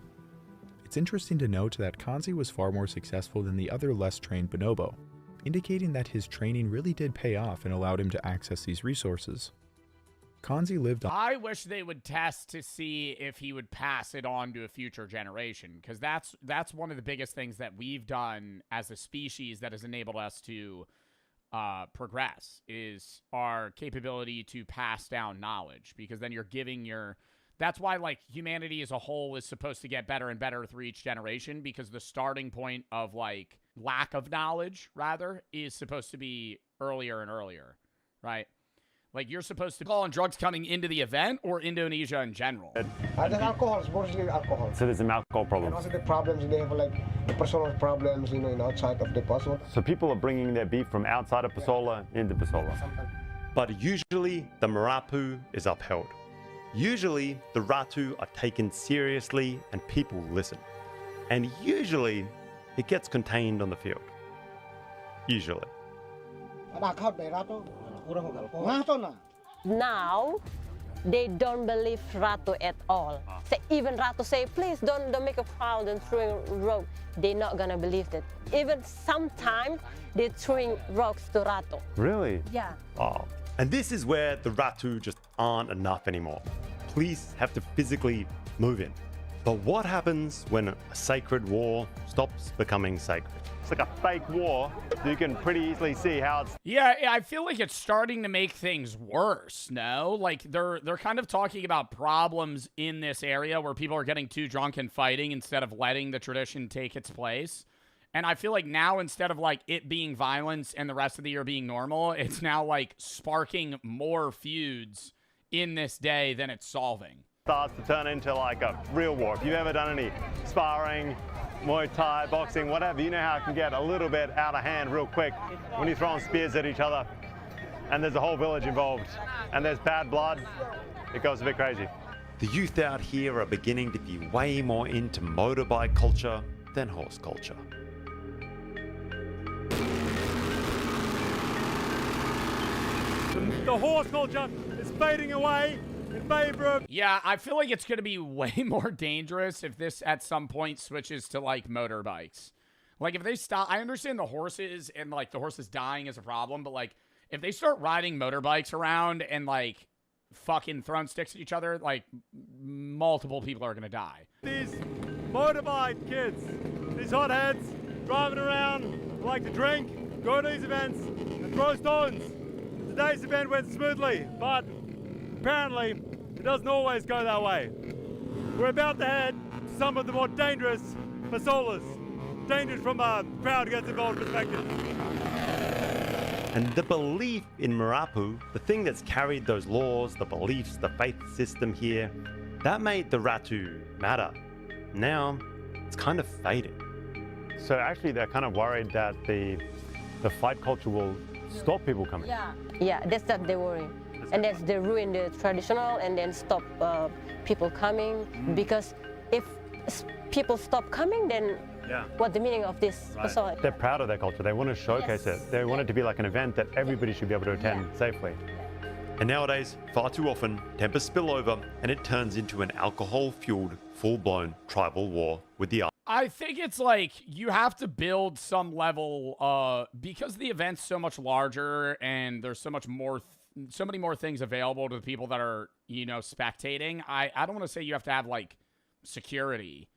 It's interesting to note that Kanzi was far more successful than the other less trained bonobo, indicating that his training really did pay off and allowed him to access these resources. Kanzi lived on— I wish they would test to see if he would pass it on to a future generation, because that's one of the biggest things that we've done as a species that has enabled us to progress, is our capability to pass down knowledge, because then you're giving That's why, like, humanity as a whole is supposed to get better and better through each generation, because the starting point of, like, lack of knowledge, rather, is supposed to be earlier and earlier, right? Like, you're supposed to call on drugs coming into the event or Indonesia in general. There's alcohol, it's mostly alcohol. So there's some alcohol problems. And also the problems, they have like the personal problems, you know, outside of the Pasola. So people are bringing their beef from outside of Pasola into Pasola. But usually the Marapu is upheld. Usually the Ratu are taken seriously and people listen. And usually it gets contained on the field. Usually. Now, they don't believe Ratu at all. So even Ratu say, please don't make a crowd and throwing rock. They're not gonna believe that. Even sometimes they're throwing rocks to Ratu. Really? Yeah. Oh. And this is where the Ratu just aren't enough anymore. Police have to physically move in. But what happens when a sacred war stops becoming sacred? It's like a fake war. You can pretty easily see how it's... Yeah, I feel like it's starting to make things worse, no? Like, they're kind of talking about problems in this area where people are getting too drunk and fighting instead of letting the tradition take its place. And I feel like now, instead of, like, it being violence and the rest of the year being normal, it's now, like, sparking more feuds in this day than it's solving. Starts to turn into, like, a real war. If you've ever done any sparring, Muay Thai, boxing, whatever, you know how it can get a little bit out of hand real quick when you're throwing spears at each other and there's a whole village involved and there's bad blood, it goes a bit crazy. The youth out here are beginning to be way more into motorbike culture than horse culture. The horse culture is fading away in favor of... Yeah, I feel like it's going to be way more dangerous if this at some point switches to, like, motorbikes. Like, if they stop... I understand the horses and, like, the horses dying is a problem, but, like, if they start riding motorbikes around and, like, fucking throwing sticks at each other, like, multiple people are going to die. These motorbike kids, these hotheads, driving around, like to drink, go to these events, and throw stones. Today's event went smoothly, but apparently it doesn't always go that way. We're about to head to some of the more dangerous Pasolas. Dangerous from a crowd gets involved perspective. And the belief in Marapu, the thing that's carried those laws, the beliefs, the faith system here, that made the Ratu matter. Now, it's kind of fading. So actually they're kind of worried that the fight culture will stop people coming. Yeah, that's what they worry. And that's they ruin the traditional and then stop people coming. Because if people stop coming, then what the meaning of this? Right. They're proud of their culture. They want to showcase it. They want it to be like an event that everybody should be able to attend safely. And nowadays, far too often, tempers spill over and it turns into an alcohol-fueled, full-blown tribal war with the I think it's like you have to build some level because the event's so much larger and there's so much more so many more things available to the people that are, you know, spectating. I don't want to say you have to have like security,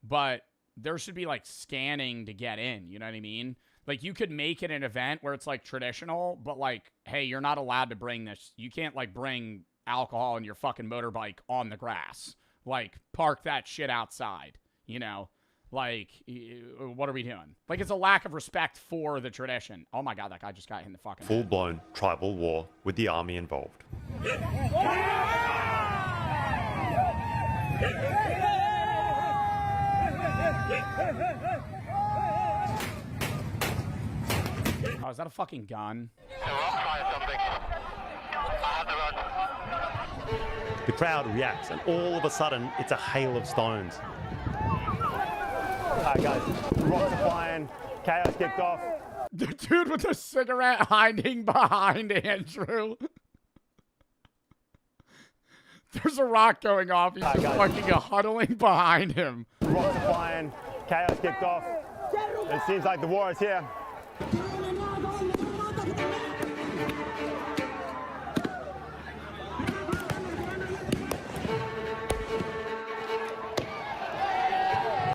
but there should be like scanning to get in, you know what I mean? Like you could make it an event where it's like traditional, but like, hey, you're not allowed to bring this. You can't like bring alcohol in your fucking motorbike on the grass. Like park that shit outside, you know? Like, what are we doing? Like, it's a lack of respect for the tradition. Oh my God, that guy just got hit in the fucking head. Full-blown tribal war with the army involved. Oh, is that a fucking gun? The crowd reacts, and all of a sudden, it's a hail of stones. Alright guys, rocks are flying, chaos kicked off. The dude with the cigarette hiding behind Andrew. There's a rock going off. He's just fucking huddling behind him. Rocks are flying, chaos kicked off. It seems like the war is here.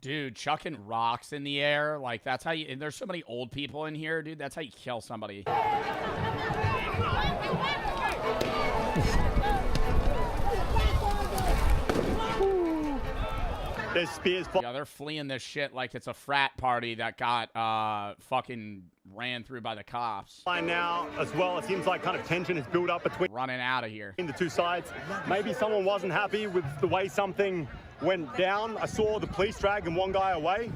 Dude, chucking rocks in the air, like that's how you, and there's so many old people in here, dude, that's how you kill somebody. There's spears. Yeah, they're fleeing this shit like it's a frat party that got fucking ran through by the cops. By now, as well, it seems like kind of tension is built up between running out of here in the two sides. Maybe someone wasn't happy with the way something went down. I saw the police dragging one guy away.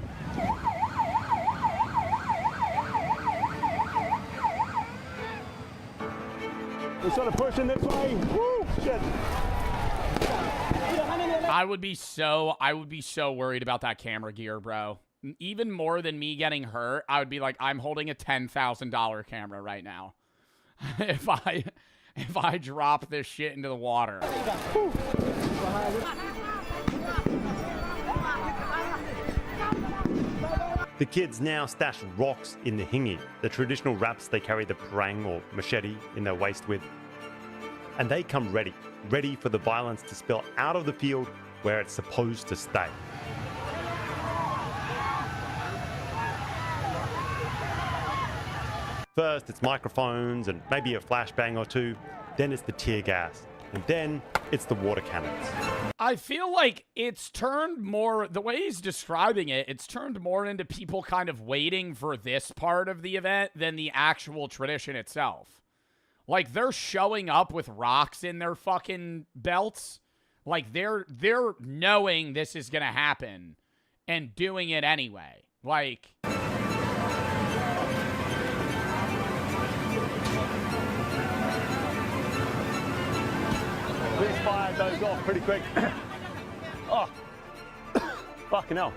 We're sort of pushing this way. Woo! Shit. I would be so worried about that camera gear, bro. Even more than me getting hurt, I would be like, I'm holding a $10,000 camera right now. if I drop this shit into the water. The kids now stash rocks in the hingi, the traditional wraps they carry the parang or machete in their waist with. And they come ready for the violence to spill out of the field where it's supposed to stay. First, it's microphones and maybe a flashbang or two. Then it's the tear gas. And then it's the water cannons. I feel like it's turned more, the way he's describing it, it's turned more into people kind of waiting for this part of the event than the actual tradition itself. Like, they're showing up with rocks in their fucking belts. Like, they're knowing this is going to happen and doing it anyway. Like... This fire goes off pretty quick. Oh, fucking hell.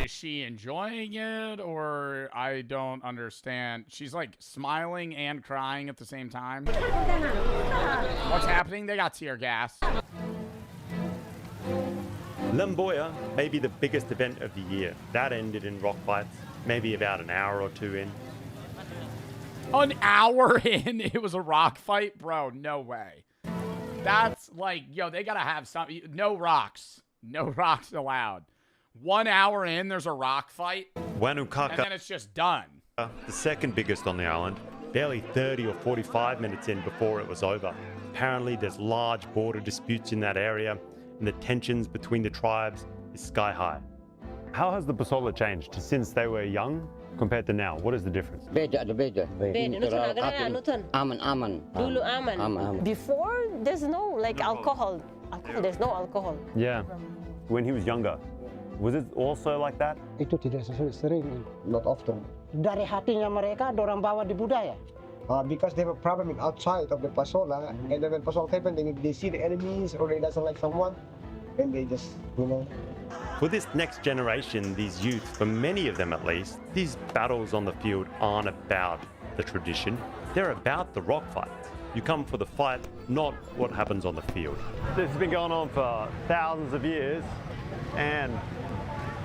Is she enjoying it, or I don't understand? She's like smiling and crying at the same time. What's happening? They got tear gas. Lamboya may be the biggest event of the year. That ended in rock fights, maybe about an hour or two in. An hour in, it was a rock fight? Bro, no way. That's like, yo, they gotta have something. No rocks. No rocks allowed. 1 hour in, there's a rock fight. Wanukaka, and then it's just done. The second biggest on the island, barely 30 or 45 minutes in before it was over. Apparently, there's large border disputes in that area, and the tensions between the tribes is sky high. How has the Pasola changed since they were young compared to now? What is the difference? Beda. Aman. Dulu aman. Before, there's no like alcohol. There's no alcohol. Yeah. When he was younger, was it also like that? Itu tidak sering, not often. Dari hatinya mereka, dorang bawa di budaya. Because they have a problem outside of the Pasola, and then when Pasola happen, they see the enemies or they doesn't like someone, and they just, you know. For this next generation, these youth, for many of them at least, these battles on the field aren't about the tradition. They're about the rock fights. You come for the fight, not what happens on the field. This has been going on for thousands of years, and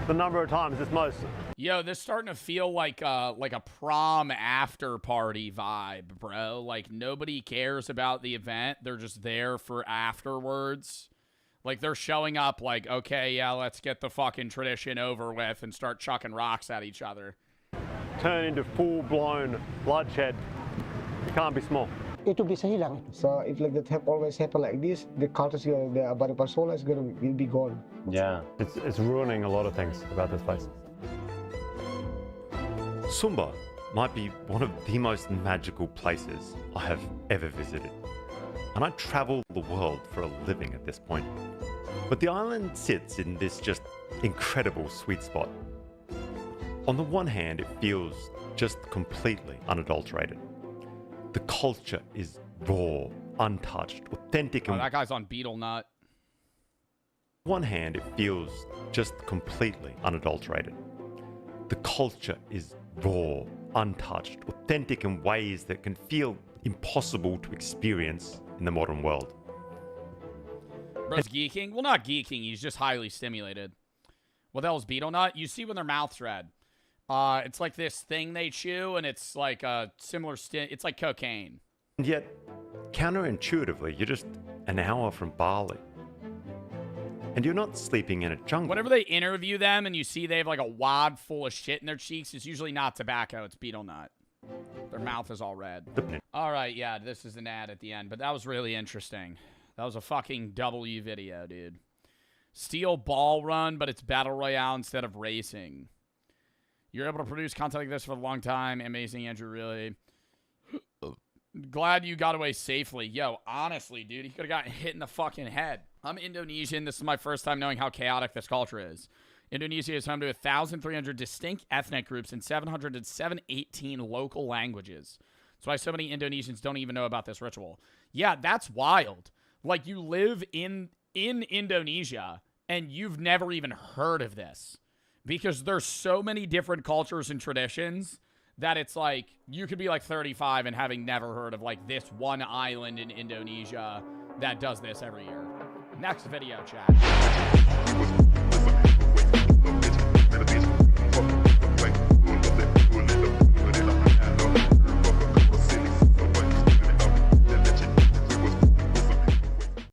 the number of times it's most... Yo, this is starting to feel like a prom after party vibe, bro. Like, nobody cares about the event. They're just there for afterwards. Like, they're showing up like, okay, yeah, let's get the fucking tradition over with and start chucking rocks at each other. Turn into full-blown bloodshed. It can't be small. Itu bisa hilang. So if like that always happen like this, the culture about the Pasola is will be gone. Yeah, it's ruining a lot of things about this place. Sumba might be one of the most magical places I have ever visited. And I travel the world for a living at this point. But the island sits in this just incredible sweet spot. On the one hand, it feels just completely unadulterated. The culture is raw, untouched, authentic, and... Oh, that guy's on Beetle Nut. On one hand, it feels just completely unadulterated. The culture is raw, untouched, authentic in ways that can feel impossible to experience in the modern world. Bro's geeking? Well, not geeking. He's just highly stimulated. What the hell is Beetle Nut? You see when their mouth's red. It's like this thing they chew, and it's like a similar... It's like cocaine. And yet, counterintuitively, you're just an hour from Bali. And you're not sleeping in a jungle. Whenever they interview them and you see they have like a wad full of shit in their cheeks, it's usually not tobacco, it's betel nut. Their mouth is all red. All right, yeah, this is an ad at the end, but that was really interesting. That was a fucking W video, dude. Steel ball run, but it's battle royale instead of racing. You're able to produce content like this for a long time. Amazing, Andrew, really. Glad you got away safely. Yo, honestly, dude, he could have gotten hit in the fucking head. I'm Indonesian. This is my first time knowing how chaotic this culture is. Indonesia is home to 1,300 distinct ethnic groups and 718 local languages. That's why so many Indonesians don't even know about this ritual. Yeah, that's wild. Like, you live in Indonesia and you've never even heard of this. Because there's so many different cultures and traditions that it's like, you could be like 35 and having never heard of like this one island in Indonesia that does this every year. Next video, chat.